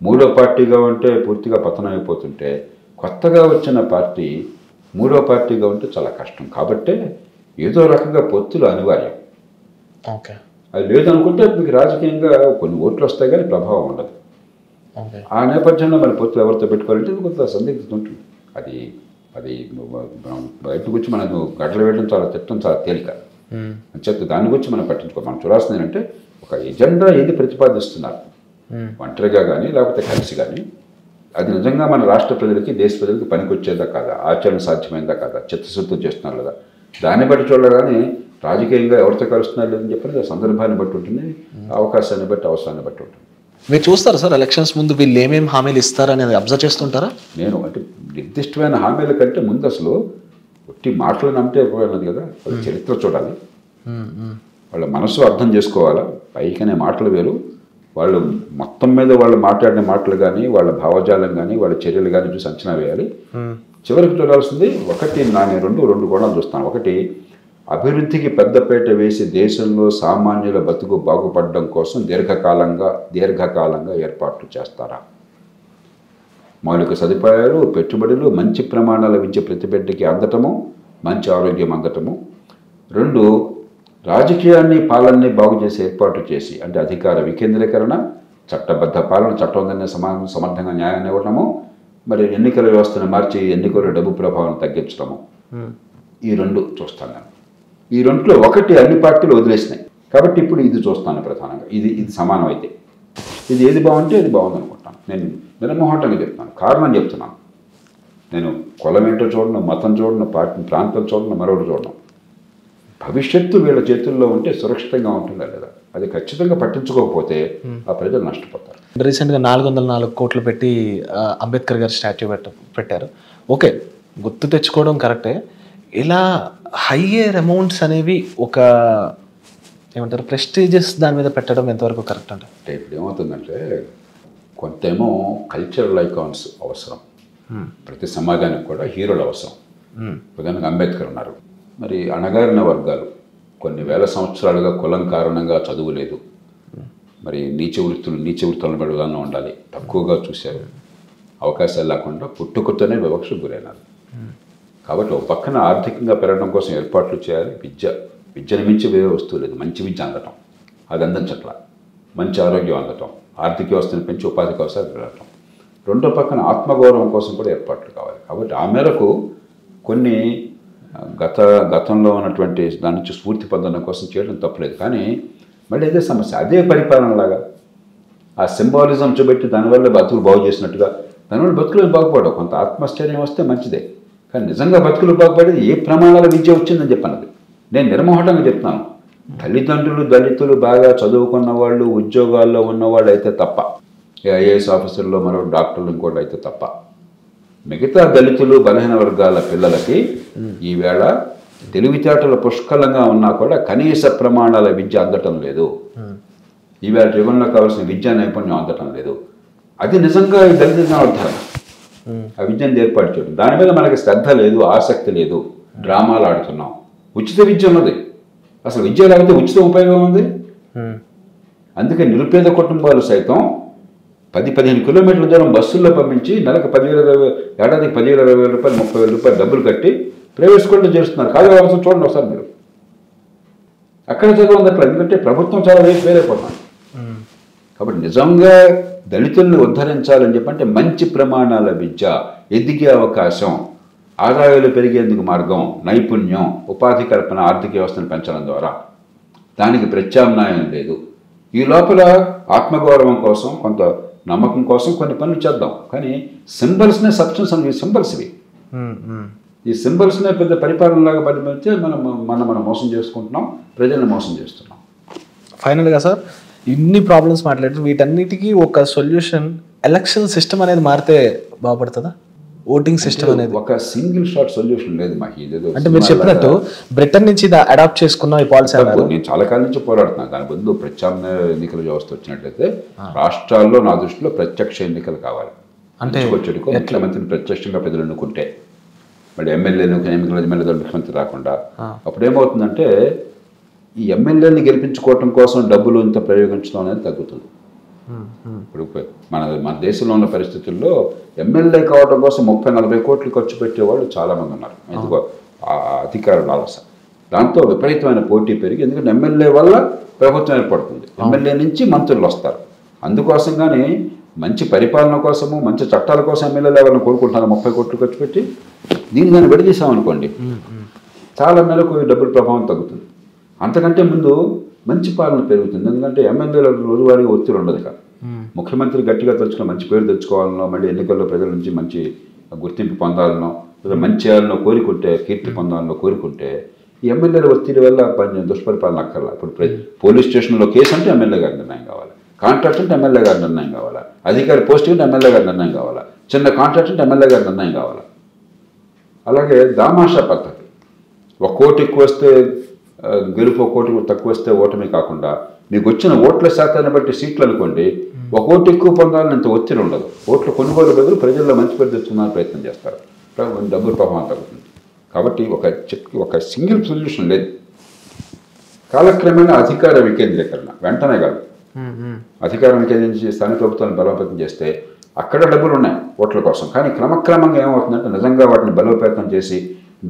మూడో పార్టీగా ఉంటే పూర్తిగా పతనం అయిపోతుంటే, కొత్తగా వచ్చిన పార్టీ మూడో పార్టీగా ఉంటే చాలా కష్టం. కాబట్టే ఏదో రకంగా పొత్తులు అనివార్యం. ఓకే, అది లేదనుకుంటే మీకు రాజకీయంగా కొన్ని ఓట్లు వస్తాయి కానీ ప్రభావం ఉండదు. ఆ నేపథ్యంలో మరి పొత్తులు ఎవరితో పెట్టుకోవాలంటే కొంత సందిగ్ధత ఉంటుంది. అది అది బయటకు వచ్చి మనకు గడ్డలు వేయడం చాలా తిట్టడం చాలా తేలిక. అంచేత దాని గురించి మనం పట్టించుకో. మనం చూడాల్సింది ఏంటంటే ఒక ఎజెండా ఏది ప్రతిపాదిస్తున్నారు, ఒంటరిగా కానీ లేకపోతే కలిసి కానీ, అది నిజంగా మన రాష్ట్ర ప్రజలకి, దేశ ప్రజలకి పనికొచ్చేదా కాదా, ఆచరణ సాధ్యమైందా కాదా, చిత్తశుద్ధి చేస్తున్నారు లేదా, దాన్ని బట్టి చూడగానే రాజకీయంగా ఎవరితో కలుస్తున్నారు లేదని చెప్పి సందర్భాన్ని బట్టి ఉంటుంది, అవకాశాన్ని బట్టి, అవసరాన్ని బట్టి ఉంటుంది. మీరు చూస్తారా సార్ ఎలక్షన్స్ ముందు వీళ్ళు ఏమేమి హామీలు ఇస్తారనేది అబ్జర్వ్ చేస్తుంటారా? నేను అంటే నిర్దిష్టమైన హామీల కంటే ముందు అసలు ఒట్టి మాటలు నమ్మితే అన్నది కదా, వాళ్ళ చరిత్ర చూడాలి, వాళ్ళ మనసు అర్థం చేసుకోవాలా. పైకనే మాటలు వేరు, వాళ్ళు మొత్తం మీద వాళ్ళు మాట్లాడిన మాటలు కానీ, వాళ్ళ భావజాలం కానీ, వాళ్ళ చర్యలు కానీ చూసి అంచనా వేయాలి. చివరికి చూడాల్సింది ఒకటి, నేను రెండు కోణాలు చూస్తాను. ఒకటి, అభివృద్ధికి పెద్దపీట వేసి దేశంలో సామాన్యుల బతుకు బాగుపడడం కోసం దీర్ఘకాలంగా ఏర్పాట్లు చేస్తారా? మౌలిక సదుపాయాలు, పెట్టుబడులు, మంచి ప్రమాణాల విద్య ప్రతి బిడ్డకి అందటము, మంచి ఆరోగ్యం అందటము. 2, రాజకీయాన్ని, పాలనని బాగు చేసి ఏర్పాటు చేసి, అంటే అధికార వికేంద్రీకరణ, చట్టబద్ధ పాలన, చట్టందరినీ సమర్థంగా న్యాయాన్ని ఇవ్వడము, మరి ఎన్నికల వ్యవస్థను మార్చి ఎన్నికల డబ్బు ప్రభావం తగ్గించడము. ఈ 2 చూస్తాను నేను. ఈ 2లో ఒకటి అన్ని పార్టీలు వదిలేసినాయి కాబట్టి ఇప్పుడు ఇది చూస్తాను ప్రధానంగా. ఇది సమానం అయితే ఇది ఏది బాగుంటే అది బాగుంది అనుకుంటాను. నేను నిర్మోహటంగా చెప్తాను, కారణం చెప్తున్నాను. నేను కులం ఏంటో చూడను, మతం చూడను, ప్రాంతం చూడను, మరొకటి చూడను. భవిష్యత్తు వీళ్ళ చేతుల్లో ఉంటే సురక్షితంగా ఉంటుందా లేదా, అది ఖచ్చితంగా పట్టించుకోకపోతే ఆ ప్రజలు నష్టపోతారు. రీసెంట్గా 404 కోట్లు పెట్టి అంబేద్కర్ గారి స్టాచ్యూ పెట్టారు. ఓకే, గుర్తు తెచ్చుకోవడం కరెక్టే. ఇలా హయ్యర్ అమౌంట్స్ అనేవి ఒక ఏమంటారు ప్రెస్టీజియస్ దాని మీద పెట్టడం ఎంతవరకు కరెక్ట్ అంటే? ఇప్పుడు ఏమవుతుందంటే కొంతేమో కల్చరల్ ఐకాన్స్ అవసరం, ప్రతి సమాజానికి కూడా హీరోలు అవసరం. ఉదాహరణకు అంబేద్కర్ ఉన్నారు, మరి అణగారిన వర్గాలు కొన్ని వేల సంవత్సరాలుగా కులం కారణంగా చదువు లేదు, మరి నీచ వృత్తులను పడి విధానం ఉండాలి, తక్కువగా చూశారు, అవకాశాలు లేకుండా పుట్టుకతోనే వివక్షకు గురైనారు. కాబట్టి ఒక పక్కన ఆర్థికంగా పెరగడం కోసం ఏర్పాట్లు చేయాలి. విద్యను మించి వేరే వస్తువు లేదు. మంచి విద్య అందటం, అది అందించట్ల, మంచి ఆరోగ్యం అందటం, ఆర్థిక వ్యవస్థను పెంచి ఉపాధికి అవసరాలు పెరగటం. రెండో పక్కన ఆత్మగౌరవం కోసం కూడా ఏర్పాట్లు కావాలి. కాబట్టి ఆ మేరకు కొన్ని గతంలో ఉన్నటువంటి దాని నుంచి స్ఫూర్తి పొందడం కోసం చేయడం తప్పలేదు. కానీ మళ్ళీ అదే సమస్య, అదే పరిపాలనలాగా ఆ సింబాలిజం చూపెట్టి దానివల్ల బతుకులు బాగు చేసినట్టుగా, దానివల్ల బతుకులు బాగుపడవు. కొంత ఆత్మస్థైర్యం వస్తే మంచిదే, కానీ నిజంగా బతుకులు బాగుపడేది ఏ ప్రమాణాల విద్య వచ్చిందని చెప్పన్నది. నేను నిర్మోహటంగా చెప్తున్నాను, తల్లిదండ్రులు దళితులు బాగా చదువుకున్న వాళ్ళు, ఉద్యోగాల్లో ఉన్నవాళ్ళు అయితే తప్ప, ఐఏఎస్ ఆఫీసర్లో మరో డాక్టర్లు ఇంకోటి అయితే తప్ప, మిగతా దళితులు బలహీన వర్గాల పిల్లలకి ఈవేళ తెలివితేటలు పుష్కలంగా ఉన్నా కూడా కనీస ప్రమాణాల విద్య అందటం లేదు. ఈవేళ జీవనంలో కావాల్సిన విద్యా నైపుణ్యం అందటం లేదు. అది నిజంగా ఈ దళిత జనార్దన ఆ విద్యను ఏర్పాటు చేయడం, దాని మీద మనకి శ్రద్ధ లేదు, ఆసక్తి లేదు, డ్రామాలు ఆడుతున్నాం. ఉచిత విద్య ఉన్నది, అసలు విద్య లేకపోతే ఉచిత ఉపయోగం ఉంది. అందుకే నిరుపేద కుటుంబాలు సైతం 10-15 కిలోమీటర్ల దూరం బస్సుల్లో పంపించి నెలకు 10,000 ఏడాదికి 15,000 రూపాయలు 30,000 రూపాయలు డబ్బులు కట్టి ప్రైవేట్ స్కూల్లో చేస్తున్నారు. కాదు అవసరం చూడండి ఒకసారి మీరు. అక్కడ చదవండి అట్లా, ఎందుకంటే ప్రభుత్వం చాలా వేరైపోతుంది. కాబట్టి నిజంగా దళితుల్ని ఉద్ధరించాలని చెప్పంటే మంచి ప్రమాణాల విద్య, ఎదిగే అవకాశం, ఆదాయాలు పెరిగేందుకు మార్గం, నైపుణ్యం, ఉపాధి కల్పన, ఆర్థిక వ్యవస్థను పెంచడం ద్వారా దానికి ప్రత్యామ్నాయం లేదు. ఈ లోపల ఆత్మగౌరవం కోసం, కొంత నమ్మకం కోసం కొన్ని పనులు చేద్దాం. కానీ సింబల్స్నే సబ్స్టెన్స్ అని, సింబల్స్ ఇవి. ఈ సింబల్స్నే పెద్ద పరిపాలనలాగా పరిపాలించే మనం మోసం చేసుకుంటున్నాం, ప్రజల్ని మోసం చేస్తున్నాం. ఫైనల్గా సార్, ఇన్ని ప్రాబ్లమ్స్ మాట్లాడారు, వీటన్నిటికీ ఒక సొల్యూషన్ ఎలక్షన్ సిస్టమ్ అనేది మారితే బాగుపడుతుందా? ఓటింగ్ సిస్టమ్ అనేది ఒక సింగిల్ షాట్ సొల్యూషన్ లేదు మాకు. ఇదేదో అంటే మీరు చెప్పినట్టు బ్రిటన్ నుంచి అడాప్ట్ చేసుకున్న ఈ పాలసీ నేను చాలా కాలం నుంచి పోరాడుతున్నాను. దాని బదులు ప్రత్యామ్నాయ ఎన్నికల వ్యవస్థ వచ్చినట్లయితే రాష్ట్రాల్లో నా దృష్టిలో ప్రత్యక్ష ఎన్నికలు కావాలి. అంటే వచ్చేటికో ముఖ్యమంత్రిని ప్రత్యక్షంగా ప్రజలు ఎన్నుకుంటే, మరి ఎమ్మెల్యేలు ముఖ్యమంత్రి రాకుండా, అప్పుడు ఏమవుతుందంటే ఈ ఎమ్మెల్యేని గెలిపించుకోవటం కోసం డబ్బులు ఇంత ప్రయోగించడం అనేది తగ్గుతుంది. ఇప్పుడు మన దేశంలో ఉన్న పరిస్థితుల్లో ఎమ్మెల్యే కావడం కోసం 30-40 కోట్లు ఖర్చు పెట్టేవాళ్ళు చాలామంది ఉన్నారు. ఎందుకో అధికార లాలస. దాంతో విపరీతమైన పోటీ పెరిగి, ఎందుకంటే ఎమ్మెల్యే వల్ల ప్రభుత్వం ఏర్పడుతుంది, ఎమ్మెల్యే నుంచి మంత్రులు వస్తారు. అందుకోసం కానీ మంచి పరిపాలన కోసము, మంచి చట్టాల కోసం ఎమ్మెల్యేలు ఎవరిని కోరుకుంటున్నారు 30 కోట్లు ఖర్చు పెట్టి. దీన్ని కానీ విడదీసామనుకోండి, చాలా మేరకు డబ్బుల ప్రభావం తగ్గుతుంది. అంతకంటే ముందు మంచి పాలన పెరుగుతుంది. ఎందుకంటే ఎమ్మెల్యేలకు రోజువారీ ఒత్తిడి ఉండదు. కాదు, ముఖ్యమంత్రి గట్టిగా తెచ్చుకుని మంచి పేరు తెచ్చుకోవాలనో, మళ్ళీ ఎన్నికల్లో ప్రజల నుంచి మంచి గుర్తింపు పొందాలనో, లేదా మంచి చేయాలనో కోరుకుంటే, కీర్తి పొందాలనో కోరుకుంటే, ఈ ఎమ్మెల్యేల ఒత్తిడి వల్ల దుష్పరిపాలన అక్కర్లా. ఇప్పుడు పోలీస్ స్టేషన్లో కేసు అంటే ఎమ్మెల్యే గారి నిర్ణయం కావాలి, కాంట్రాక్ట్ అంటే ఎమ్మెల్యే గారి నిర్ణయం కావాలా, అధికారి పోస్టింగ్ అంటే ఎమ్మెల్యే గారి నిర్ణయం కావాలా, చిన్న కాంట్రాక్ట్ అంటే ఎమ్మెల్యే గారి నిర్ణయం కావాలా. అలాగే దామాషా పద్ధతి, 1 కోటి ఎక్కువ వస్తే గెలుపు, 1 కోటి తక్కువ వస్తే ఓటమి కాకుండా, మీకు వచ్చిన ఓట్ల శాతాన్ని బట్టి సీట్లు అనుకోండి, 1 కోటి ఎక్కువ పొందాలని ఇంత ఒత్తిడి ఉండదు. ఓట్లు కొనుగోలు బదులు ప్రజల్లో మంచి పేరు తెచ్చుకునే ప్రయత్నం చేస్తారు, డబ్బుల ప్రభావం తగ్గుతుంది. కాబట్టి ఒక సింగిల్ సొల్యూషన్ లేదు. కాలక్రమేణా అధికార వికేంద్రీకరణ, వెంటనే కాదు, అధికారం వికేంద్రీకరించి స్థానిక ప్రభుత్వాన్ని బలోపేతం చేస్తే అక్కడ డబ్బులు ఉన్నాయి ఓట్ల కోసం. కానీ క్రమక్రమంగా ఏమవుతుందంటే నిజంగా వాటిని బలోపేతం చేసి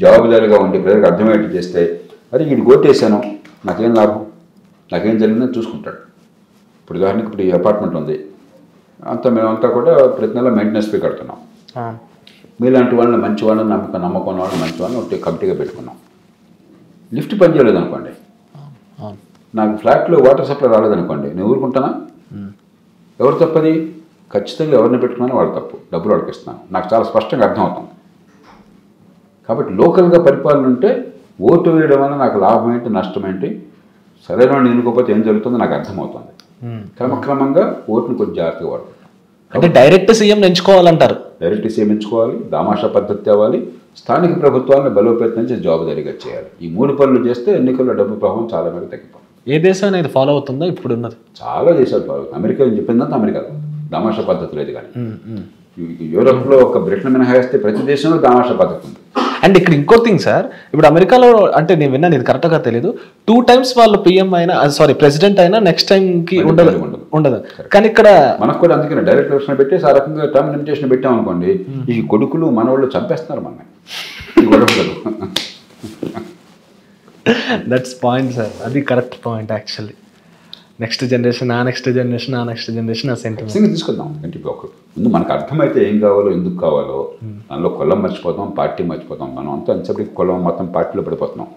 జవాబుదారీగా ఉండి ప్రజలకు అర్థమయ్యేట్టు చేస్తే, అరే వీడు ఓటేసాను, నాకేం లాభం, నాకేం జరిగిందని చూసుకుంటాడు. ఇప్పుడు ఉదాహరణకి ఇప్పుడు ఈ అపార్ట్మెంట్ ఉంది, మేమంతా కూడా ప్రతి నెల మెయింటెనెన్స్ ఫీ కడుతున్నాం. మీలాంటి వాళ్ళని, మంచి వాళ్ళని, నమ్మకం వాళ్ళని, మంచి వాళ్ళని ఒకటి కమిటీగా పెట్టుకున్నాం. లిఫ్ట్ పని చేయలేదు అనుకోండి, నాకు ఫ్లాట్లో వాటర్ సప్లై రాలేదనుకోండి, నేను ఊరుకుంటానా? ఎవరు తప్పది? ఖచ్చితంగా ఎవరిని పెట్టుకున్నానో వాడు తప్పు, డబ్బులు వాడికి ఇస్తున్నాను. నాకు చాలా స్పష్టంగా అర్థమవుతుంది. కాబట్టి లోకల్గా పరిపాలన ఉంటే ఓటు వేయడం వల్ల నాకు లాభం ఏంటి, నష్టం ఏంటి, సరైన వాడిని ఎన్నుకోకపోతే ఏం జరుగుతుందో నాకు అర్థమవుతుంది. క్రమక్రమంగా ఓటును కొంచెం జాగ్రత్తగా వాడుకుంటాం. అంటే డైరెక్ట్ సీఎం ఎంచుకోవాలంటారు. డైరెక్ట్ సీఎం ఎంచుకోవాలి, దామాషా పద్ధతి అవ్వాలి, స్థానిక ప్రభుత్వాలను బలోపేతం చేసి జవాబుదారీగా చేయాలి. ఈ 3 పనులు చేస్తే ఎన్నికల్లో డబ్బు ప్రభావం చాలా మేరకు తగ్గిపోతుంది. ఏ దేశం అనేది ఫాలో అవుతుందో ఇప్పుడు ఉన్నది? చాలా దేశాలు ఫాలో అవుతుంది. అమెరికా చెప్పిందంతా అమెరికా దామాషా పద్ధతి లేదు. కానీ యూరోప్లో ఒక బ్రిటన్ మినహాయిస్తే ప్రతి దేశంలో దామాషా పద్ధతి ఉంది. అండ్ ఇక్కడ ఇంకో థింగ్ సార్, ఇప్పుడు అమెరికాలో అంటే నేను విన్నాను, ఇది కరెక్ట్గా తెలియదు, 2 times వాళ్ళు పిఎం అయినా, సారీ ప్రెసిడెంట్ అయినా నెక్స్ట్ టైంకి ఉండదు. కానీ ఇక్కడ మనకు కూడా అందుకని డైరెక్ట్ ఎలక్షన్ పెట్టేసి ఆ రకంగా టర్మ్ లిమిటేషన్ పెట్టాం అనుకోండి, ఈ కొడుకులు మనవాళ్ళు చంపేస్తున్నారు మన. దట్స్ పాయింట్ సార్, అది correct point actually. Next generation, ఆ నెక్స్ట్ జనరేషన్, ఆ నెక్స్ట్ జనరేషన్, ఆ సెంటిమెంట్ తీసుకుందాం. అంటే ముందు మనకు అర్థమైతే ఏం కావాలో, ఎందుకు కావాలో, దానిలో కులం మర్చిపోతాం, పార్టీ మర్చిపోతాం. మనం అంతా అంతసేపటికి కులం మొత్తం పార్టీలో పడిపోతున్నాం.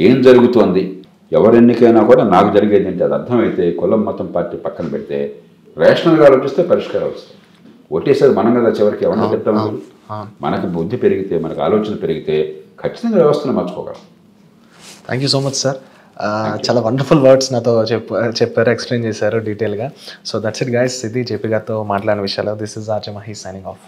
ఏం జరుగుతోంది, ఎవరు ఎన్నికైనా కూడా నాకు జరిగేది ఏంటి అది అర్థమైతే, కులం మొత్తం పార్టీ పక్కన పెడితే రేషనల్గా ఆలోచిస్తే పరిష్కారాలు వస్తాయి. ఓటేసేది మనం కదా చివరికి, ఎవరైనా చెప్తాము. మనకి బుద్ధి పెరిగితే, మనకు ఆలోచన పెరిగితే ఖచ్చితంగా వ్యవస్థను మార్చుకోగలం. Thank you so much sir. చాలా వండర్ఫుల్ వర్డ్స్ నాతో చెప్పారు, ఎక్స్ప్లెయిన్ చేశారు డీటెయిల్గా. సో దట్స్ ఇట్ గైస్, ఇది జేపీ గారితో మాట్లాడిన విషయాలు. This is RJ Mahi signing of.